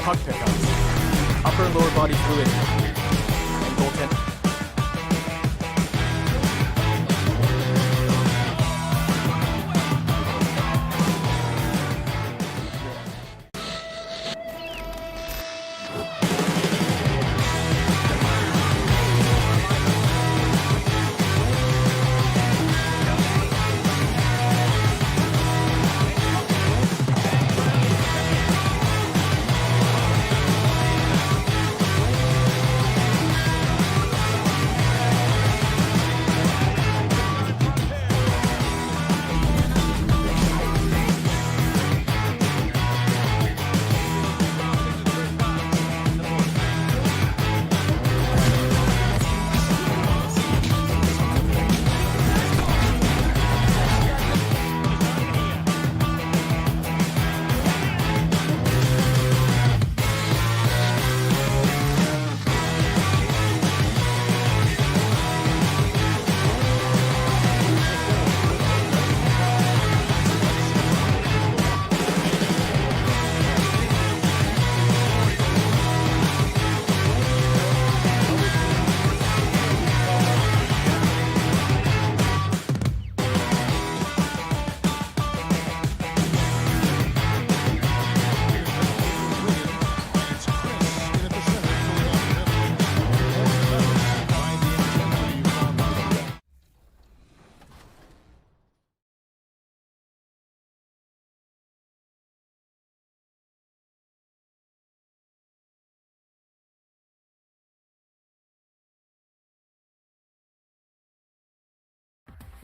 puck pickups, upper and lower body fluidity, and goaltending.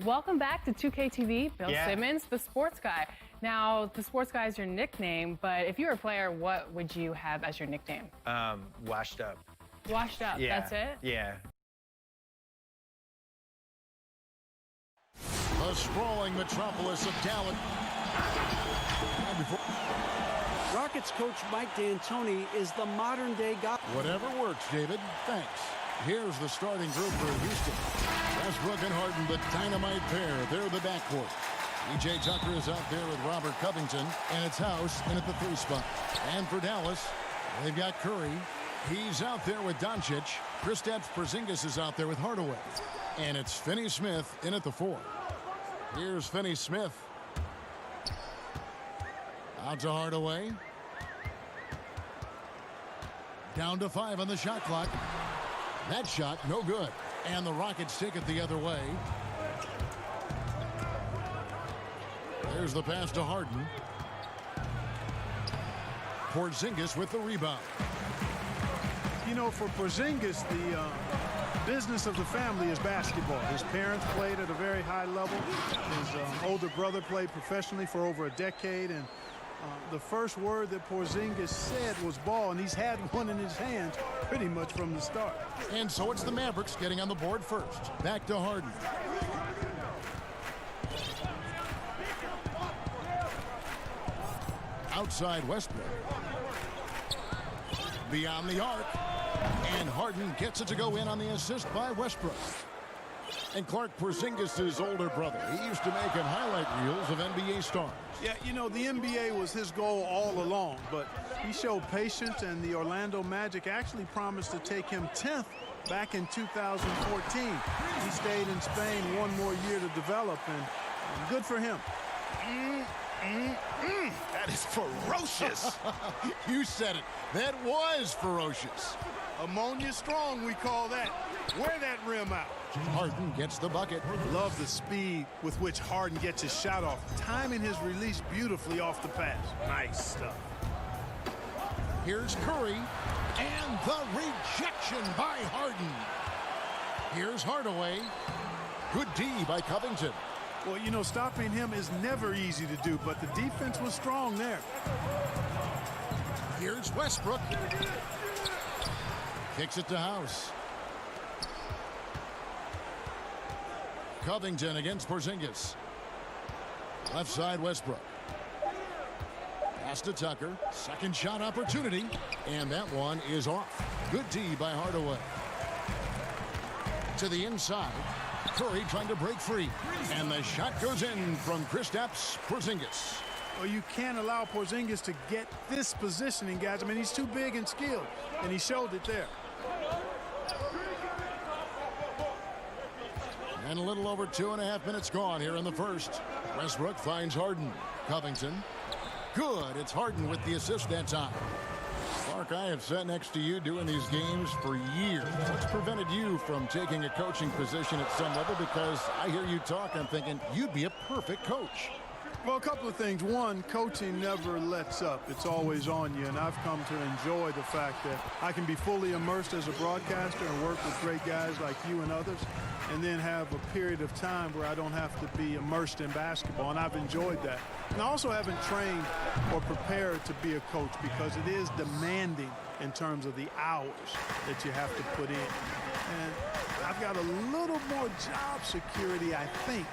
Welcome back to 2K TV. Bill Simmons, the sports guy. Now, the sports guy is your nickname, but if you were a player, what would you have as your nickname? Washed up. Washed up, Yeah. that's it? Yeah. The sprawling metropolis of talent. Rockets coach Mike D'Antoni is the modern-day guy. Whatever works, David. Thanks. Here's the starting group for Houston. Westbrook and Harden, the dynamite pair. They're the backcourt. E.J. Tucker is out there with Robert Covington, and it's House in at the 3 spot. And for Dallas, they've got Curry. He's out there with Doncic. Kristaps Porzingis is out there with Hardaway. And it's Finney-Smith in at the 4. Here's Finney-Smith. Out to Hardaway. Down to 5 on the shot clock. That shot, no good. And the Rockets take it the other way. There's the pass to Harden. Porzingis with the rebound. You know, for Porzingis, the business of the family is basketball. His parents played at a very high level. His older brother played professionally for over a decade, and the first word that Porzingis said was ball, and he's had one in his hands pretty much from the start. And so it's the Mavericks getting on the board first. Back to Harden. Outside Westbrook. Beyond the arc. And Harden gets it to go in on the assist by Westbrook. And Clark Porzingis' older brother. He used to make him highlight reels of NBA stars. Yeah, you know, the NBA was his goal all along, but he showed patience, and the Orlando Magic actually promised to take him 10th back in 2014. He stayed in Spain one more year to develop, and good for him. That is ferocious. You said it. That was ferocious. Ammonia strong, we call that. Wear that rim out. Harden gets the bucket. Love the speed with which Harden gets his shot off, timing his release beautifully off the pass. Nice stuff. Here's Curry, and the rejection by Harden. Here's Hardaway. Good D by Covington. Well, you know, stopping him is never easy to do, but the defense was strong there. Here's Westbrook. Kicks it to House. Covington against Porzingis. Left side Westbrook. Pass to Tucker. Second shot opportunity. And that one is off. Good D by Hardaway. To the inside. Curry trying to break free. And the shot goes in from Kristaps Porzingis. or you can't allow Porzingis to get this positioning, guys. I mean, he's too big and skilled, and he showed it there. And a little over 2.5 minutes gone here in the first. Westbrook finds Harden. Covington. Good. It's Harden with the assist that time. Clark, I have sat next to you doing these games for years. What's prevented you from taking a coaching position at some level? Because I hear you talk, I'm thinking you'd be a perfect coach. Well, a couple of things. One, coaching never lets up. It's always on you, and I've come to enjoy the fact that I can be fully immersed as a broadcaster and work with great guys like you and others, and then have a period of time where I don't have to be immersed in basketball, and I've enjoyed that. And I also haven't trained or prepared to be a coach because it is demanding in terms of the hours that you have to put in. And I've got a little more job security, I think,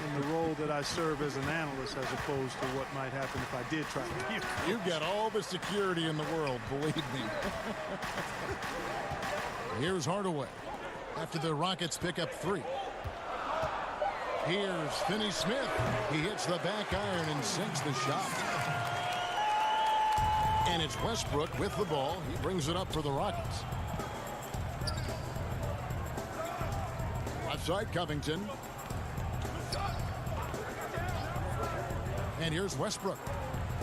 in the role that I serve as an analyst as opposed to what might happen if I did try to be a coach. You've got all the security in the world, believe me. Here's Hardaway after the Rockets pick up 3. Here's Finney-Smith. He hits the back iron and sinks the shot. And it's Westbrook with the ball. He brings it up for the Rockets. Left side, Covington. And here's Westbrook.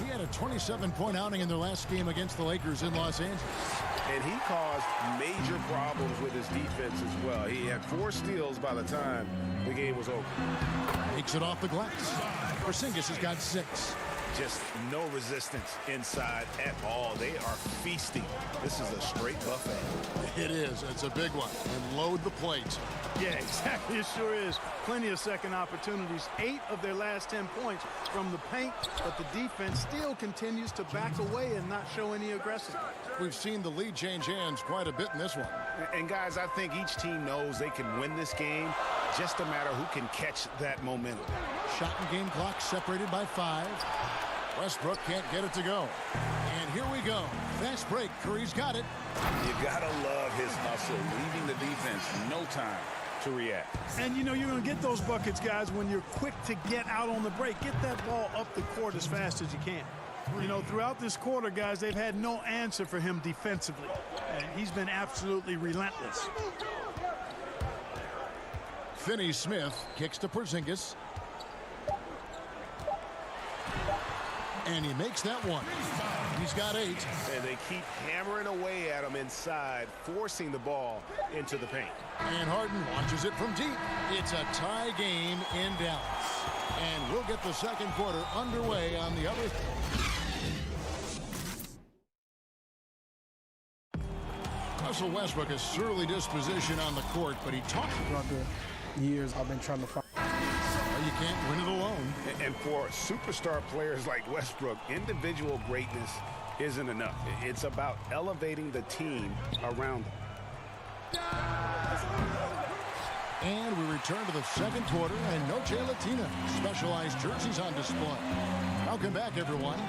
He had a 27-point outing in their last game against the Lakers in Los Angeles. And he caused major problems with his defense as well. He had 4 steals by the time the game was over. Takes it off the glass. Porzingis has got 6. Just no resistance inside at all. They are feasting. This is a straight buffet. It is. It's a big one. And load the plate. Yeah, exactly. It sure is. Plenty of second opportunities. 8 of their last 10 points from the paint, but the defense still continues to back away and not show any aggressiveness. We've seen the lead change hands quite a bit in this one. And guys, I think each team knows they can win this game. Just a matter who can catch that momentum. Shot and game clock separated by 5. Westbrook can't get it to go. And here we go. Fast break. Curry's got it. You gotta love his hustle, leaving the defense no time to react. And you know you're going to get those buckets, guys, when you're quick to get out on the break. Get that ball up the court as fast as you can. You know, throughout this quarter, guys, they've had no answer for him defensively. And he's been absolutely relentless. Finney-Smith kicks to Porzingis. And he makes that one. He's got 8. And they keep hammering away at him inside, forcing the ball into the paint. And Harden launches it from deep. It's a tie game in Dallas. And we'll get the second quarter underway on the other. Russell Westbrook has surly disposition on the court, but he talks throughout the years I've been trying to find. You can't win it alone. And for superstar players like Westbrook, individual greatness isn't enough. It's about elevating the team around them. And we return to the second quarter, and Noche Latina specialized jerseys on display. Welcome back, everyone.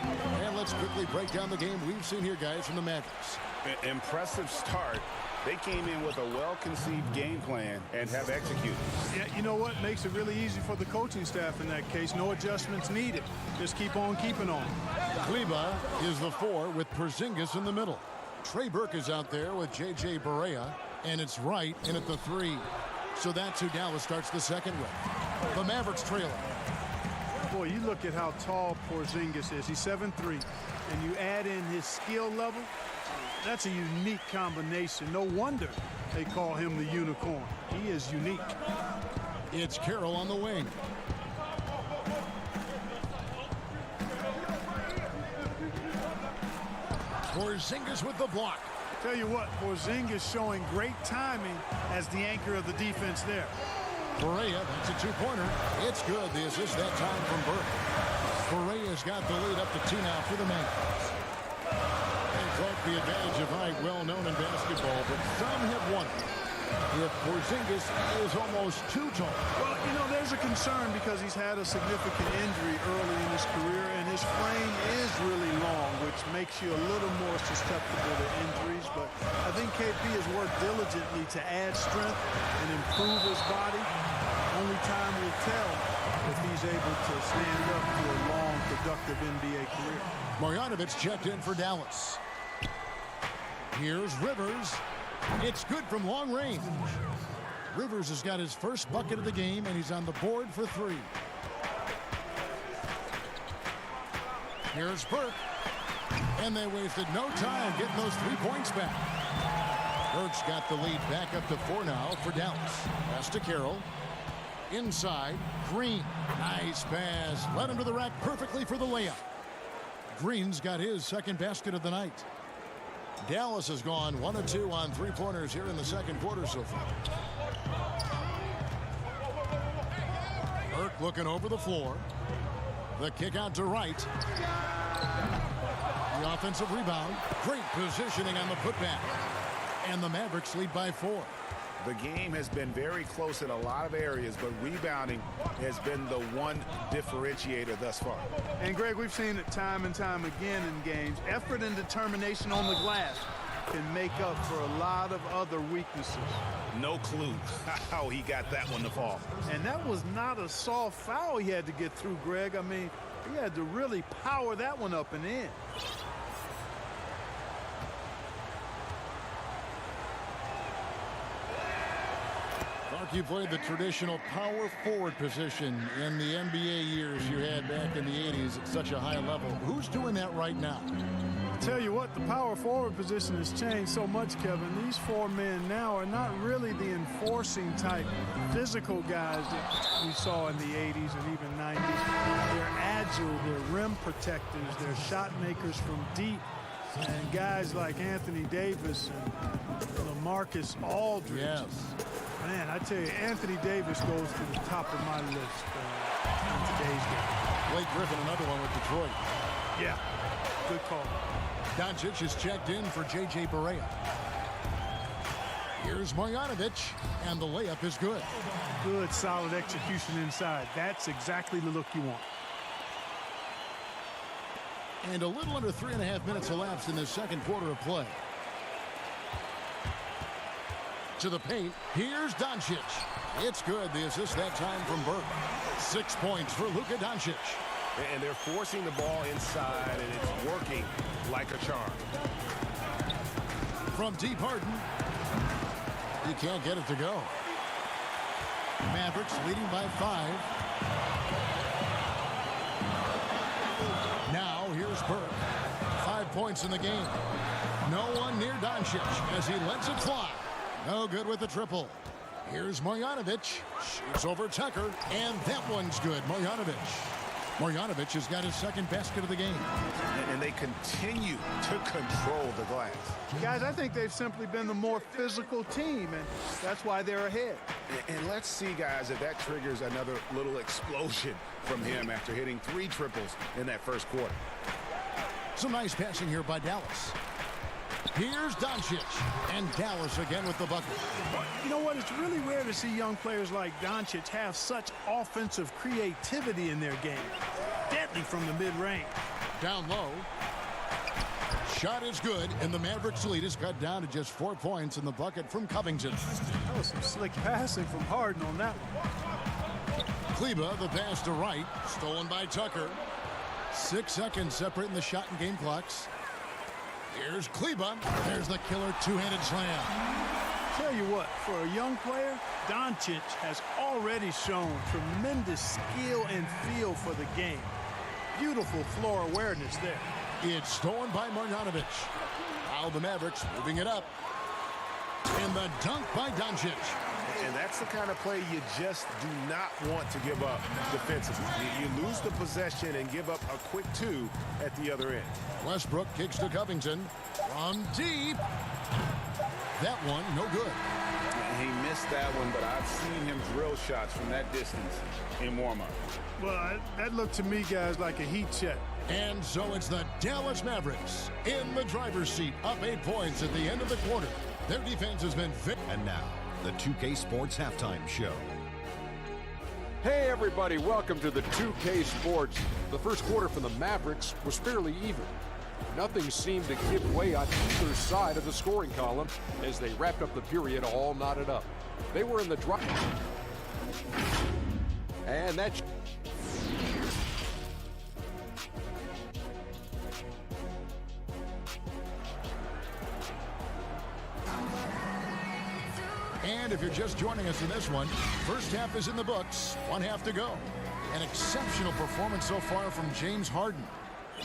And let's quickly break down the game we've seen here, guys, from the Mavericks. Impressive start. They came in with a well-conceived game plan and have executed. Yeah, you know what? Makes it really easy for the coaching staff in that case. No adjustments needed. Just keep on keeping on. Kleba is the 4 with Porzingis in the middle. Trey Burke is out there with J.J. Barea, and it's Wright in at the 3. So that's who Dallas starts the second with. The Mavericks trailing. Boy, you look at how tall Porzingis is. He's 7'3", and you add in his skill level. That's a unique combination. No wonder they call him the unicorn. He is unique. It's Carroll on the wing. Porzingis with the block. Tell you what, Porzingis showing great timing as the anchor of the defense there. Barea, that's a 2-pointer. It's good. The assist that time from Burke. Barea's got the lead up to 2 now for the Mavericks. The advantage of height, well known in basketball, but some have won it. If Porzingis is almost too tall. Well, you know, there's a concern because he's had a significant injury early in his career, and his frame is really long, which makes you a little more susceptible to injuries. But I think KP has worked diligently to add strength and improve his body. Only time will tell if he's able to stand up to a long productive NBA career. Marjanovic checked in for Dallas. Here's Rivers. It's good from long range. Rivers has got his first bucket of the game, and he's on the board for 3. Here's Burke. And they wasted no time getting those 3 points back. Burke's got the lead back up to 4 now for Dallas. Pass to Carroll. Inside, Green. Nice pass. Led him to the rack perfectly for the layup. Green's got his second basket of the night. Dallas has gone 1 of 2 on 3-pointers here in the second quarter so far. Burke looking over the floor. The kick out to Wright. The offensive rebound. Great positioning on the putback. And the Mavericks lead by 4. The game has been very close in a lot of areas, but rebounding has been the one differentiator thus far. And Greg, we've seen it time and time again in games. Effort and determination on the glass can make up for a lot of other weaknesses. No clue how he got that one to fall. And that was not a soft foul he had to get through, Greg. I mean, he had to really power that one up and in. You played the traditional power forward position in the NBA years you had back in the 80s at such a high level. Who's doing that right now? I tell you what, the power forward position has changed so much, Kevin. These 4 men now are not really the enforcing type physical guys that we saw in the 80s and even 90s. They're agile, they're rim protectors, they're shot makers from deep. And guys like Anthony Davis and LaMarcus Aldridge. Yes. Man, I tell you, Anthony Davis goes to the top of my list in today's game. Blake Griffin, another one with Detroit. Yeah, good call. Doncic is checked in for J.J. Barea. Here's Marjanovic, and the layup is good. Good, solid execution inside. That's exactly the look you want. And a little under 3.5 minutes elapsed in the second quarter of play. To the paint, here's Doncic. It's good. The assist that time from Burke. 6 points for Luka Doncic. And they're forcing the ball inside, and it's working like a charm. From deep Harden. He can't get it to go. Mavericks leading by 5. Now here's Burke. 5 points in the game. No one near Doncic as he lets it fly. No good with the triple. Here's Marjanovic. Shoots over Tucker, and that one's good. Marjanovic has got his second basket of the game. And they continue to control the glass. Guys, I think they've simply been the more physical team, and that's why they're ahead. And let's see, guys, if that triggers another little explosion from him after hitting 3 triples in that first quarter. Some nice passing here by Dallas. Here's Doncic, and Dallas again with the bucket. You know what? It's really rare to see young players like Doncic have such offensive creativity in their game. Deadly from the mid-range. Down low. Shot is good, and the Mavericks lead is cut down to just 4 points in the bucket from Covington. That was some slick passing from Harden on that one. Kleba, the pass to Wright, stolen by Tucker. 6 seconds separating the shot and game clocks. Here's Kleba. There's the killer two-handed slam. Tell you what, for a young player, Doncic has already shown tremendous skill and feel for the game. Beautiful floor awareness there. It's stolen by Marjanovic. Now the Mavericks moving it up. And the dunk by Doncic. And that's the kind of play you just do not want to give up defensively. You lose the possession and give up a quick 2 at the other end. Westbrook kicks to Covington from deep. That one, no good. He missed that one, but I've seen him drill shots from that distance in warm-up. Well, that looked to me, guys, like a heat check. And so it's the Dallas Mavericks in the driver's seat, up 8 points at the end of the quarter. Their defense has been fit. And now, the 2K Sports Halftime Show. Hey everybody, welcome to the 2K Sports. The first quarter for the Mavericks was fairly even. Nothing seemed to give way on either side of the scoring column as they wrapped up the period all knotted up. They were in the drive. And that's And if you're just joining us in this one, first half is in the books, 1 half to go. An exceptional performance so far from James Harden.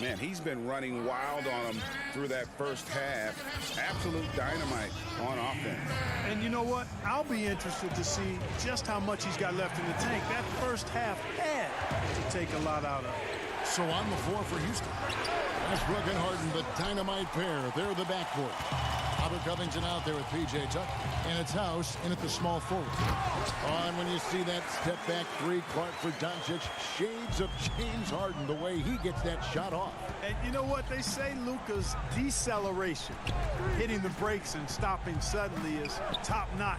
Man, he's been running wild on him through that first half. Absolute dynamite on offense. And you know what? I'll be interested to see just how much he's got left in the tank. That first half had to take a lot out of it. So on the floor for Houston, Westbrook and Harden, the dynamite pair. They're the backcourt. Robert Covington out there with P.J. Tuck, and it's House in at the small forward. On when you see that step back three, Clark for Doncic. Shades of James Harden, the way he gets that shot off. And you know what they say, Luka's deceleration, hitting the brakes and stopping suddenly, is top notch,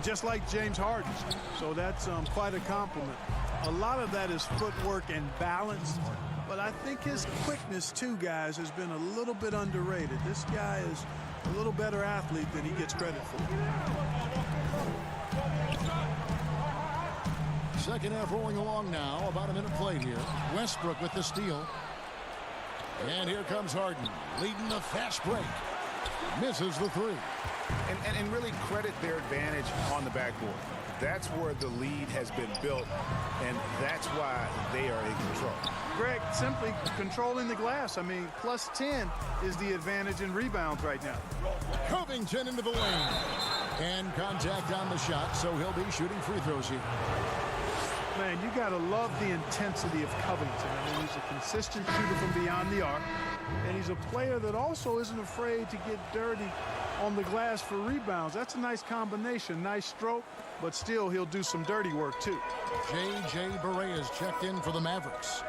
just like James Harden's. So that's quite a compliment. A lot of that is footwork and balance. But I think his quickness, too, guys, has been a little bit underrated. This guy is a little better athlete than he gets credit for. Second half rolling along now. About a minute played here. Westbrook with the steal. And here comes Harden, leading the fast break. Misses the three. And really credit their advantage on the backboard. That's where the lead has been built, and that's why they are in control. Greg, simply controlling the glass. I mean, plus 10 is the advantage in rebounds right now. Covington into the lane. And contact on the shot, so he'll be shooting free throws here. Man, you got to love the intensity of Covington. I mean, he's a consistent shooter from beyond the arc, and he's a player that also isn't afraid to get dirty on the glass for rebounds. That's a nice combination. Nice stroke, but still he'll do some dirty work, too. J.J. Barea is checked in for the Mavericks.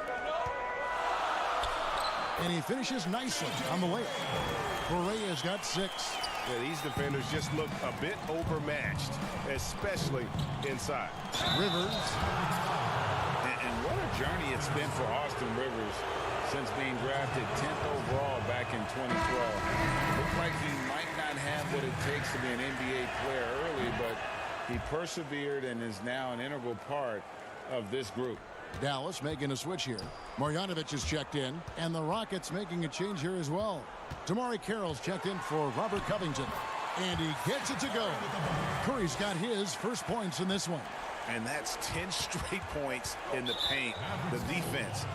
And he finishes nicely on the layup. Barea's got 6. Yeah, these defenders just look a bit overmatched, especially inside. Rivers. And what a journey it's been for Austin Rivers since being drafted 10th overall back in 2012. Looks like he might not have what it takes to be an NBA player early, but he persevered and is now an integral part of this group. Dallas making a switch here. Marjanovic is checked in, and the Rockets making a change here as well. Damari Carroll's checked in for Robert Covington, and he gets it to go. Curry's got his first points in this one. And that's 10 straight points in the paint. The defense,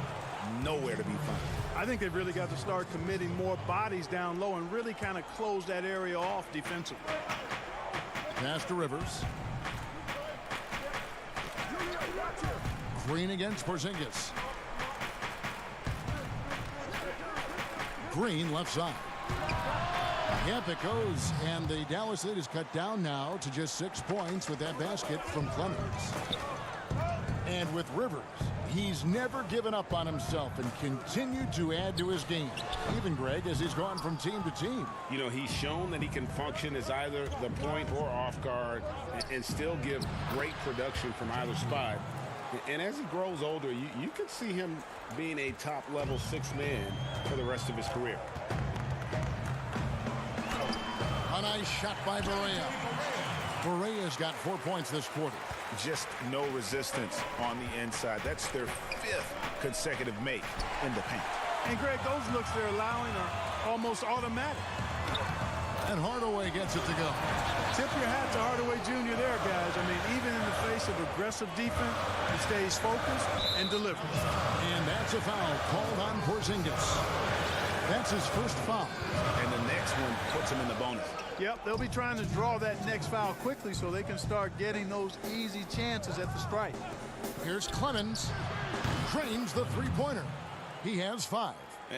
nowhere to be found. I think they've really got to start committing more bodies down low and really kind of close that area off defensively. Pass to Rivers. Green against Porzingis. Green left side. Yep, it goes. And the Dallas lead is cut down now to just 6 points with that basket from Clemens. And with Rivers, he's never given up on himself and continued to add to his game. Even, Greg, as he's gone from team to team. You know, he's shown that he can function as either the point or off guard and still give great production from either spot. And as he grows older, you could see him being a top-level 6th man for the rest of his career. A nice shot by Barea. Barea's got 4 points this quarter. Just no resistance on the inside. That's their 5th consecutive make in the paint. And, Greg, those looks they're allowing are almost automatic. And Hardaway gets it to go. Tip your hat to Hardaway Jr. there, guys. I mean, even in the face of aggressive defense, he stays focused and delivers. And that's a foul called on Porzingis. That's his first foul. And the next one puts him in the bonus. Yep, they'll be trying to draw that next foul quickly so they can start getting those easy chances at the strike. Here's Clemens. Drains the three-pointer. He has 5.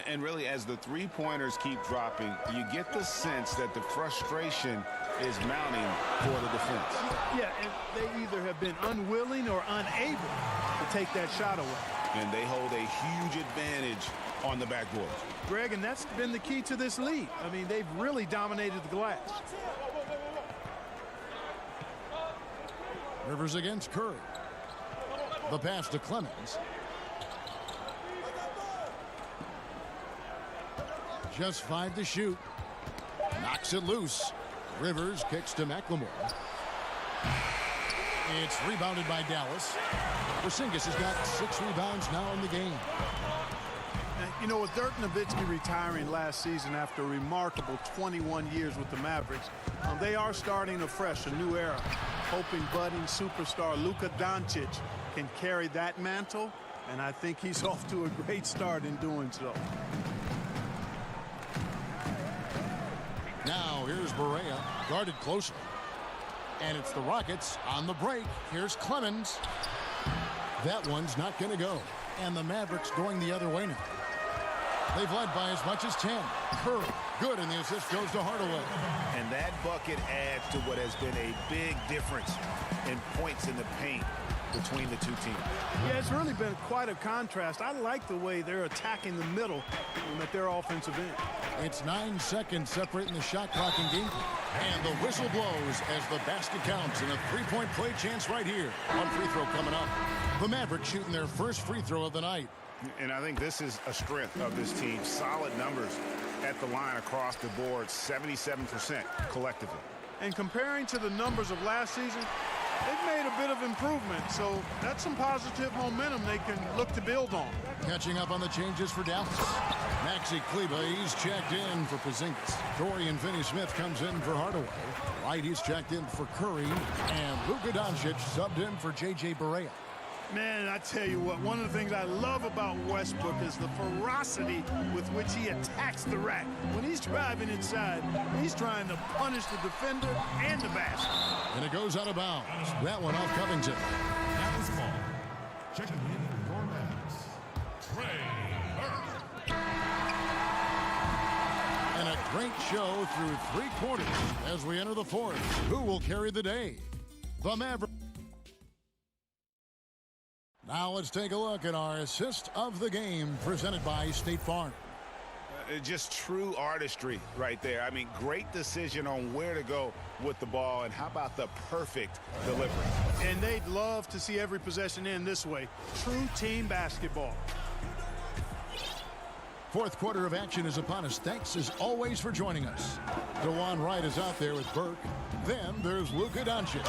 And really, as the three-pointers keep dropping, you get the sense that the frustration is mounting for the defense. Yeah, and they either have been unwilling or unable to take that shot away. And they hold a huge advantage on the backboard. Greg, and that's been the key to this lead. I mean, they've really dominated the glass. Rivers against Curry. The pass to Clemens. Just 5 to shoot. Knocks it loose. Rivers kicks to McLemore. It's rebounded by Dallas. Porzingis has got 6 rebounds now in the game. You know, with Dirk Nowitzki retiring last season after a remarkable 21 years with the Mavericks, they are starting afresh, a new era, hoping budding superstar Luka Doncic can carry that mantle, and I think he's off to a great start in doing so. Now here's Barea, guarded closely. And it's the Rockets on the break. Here's Clemens. That one's not going to go. And the Mavericks going the other way now. They've led by as much as 10. Curry, good, and the assist goes to Hardaway. And that bucket adds to what has been a big difference in points in the paint between the two teams. Yeah, it's really been quite a contrast. I like the way they're attacking the middle at their offensive end. It's 9 seconds separating the shot clock and game. And the whistle blows as the basket counts and a three-point play chance right here. One free throw coming up. The Mavericks shooting their first free throw of the night. And I think this is a strength of this team. Solid numbers at the line across the board, 77% collectively. And comparing to the numbers of last season, they've made a bit of improvement. So that's some positive momentum they can look to build on. Catching up on the changes for Dallas. Maxi Kleber, he's checked in for Porzingis. Dorian Finney-Smith comes in for Hardaway. Wright, he's checked in for Curry. And Luka Doncic subbed in for J.J. Barea. Man, I tell you what, one of the things I love about Westbrook is the ferocity with which he attacks the rack. When he's driving inside, he's trying to punish the defender and the basket. And it goes out of bounds. That one off Covington. Dallas ball. Checking in for your Mavericks, Trey Burke. And a great show through three quarters as we enter the fourth. Who will carry the day? The Mavericks. Now let's take a look at our assist of the game presented by State Farm. Just true artistry right there. I mean, great decision on where to go with the ball, and how about the perfect delivery? And they'd love to see every possession end this way. True team basketball. Fourth quarter of action is upon us. Thanks as always for joining us. DeJuan Wright is out there with Burke. Then there's Luka Doncic.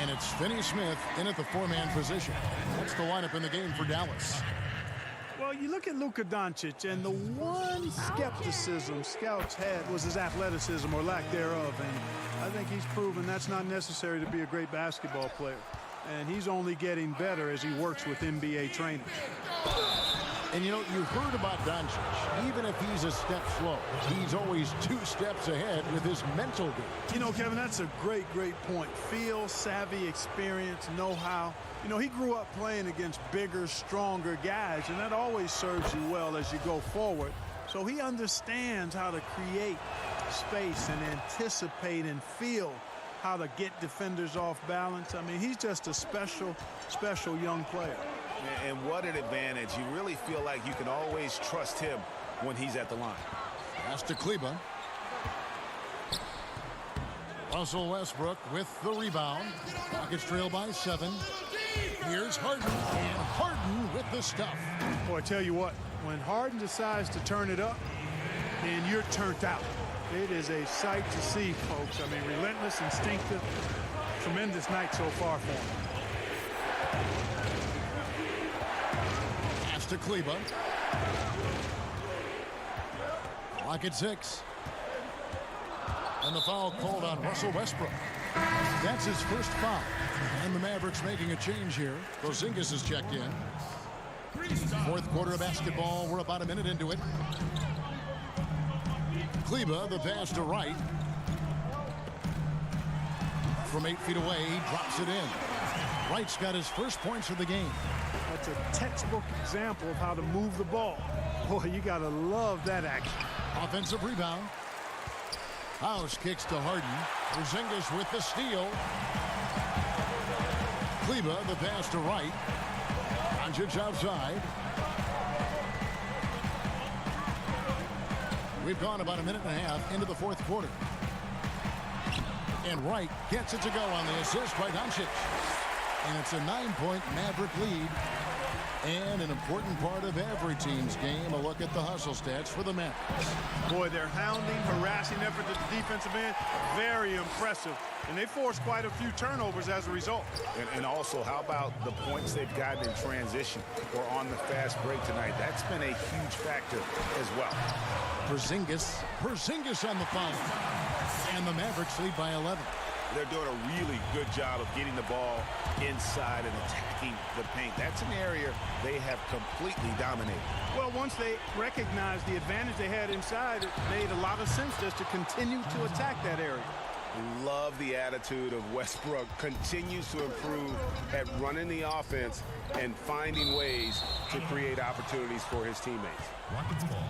And it's Finney-Smith in at the four-man position. That's the lineup in the game for Dallas. Well, you look at Luka Doncic, and the one skepticism scouts had was his athleticism or lack thereof. And I think he's proven that's not necessary to be a great basketball player. And he's only getting better as he works with NBA trainers. And, you know, you heard about Doncic. Even if he's a step slow, he's always 2 steps ahead with his mental game. You know, Kevin, that's a great, great point. Feel, savvy, experience, know-how. You know, he grew up playing against bigger, stronger guys, and that always serves you well as you go forward. So he understands how to create space and anticipate and feel how to get defenders off balance. I mean, he's just a special, special young player. And what an advantage. You really feel like you can always trust him when he's at the line. Pass to Kleber. Russell Westbrook with the rebound. Rockets trail by 7. Here's Harden. And Harden with the stuff. Boy, I tell you what, when Harden decides to turn it up, then you're turned out. It is a sight to see, folks. I mean, relentless, instinctive, tremendous night so far for him. To Kleber. Clock at 6. And the foul called on Russell Westbrook. That's his first foul. And the Mavericks making a change here. Porzingis is checked in. Fourth quarter of basketball. We're about a minute into it. Kleber, the pass to Wright. From 8 feet away, he drops it in. Wright's got his first points of the game. That's a textbook example of how to move the ball. Boy, you got to love that action. Offensive rebound. House kicks to Harden. Porzingis with the steal. Kleber, the pass to Wright. Doncic outside. We've gone about a minute and a half into the fourth quarter. And Wright gets it to go on the assist by Doncic. And it's a 9-point Maverick lead. And an important part of every team's game, a look at the hustle stats for the Mavericks. Boy, their hounding, harassing effort at the defensive end, very impressive. And they forced quite a few turnovers as a result. And also, how about the points they've gotten in transition or on the fast break tonight? That's been a huge factor as well. Porzingis on the foul. And the Mavericks lead by 11. They're doing a really good job of getting the ball inside and attacking the paint. That's an area they have completely dominated. Well, once they recognized the advantage they had inside, it made a lot of sense just to continue to attack that area. Love the attitude of Westbrook. Continues to improve at running the offense and finding ways to create opportunities for his teammates. Rockets ball.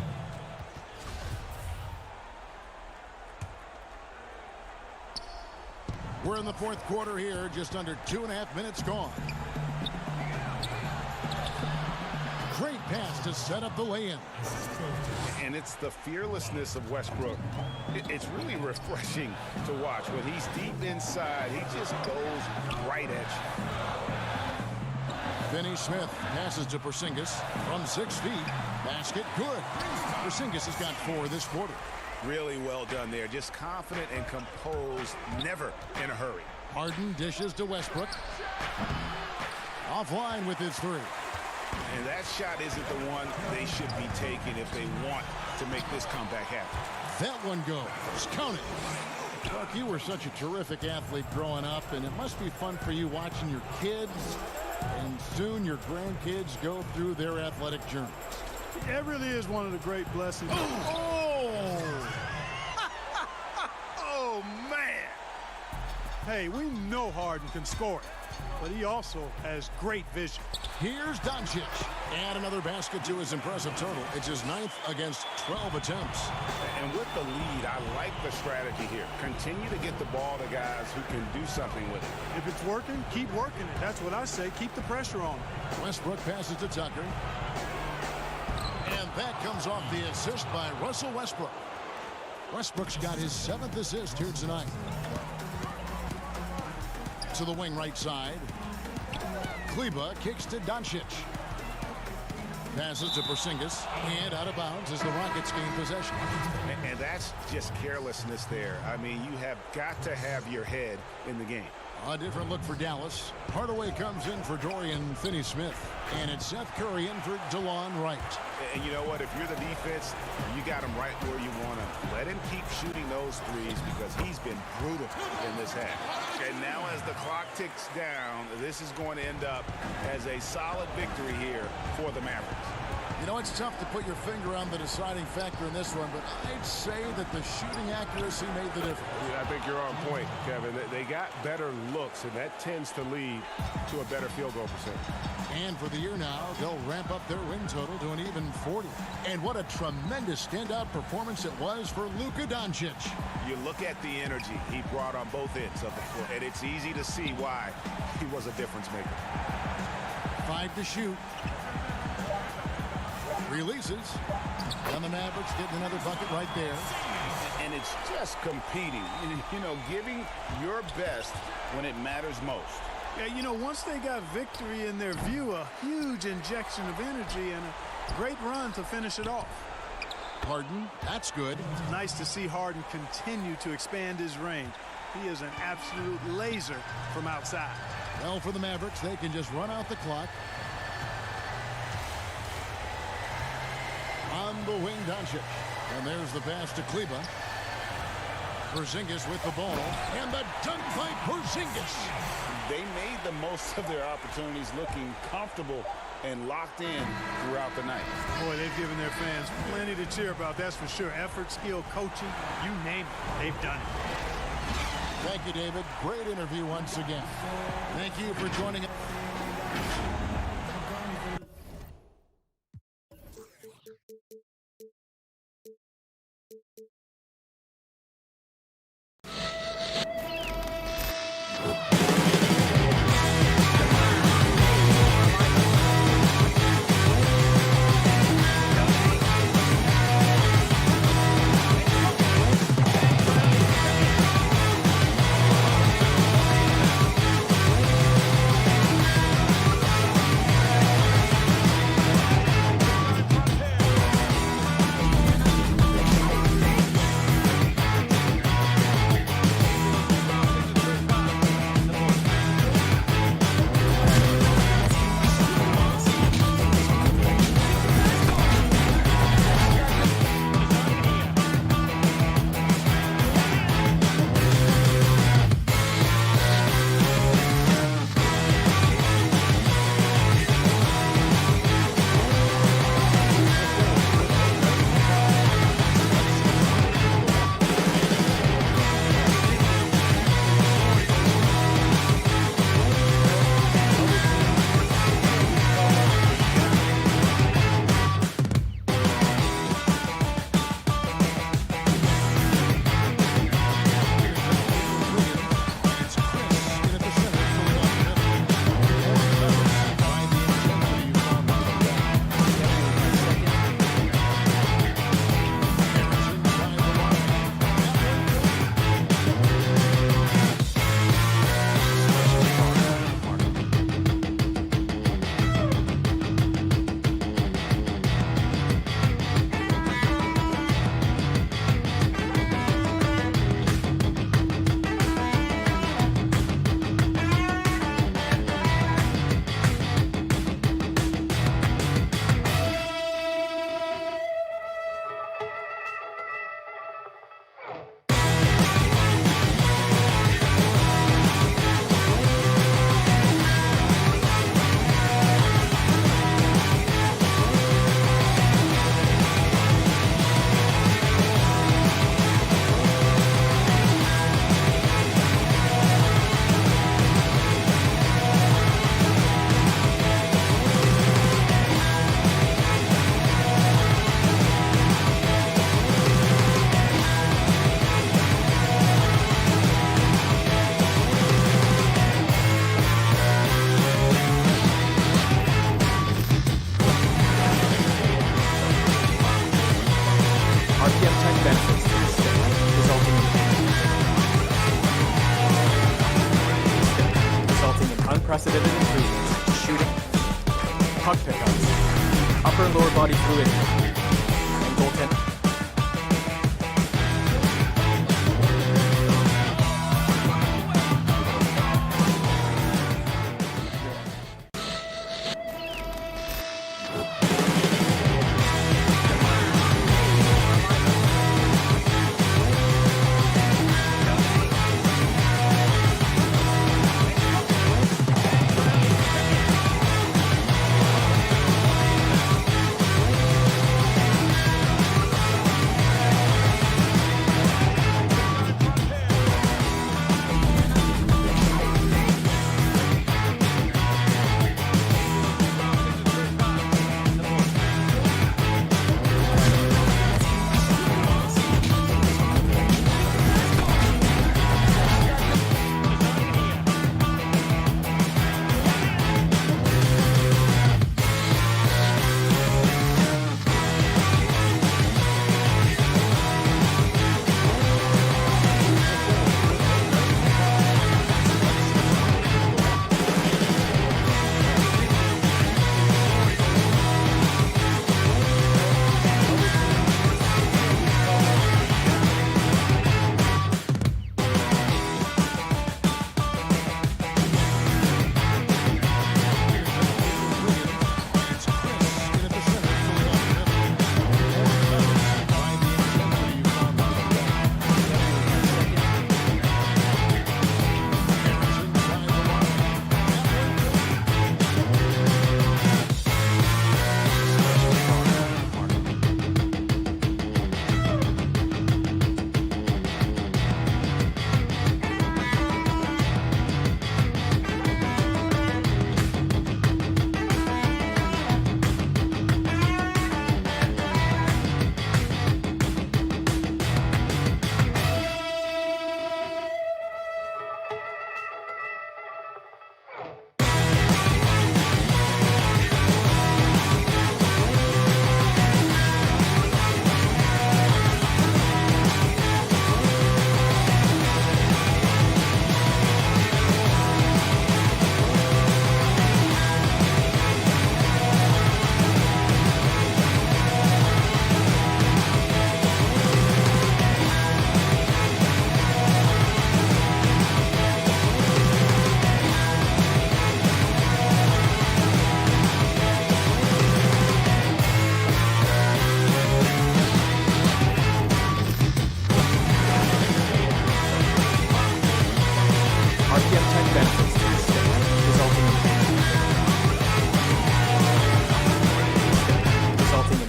We're in the fourth quarter here, just under 2.5 minutes gone. Great pass to set up the lay-in. And it's the fearlessness of Westbrook. It's really refreshing to watch. When he's deep inside, he just goes right at you. Finney Smith passes to Porzingis from 6 feet. Basket good. Porzingis has got 4 this quarter. Really well done there. Just confident and composed, never in a hurry. Harden dishes to Westbrook. Offline with his 3. And that shot isn't the one they should be taking if they want to make this comeback happen. That one goes. Count it. Buck, you were such a terrific athlete growing up, and it must be fun for you watching your kids and soon your grandkids go through their athletic journeys. It really is one of the great blessings. Oh! Oh, man! Hey, we know Harden can score it, but he also has great vision. Here's Doncic. Add another basket to his impressive total. It's his 9th against 12 attempts. And with the lead, I like the strategy here. Continue to get the ball to guys who can do something with it. If it's working, keep working it. That's what I say. Keep the pressure on. Westbrook passes to Tucker. And that comes off the assist by Russell Westbrook. Westbrook's got his 7th assist here tonight. To the wing right side. Kleba kicks to Doncic. Passes to Porzingis. And out of bounds as the Rockets gain possession. And that's just carelessness there. I mean, you have got to have your head in the game. A different look for Dallas. Hardaway comes in for Dorian Finney-Smith. And it's Seth Curry in for DeLon Wright. And you know what? If you're the defense, you got him right where you want him. Let him keep shooting those threes because he's been brutal in this half. And now as the clock ticks down, this is going to end up as a solid victory here for the Mavericks. You know, it's tough to put your finger on the deciding factor in this one, but I'd say that the shooting accuracy made the difference. Yeah, I think you're on point, Kevin. They got better looks, and that tends to lead to a better field goal percentage. And for the year now, they'll ramp up their win total to an even 40. And what a tremendous standout performance it was for Luka Doncic. You look at the energy he brought on both ends of the floor, and it's easy to see why he was a difference maker. 5 to shoot. Releases. And the Mavericks getting another bucket right there. And it's just competing, you know, giving your best when it matters most. Yeah, you know, once they got victory in their view, a huge injection of energy and a great run to finish it off. Harden, that's good. Nice to see Harden continue to expand his range. He is an absolute laser from outside. Well, for the Mavericks, they can just run out the clock. On the wing, Doncic. And there's the pass to Kleba. Porzingis with the ball. And the dunk by Porzingis. They made the most of their opportunities, looking comfortable and locked in throughout the night. Boy, they've given their fans plenty to cheer about, that's for sure. Effort, skill, coaching, you name it, they've done it. Thank you, David. Great interview once again. Thank you for joining us. unprecedented improvements to shooting, puck pickups, upper and lower body fluidity, and goaltending.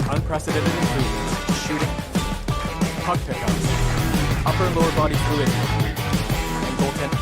Unprecedented improvements to shooting, puck pickups, upper and lower body fluidity, and goaltending.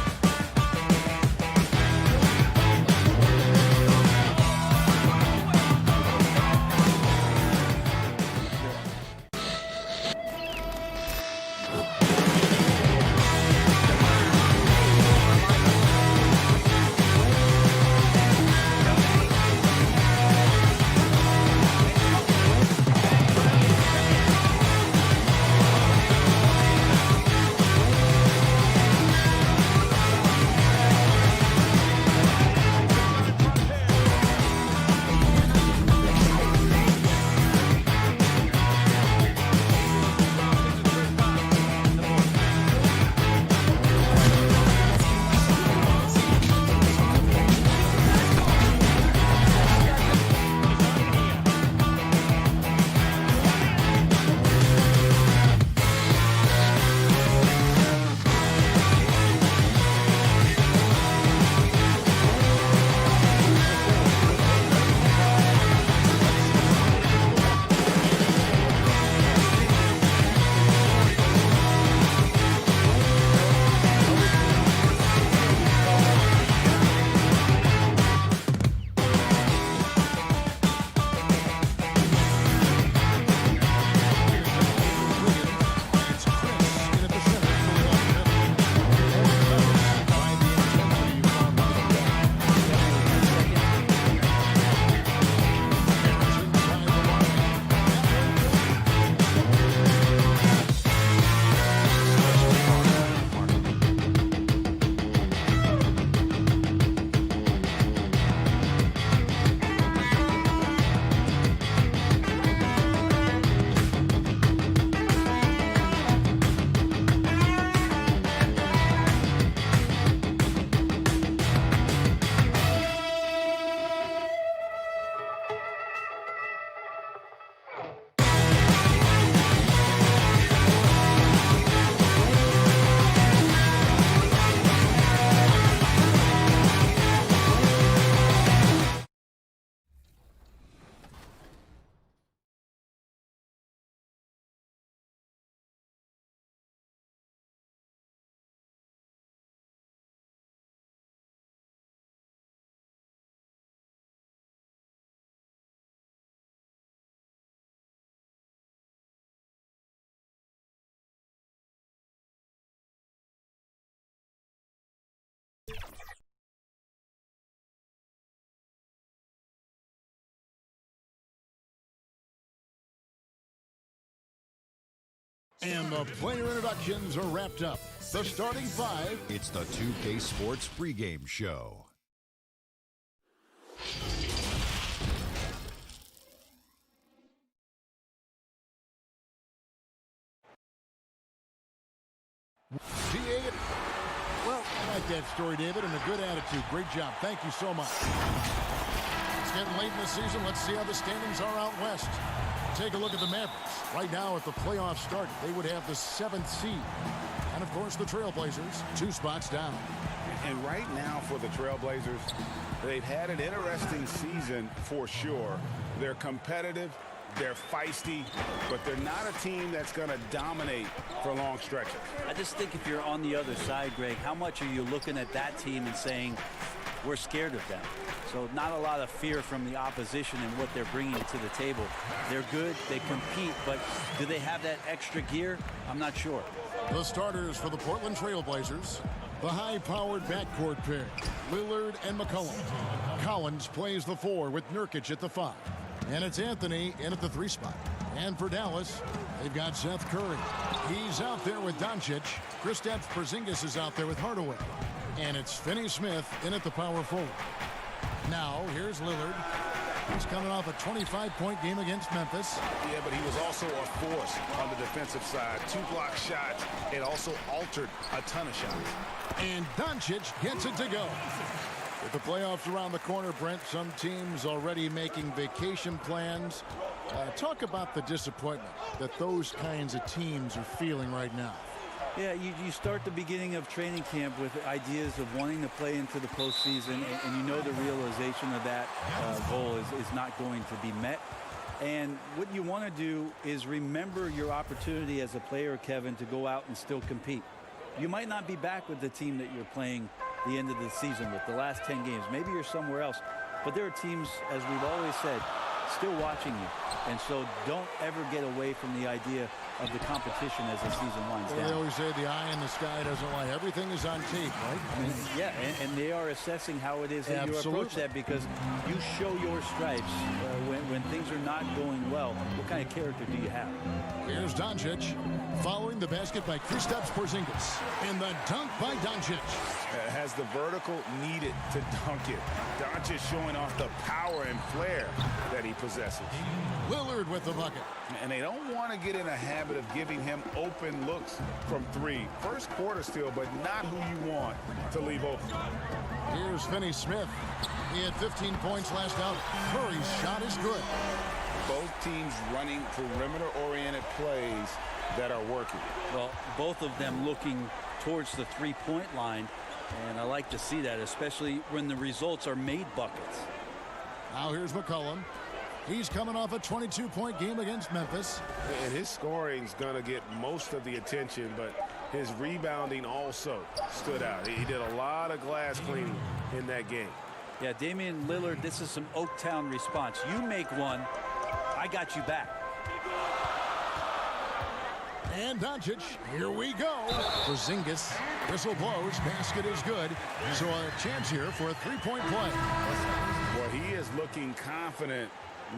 And the player introductions are wrapped up. The starting five. It's the 2K Sports pregame show. Well, I like that story, David, and a good attitude. Great job. Thank you so much. It's getting late in the season. Let's see how the standings are out west. Take a look at the Mavericks. Right now, at the playoffs start, they would have the 7th seed. And, of course, the Trailblazers, 2 spots down. And right now for the Trailblazers, they've had an interesting season for sure. They're competitive, they're feisty, but they're not a team that's going to dominate for long stretches. I just think if you're on the other side, Greg, how much are you looking at that team and saying, we're scared of them? So not a lot of fear from the opposition and what they're bringing to the table. They're good, they compete, but do they have that extra gear? I'm not sure. The starters for the Portland Trailblazers, the high-powered backcourt pair, Lillard and McCollum. Collins plays the 4 with Nurkic at the 5. And it's Anthony in at the 3 spot. And for Dallas, they've got Seth Curry. He's out there with Doncic. Kristaps Porzingis is out there with Hardaway. And it's Finney-Smith in at the power forward. Now, here's Lillard. He's coming off a 25-point game against Memphis. Yeah, but he was also a force on the defensive side. 2 block shots and also altered a ton of shots. And Doncic gets it to go. With the playoffs around the corner, Brent, some teams already making vacation plans. Talk about the disappointment that those kinds of teams are feeling right now. Yeah, you start the beginning of training camp with ideas of wanting to play into the postseason, and you know the realization of that goal is not going to be met. And what you want to do is remember your opportunity as a player, Kevin, to go out and still compete. You might not be back with the team that you're playing the end of the season with, the last 10 games. Maybe you're somewhere else. But there are teams, as we've always said, still watching you. And so don't ever get away from the idea of the competition as the season winds down. They always say the eye in the sky doesn't lie. Everything is on tape, right? I mean, yeah, and they are assessing how it is that you approach that, because you show your stripes when things are not going well. What kind of character do you have? Here's Doncic following the basket by Kristaps Porzingis. And the dunk by Doncic. Has the vertical needed to dunk it. Doncic showing off the power and flair that he possesses. Lillard with the bucket. And they don't want to get in a habit of giving him open looks from 3. First quarter still, but not who you want to leave open. Here's Finney-Smith. He had 15 points last out. Curry's shot is good. Both teams running perimeter-oriented plays that are working. Well, both of them looking towards the three-point line, and I like to see that, especially when the results are made buckets. Now here's McCollum. He's coming off a 22-point game against Memphis. And his scoring's going to get most of the attention, but his rebounding also stood out. He did a lot of glass cleaning in that game. Yeah, Damian Lillard, this is some Oaktown response. You make one, I got you back. And Doncic, here we go. Porzingis, whistle blows, basket is good. So a chance here for a 3-point play. Well, he is looking confident.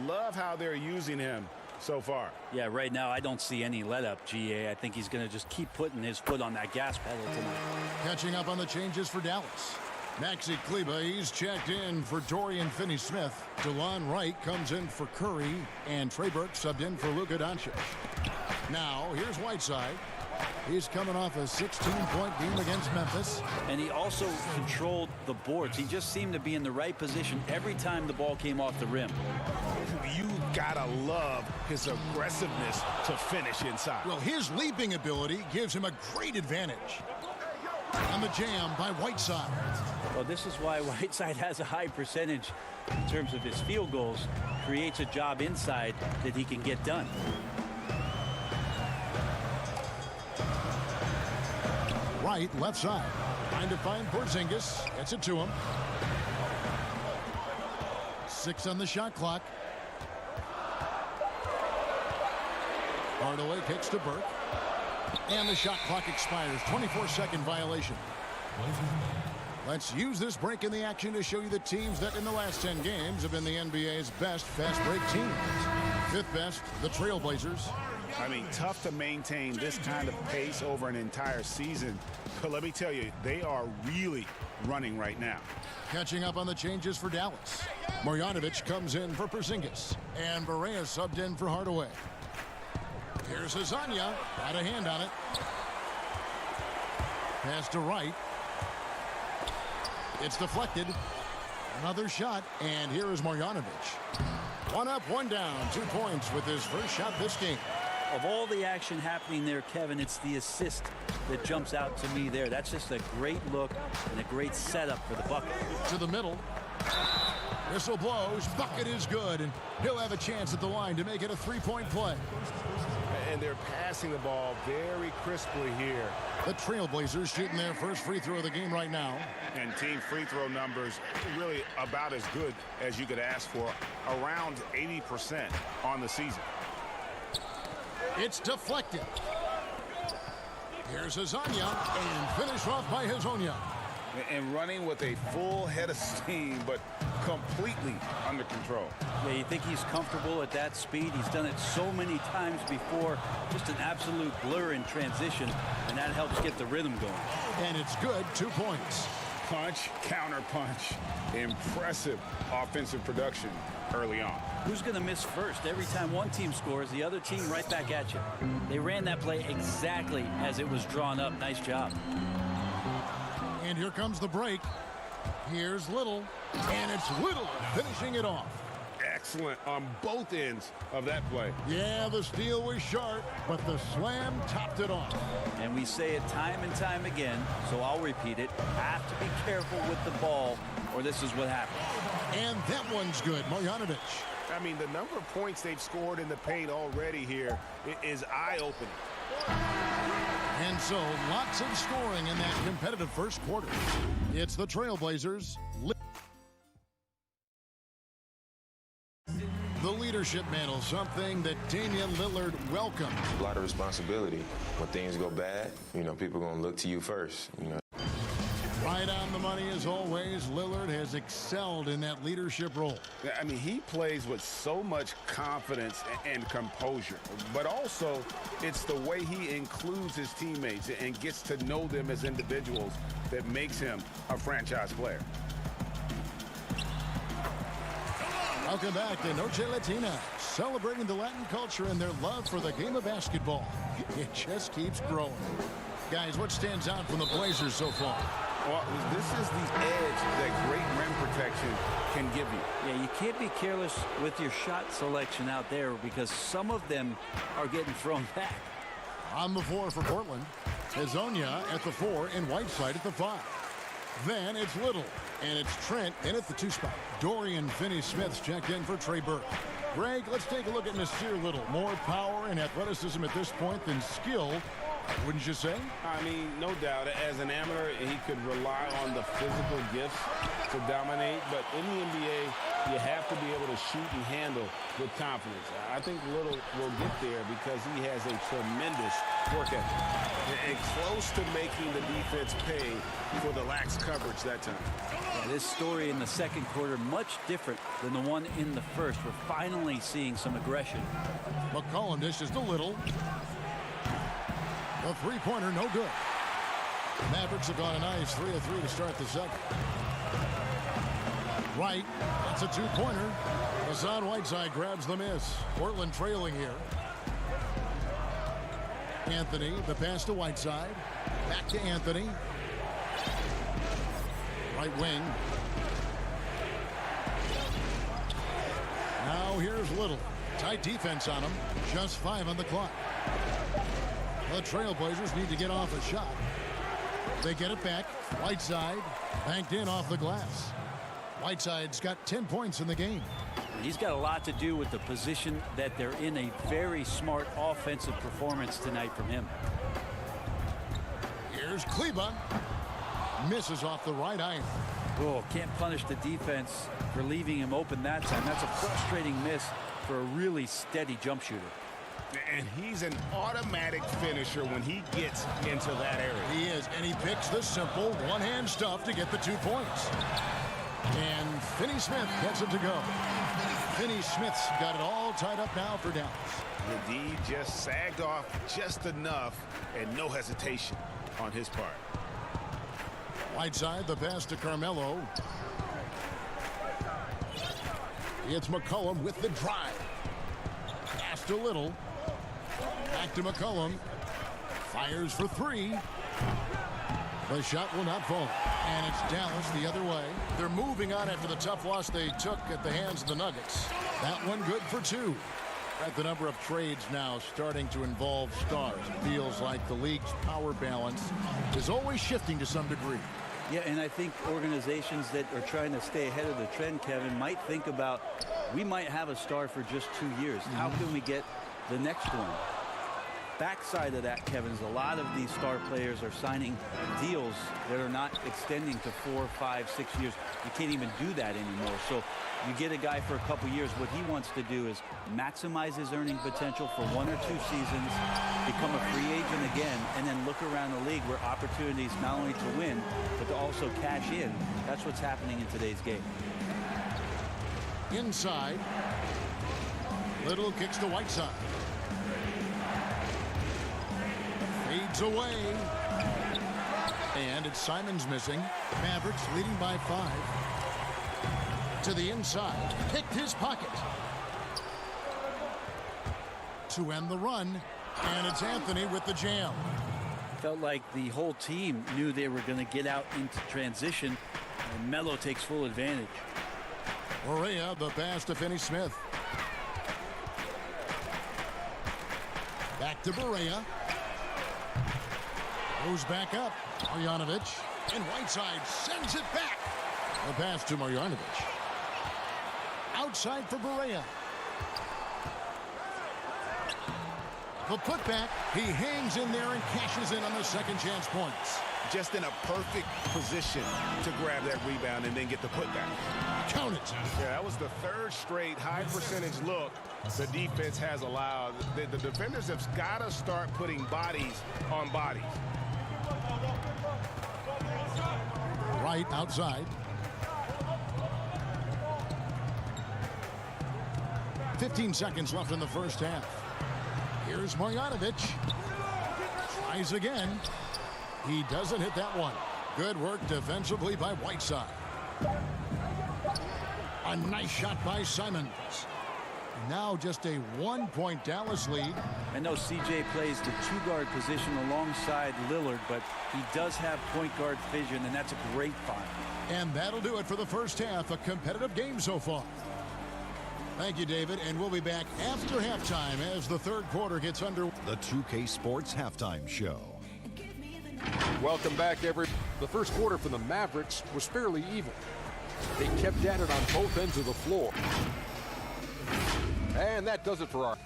Love how they're using him so far. Yeah, right now I don't see any let up, GA. I think he's going to just keep putting his foot on that gas pedal tonight. Catching up on the changes for Dallas. Maxi Kleber, he's checked in for Dorian Finney-Smith. DeLon Wright comes in for Curry, and Trey Burke subbed in for Luka Doncic. Now, here's Whiteside. He's coming off a 16-point game against Memphis. And he also controlled the boards. He just seemed to be in the right position every time the ball came off the rim. You gotta love his aggressiveness to finish inside. Well, his leaping ability gives him a great advantage. And the jam by Whiteside. Well, this is why Whiteside has a high percentage in terms of his field goals. Creates a job inside that he can get done. Right, left side. Trying to find Porzingis. Gets it to him. 6 on the shot clock. Hardaway kicks to Burke. And the shot clock expires. 24-second violation. Let's use this break in the action to show you the teams that in the last 10 games have been the NBA's best fast break teams. 5th best, the Trailblazers. I mean, tough to maintain this kind of pace over an entire season. But let me tell you, they are really running right now. Catching up on the changes for Dallas. Marjanovic comes in for Porzingis. And Barea subbed in for Hardaway. Here's Hazanya. Got a hand on it. Pass to Wright. It's deflected. Another shot. And here is Marjanovic. One up, one down. 2 points with his first shot this game. Of all the action happening there, Kevin, it's the assist that jumps out to me there. That's just a great look and a great setup for the bucket. To the middle. Whistle blows. Bucket is good. And he'll have a chance at the line to make it a 3-point play. And they're passing the ball very crisply here. The Trailblazers shooting their first free throw of the game right now. And team free throw numbers really about as good as you could ask for. Around 80% on the season. It's deflected. Here's Hazanya, and finished off by Hazonia. And running with a full head of steam, but completely under control. Yeah, you think he's comfortable at that speed. He's done it so many times before. Just an absolute blur in transition, and that helps get the rhythm going. And it's good. 2 points. Punch, counter punch. Impressive offensive production early on. Who's going to miss first? Every time one team scores, the other team right back at you. They ran that play exactly as it was drawn up. Nice job. And here comes the break. Here's Little, and it's Little finishing it off. Excellent on both ends of that play. Yeah, the steal was sharp, but the slam topped it off. And we say it time and time again, so I'll repeat it. Have to be careful with the ball, or this is what happens. And that one's good. Marjanovic. I mean, the number of points they've scored in the paint already here is eye-opening. And so, lots of scoring in that competitive first quarter. It's the Trailblazers. The leadership mantle, something that Damian Lillard welcomed. A lot of responsibility. When things go bad, you know, people are going to look to you first, you know. Right on the money as always. Lillard has excelled in that leadership role. I mean, he plays with so much confidence and composure, but also it's the way he includes his teammates and gets to know them as individuals that makes him a franchise player. Welcome back to Noche Latina, celebrating the Latin culture and their love for the game of basketball. It just keeps growing. Guys, what stands out from the Blazers so far? Well, this is the edge that great rim protection can give you. Yeah, you can't be careless with your shot selection out there because some of them are getting thrown back. On the floor for Portland, Hazonia at the 4 and Whiteside at the 5. Then it's Little, and it's Trent in at the 2 spot. Dorian Finney-Smith's checked in for Trey Burke. Greg, let's take a look at Nasir Little. More power and athleticism at this point than skill, wouldn't you say? I mean, no doubt. As an amateur, he could rely on the physical gifts to dominate. But in the NBA, you have to be able to shoot and handle with confidence. I think Little will get there because he has a tremendous work ethic. And close to making the defense pay for the lax coverage that time. Yeah, this story in the second quarter, much different than the one in the first. We're finally seeing some aggression. McCollum dishes to Little. The three-pointer, no good. Mavericks have gone a nice 3 of 3 to start the second. Wright, that's a 2-pointer. Hassan Whiteside grabs the miss. Portland trailing here. Anthony, the pass to Whiteside. Back to Anthony. Right wing. Now here's Little. Tight defense on him. Just 5 on the clock. The Trailblazers need to get off a shot. They get it back. Whiteside banked in off the glass. Whiteside's got 10 points in the game. He's got a lot to do with the position that they're in. A very smart offensive performance tonight from him. Here's Kleba. Misses off the right iron. Oh, can't punish the defense for leaving him open that time. That's a frustrating miss for a really steady jump shooter. And he's an automatic finisher when he gets into that area. He is, and he picks the simple one-hand stuff to get the 2 points. And Finney-Smith gets it to go. Finney Smith's got it all tied up now for Dallas. The D just sagged off just enough, and no hesitation on his part. Whiteside, the pass to Carmelo. It's McCollum with the drive. Passed a little. Back to McCollum. Fires for three. The shot will not fall. And it's Dallas the other way. They're moving on after the tough loss they took at the hands of the Nuggets. That one good for two. At the number of trades now starting to involve stars. It feels like the league's power balance is always shifting to some degree. Yeah, and I think organizations that are trying to stay ahead of the trend, Kevin, might think about, we might have a star for just 2 years. How can we get the next one? Backside of that, Kevin, is a lot of these star players are signing deals that are not extending to 4, 5, 6 years. You can't even do that anymore. So you get a guy for a couple years. What he wants to do is maximize his earning potential for 1 or 2 seasons, become a free agent again, and then look around the league where opportunities not only to win, but to also cash in. That's what's happening in today's game. Inside. Little kicks to Whiteside. Fades away. And it's Simons missing. Mavericks leading by 5. To the inside. Picked his pocket. To end the run. And it's Anthony with the jam. Felt like the whole team knew they were going to get out into transition, and Melo takes full advantage. Correa, the pass to Finney Smith. Back to Correa. Goes back up. Marjanovic. And Whiteside sends it back. The pass to Marjanovic. Outside for Correa. The putback. He hangs in there and cashes in on the second chance points. Just in a perfect position to grab that rebound and then get the putback. Count it. Yeah, that was the 3rd straight high percentage look the defense has allowed. The defenders have got to start putting bodies on bodies. Right outside. 15 seconds left in the first half. Here's Marjanovic. Tries again. He doesn't hit that one. Good work defensively by Whiteside. A nice shot by Simons. Now just a 1-point Dallas lead. I know CJ plays the 2-guard position alongside Lillard, but he does have point guard vision, and that's a great find. And that'll do it for the first half. A competitive game so far. Thank you, David, and we'll be back after halftime as the third quarter gets under. The 2K Sports Halftime Show. Welcome back, everybody. The first quarter for the Mavericks was fairly even. They kept at it on both ends of the floor. And that does it for our...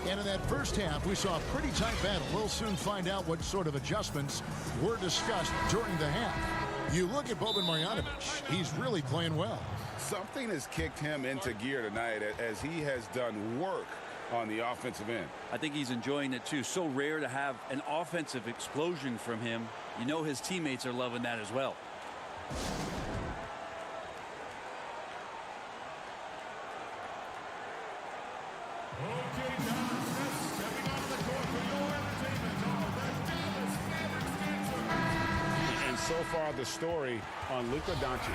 And in that first half, we saw a pretty tight battle. We'll soon find out what sort of adjustments were discussed during the half. You look at Boban Marjanovic, he's really playing well. Something has kicked him into gear tonight as he has done work on the offensive end. I think he's enjoying it too. So rare to have an offensive explosion from him. You know his teammates are loving that as well. So far, the story on Luka Doncic.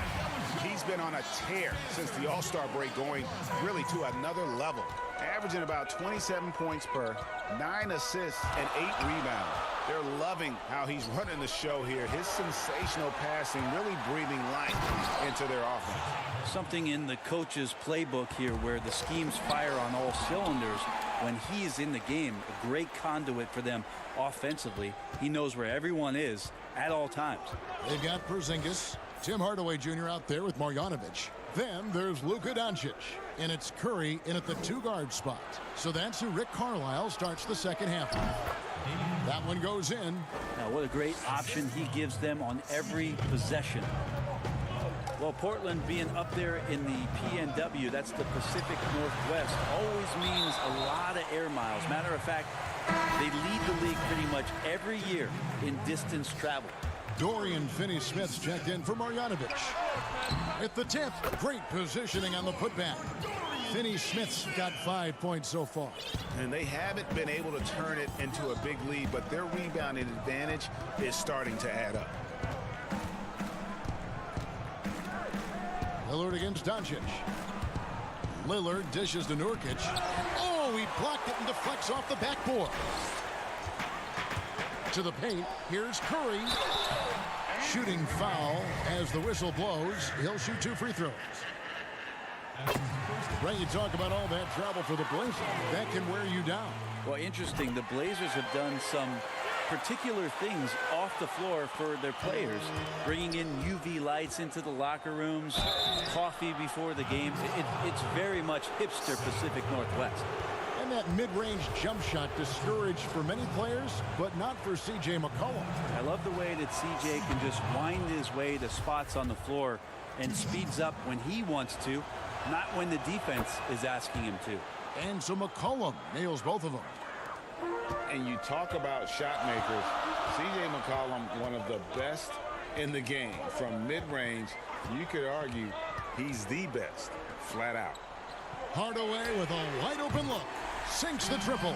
He's been on a tear since the All-Star break, going really to another level. Averaging about 27 points per, 9 assists, and 8 rebounds. They're loving how he's running the show here. His sensational passing really breathing life into their offense. Something in the coach's playbook here where the schemes fire on all cylinders. When he is in the game, a great conduit for them offensively. He knows where everyone is at all times. They've got Porzingis, Tim Hardaway Jr. out there with Marjanovic. Then there's Luka Doncic, and it's Curry in at the 2-guard spot. So that's who Rick Carlisle starts the second half with. That one goes in. Now what a great option he gives them on every possession. Well, Portland being up there in the PNW, that's the Pacific Northwest, always means a lot of air miles. Matter of fact, they lead the league pretty much every year in distance travel. Dorian Finney-Smith's checked in for Marjanovic. At the tip, great positioning on the putback. Finney-Smith's got 5 points so far. And they haven't been able to turn it into a big lead, but their rebounding advantage is starting to add up. Lillard against Doncic. Lillard dishes to Nurkic. Oh, he blocked it and deflects off the backboard. To the paint, here's Curry. Shooting foul as the whistle blows. He'll shoot 2 free throws. Ray, you talk about all that travel for the Blazers. That can wear you down. Well, interesting. The Blazers have done some particular things off the floor for their players, bringing in UV lights into the locker rooms, coffee before the games. It's very much hipster Pacific Northwest. And that mid-range jump shot discouraged for many players, but not for C.J. McCollum. I love the way that C.J. can just wind his way to spots on the floor and speeds up when he wants to, not when the defense is asking him to. And so McCollum nails both of them. And you talk about shot makers, C.J. McCollum, one of the best in the game. From mid-range, you could argue he's the best, flat out. Hardaway with a wide-open look. Sinks the triple.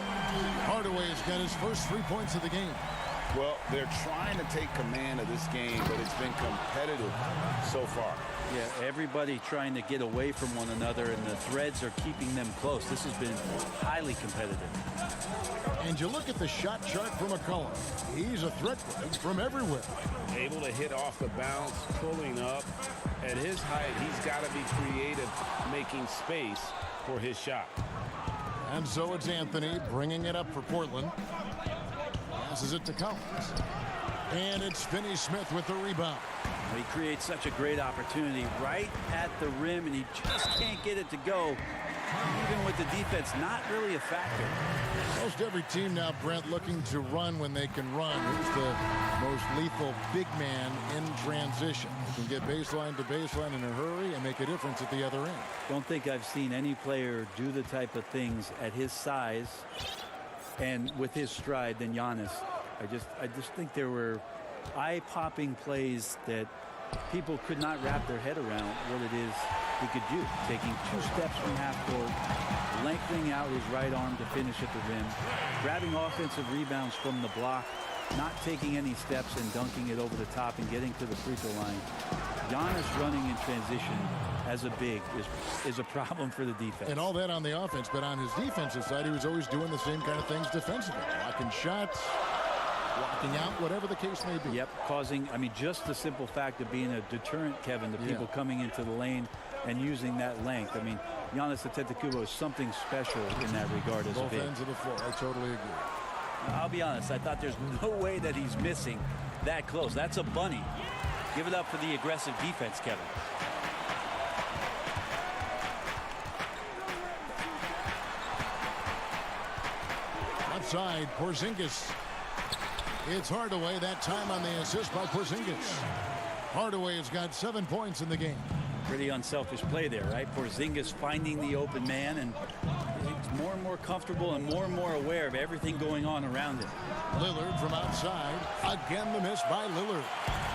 Hardaway's got his first 3 points of the game. Well, they're trying to take command of this game, but it's been competitive so far. Yeah, everybody trying to get away from one another, and the threads are keeping them close. This has been highly competitive. And you look at the shot chart for McCollum. He's a threat from everywhere. Able to hit off the bounce, pulling up. At his height, he's got to be creative, making space for his shot. And so it's Anthony bringing it up for Portland. Passes it to Collins. And it's Finney-Smith with the rebound. He creates such a great opportunity right at the rim, and he just can't get it to go. Even with the defense, not really a factor. Most every team now, Brent, looking to run when they can run. Who's the most lethal big man in transition? He can get baseline to baseline in a hurry and make a difference at the other end. Don't think I've seen any player do the type of things at his size and with his stride than Giannis. I just think there were eye-popping plays that people could not wrap their head around what it is he could do. Taking 2 steps from half court, lengthening out his right arm to finish at the rim, grabbing offensive rebounds from the block, not taking any steps and dunking it over the top and getting to the free throw line. Giannis running in transition as a big is a problem for the defense. And all that on the offense, but on his defensive side, he was always doing the same kind of things defensively. Blocking shots, blocking out, whatever the case may be. Yep, causing, I mean, just the simple fact of being a deterrent, Kevin, to people coming into the lane and using that length. I mean, Giannis Antetokounmpo is something special in that regard as a big. Both ends of the floor, I totally agree. I'll be honest, I thought there's no way that he's missing that close. That's a bunny. Give it up for the aggressive defense, Kevin. Outside, Porzingis. It's Hardaway, that time on the assist by Porzingis. Hardaway has got 7 points in the game. Pretty unselfish play there, right? Porzingis finding the open man, and he's more and more comfortable and more aware of everything going on around him. Lillard from outside. Again, the miss by Lillard.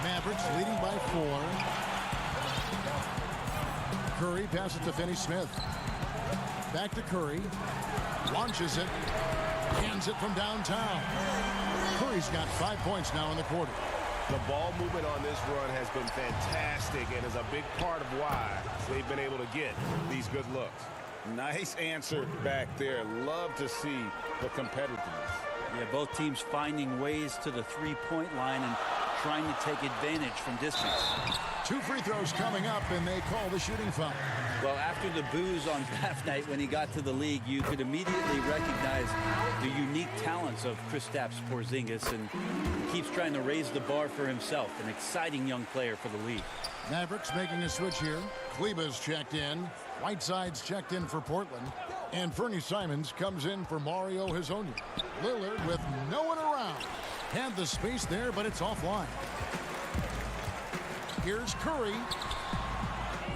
Mavericks leading by 4. Curry passes to Finney-Smith. Back to Curry. Launches it. Hands it from downtown. Curry's got 5 points now in the quarter. The ball movement on this run has been fantastic and is a big part of why they've been able to get these good looks. Nice answer back there. Love to see the competitiveness. Yeah, both teams finding ways to the three-point line and trying to take advantage from distance. 2 free throws coming up, and they call the shooting foul. Well, after the boos on draft night when he got to the league, you could immediately recognize the unique talents of Kristaps Porzingis, and he keeps trying to raise the bar for himself. An exciting young player for the league. Mavericks making a switch here. Kleba's checked in. Whiteside's checked in for Portland. And Fernie Simons comes in for Mario Hezonja. Lillard with no one around. Had the space there, but it's offline. Here's Curry.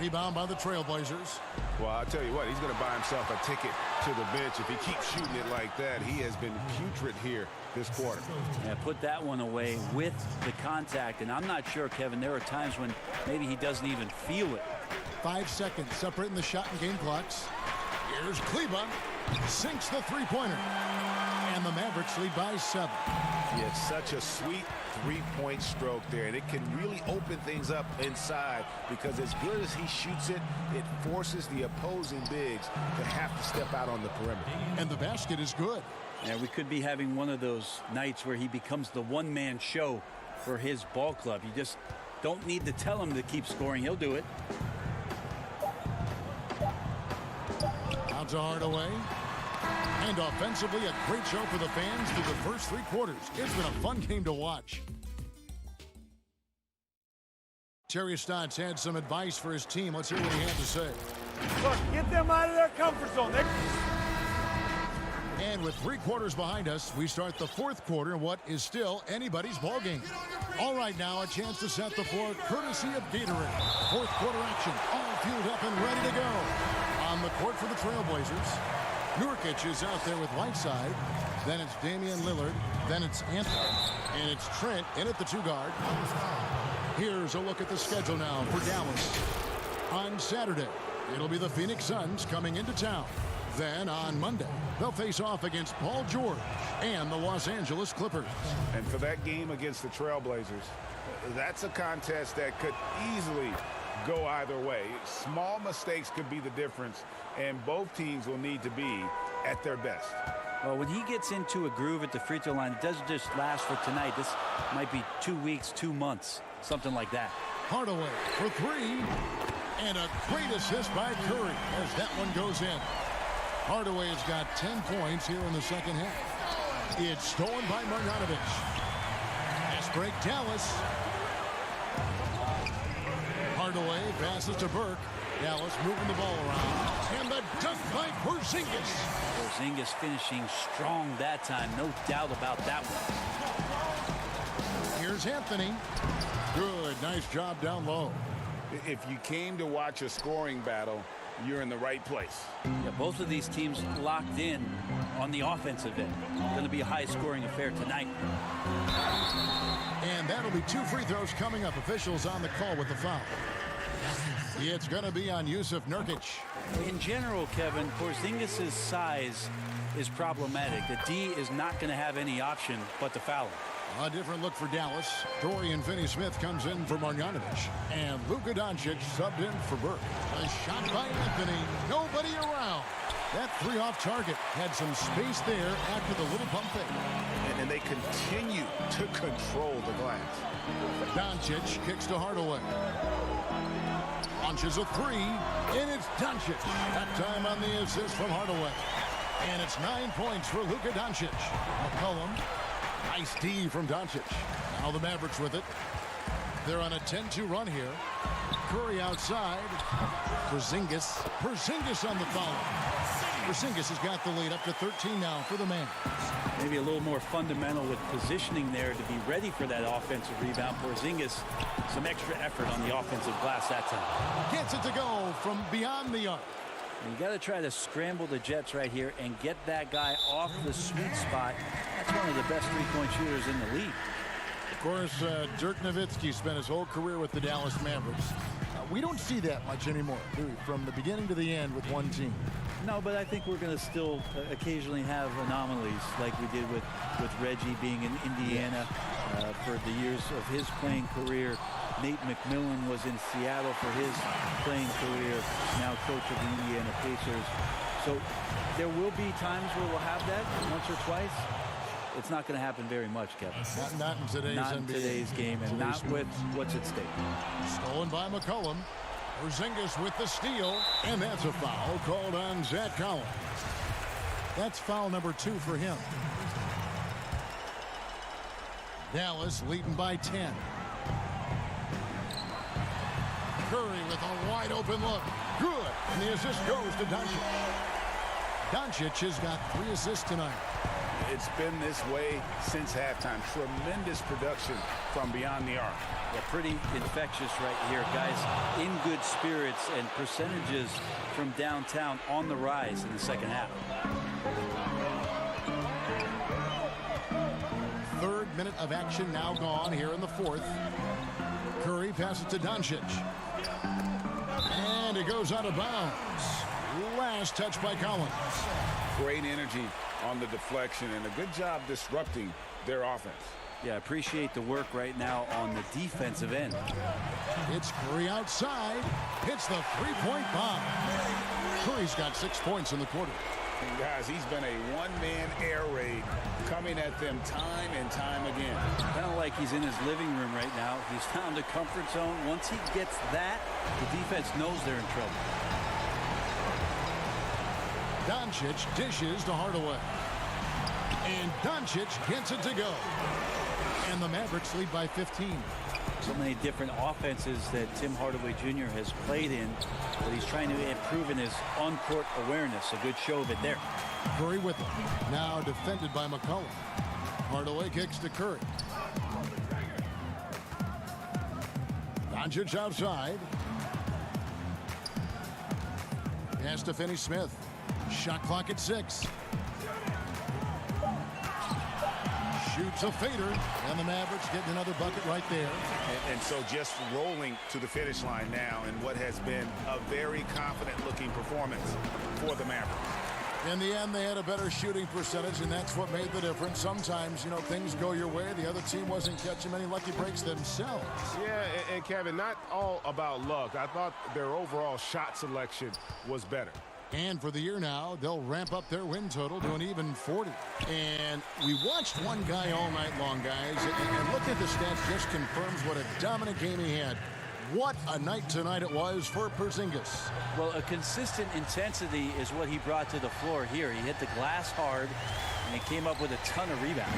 Rebound by the Trailblazers. Well, I'll tell you what, he's going to buy himself a ticket to the bench. If he keeps shooting it like that, he has been putrid here this quarter. Yeah, put that one away with the contact. And I'm not sure, Kevin, there are times when maybe he doesn't even feel it. 5 seconds separating the shot and game clocks. Here's Kleba. Sinks the three-pointer. And the Mavericks lead by 7. He has such a sweet three-point stroke there, and it can really open things up inside because as good as he shoots it, it forces the opposing bigs to have to step out on the perimeter. And the basket is good. Yeah, we could be having one of those nights where he becomes the one-man show for his ball club. You just don't need to tell him to keep scoring. He'll do it. Out to Hardaway. And offensively, a great show for the fans through the first 3 quarters. It's been a fun game to watch. Terry Stotts had some advice for his team. Let's hear what he had to say. Look, get them out of their comfort zone. And with 3 quarters behind us, we start the 4th quarter in what is still anybody's ball game. All right, now a chance to set the floor courtesy of Gatorade. 4th quarter action, all fueled up and ready to go. On the court for the Trailblazers, Nurkic is out there with Whiteside. Then it's Damian Lillard. Then it's Anthony. And it's Trent in at the 2 guard. Here's a look at the schedule now for Dallas. On Saturday, it'll be the Phoenix Suns coming into town. Then on Monday, they'll face off against Paul George and the Los Angeles Clippers. And for that game against the Trailblazers, that's a contest that could easily go either way. Small mistakes could be the difference, and both teams will need to be at their best. Well, when he gets into a groove at the free throw line, it doesn't just last for tonight. This might be 2 weeks, 2 months, something like that. Hardaway for 3, and a great assist by Curry as that one goes in. Hardaway has got 10 points here in the second half. It's stolen by Marjanovic. Fast break, Dallas. Hardaway passes to Burke. Dallas moving the ball around. And the dunk by Porzingis. Porzingis finishing strong that time. No doubt about that one. Here's Anthony. Good. Nice job down low. If you came to watch a scoring battle, you're in the right place. Yeah, both of these teams locked in on the offensive end. Going to be a high-scoring affair tonight. And that'll be 2 free throws coming up. Officials on the call with the foul. It's going to be on Yusuf Nurkic. In general, Kevin, Porzingis' size is problematic. The D is not going to have any option but to foul him. A different look for Dallas. Dorian Finney-Smith comes in for Marjanovic. And Luka Doncic subbed in for Burke. A shot by Anthony. Nobody around. That 3 off target had some space there after the little pump fake. And they continue to control the glass. Doncic kicks to Hardaway. Launches a 3, and it's Doncic. That time on the assist from Hardaway. And it's 9 points for Luka Doncic. McCollum. Nice D from Doncic. Now the Mavericks with it. They're on a 10-2 run here. Curry outside. Porzingis on the foul. Porzingis has got the lead up to 13 now for the man. Maybe a little more fundamental with positioning there to be ready for that offensive rebound. Porzingis, some extra effort on the offensive glass that time. Gets it to go from beyond the arc. You got to try to scramble the Jets right here and get that guy off the sweet spot. That's one of the best three-point shooters in the league. Of course, Dirk Nowitzki spent his whole career with the Dallas Mavericks. We don't see that much anymore, do we? From the beginning to the end with one team. No, but I think we're going to still occasionally have anomalies like we did with Reggie being in Indiana for the years of his playing career. Nate McMillan was in Seattle for his playing career, now coach of the Indiana Pacers. So there will be times where we'll have that once or twice. It's not going to happen very much, Kevin. Not in today's not in NBA. today's game, and not with what's at stake. Stolen by McCollum. Porzingis with the steal, and that's a foul called on Zach Collins. That's foul number 2 for him. Dallas leading by 10. Curry with a wide open look. Good. And the assist goes to Doncic. Doncic has got 3 assists tonight. It's been this way since halftime. Tremendous production from beyond the arc. Yeah, pretty infectious right here. Guys in good spirits and percentages from downtown on the rise in the second half. Third minute of action now gone here in the fourth. Curry passes to Doncic. And it goes out of bounds. Last touch by Collins. Great energy on the deflection and a good job disrupting their offense. Yeah, appreciate the work right now on the defensive end. It's Curry outside. Hits the three-point bomb. Curry's got 6 points in the quarter. And guys, he's been a one-man air raid coming at them time and time again. Kind of like he's in his living room right now. He's found a comfort zone. Once he gets that, the defense knows they're in trouble. Doncic dishes to Hardaway. And Doncic gets it to go. And the Mavericks lead by 15. So many different offenses that Tim Hardaway Jr. has played in, but he's trying to improve in his on-court awareness. A good show of it there. Curry with him. Now defended by McCollum. Hardaway kicks to Curry. Doncic outside. Pass to Finney-Smith. Shot clock at 6. Shoots a fader, and the Mavericks getting another bucket right there. And so just rolling to the finish line now in what has been a very confident-looking performance for the Mavericks. In the end, they had a better shooting percentage, and that's what made the difference. Sometimes, you know, things go your way. The other team wasn't catching many lucky breaks themselves. Yeah, and Kevin, not all about luck. I thought their overall shot selection was better. And for the year now, they'll ramp up their win total to an even 40. And we watched one guy all night long, guys, and looking at the stats just confirms what a dominant game he had. What a night tonight it was for Porzingis. Well, a consistent intensity is what he brought to the floor here. He hit the glass hard, and he came up with a ton of rebounds.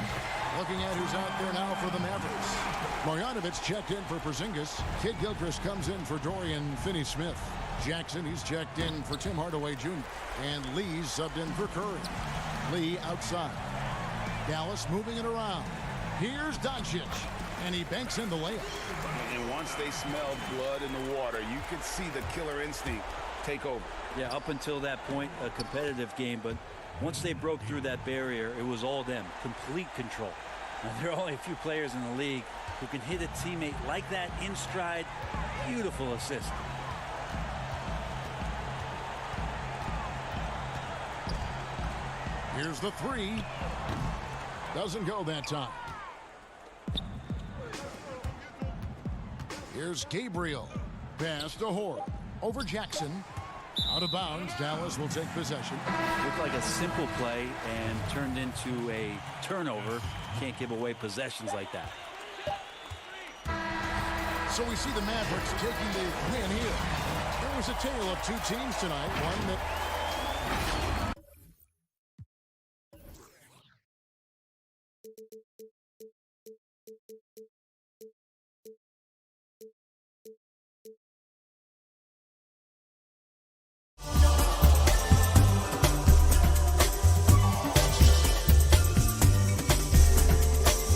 Looking at who's out there now for the Mavericks. Marjanovic checked in for Porzingis. Kid Gilchrist comes in for Dorian Finney-Smith. Jackson, he's checked in for Tim Hardaway Jr. And Lee's subbed in for Curry. Lee outside. Dallas moving it around. Here's Doncic. And he banks in the layup. And once they smelled blood in the water, you could see the killer instinct take over. Yeah, up until that point, a competitive game. But once they broke through that barrier, it was all them. Complete control. Now, there are only a few players in the league who can hit a teammate like that in stride. Beautiful assist. Here's the three. Doesn't go that time. Here's Gabriel. Pass to Horde. Over Jackson. Out of bounds. Dallas will take possession. Looked like a simple play and turned into a turnover. Can't give away possessions like that. So we see the Mavericks taking the win here. There was a tale of two teams tonight. One that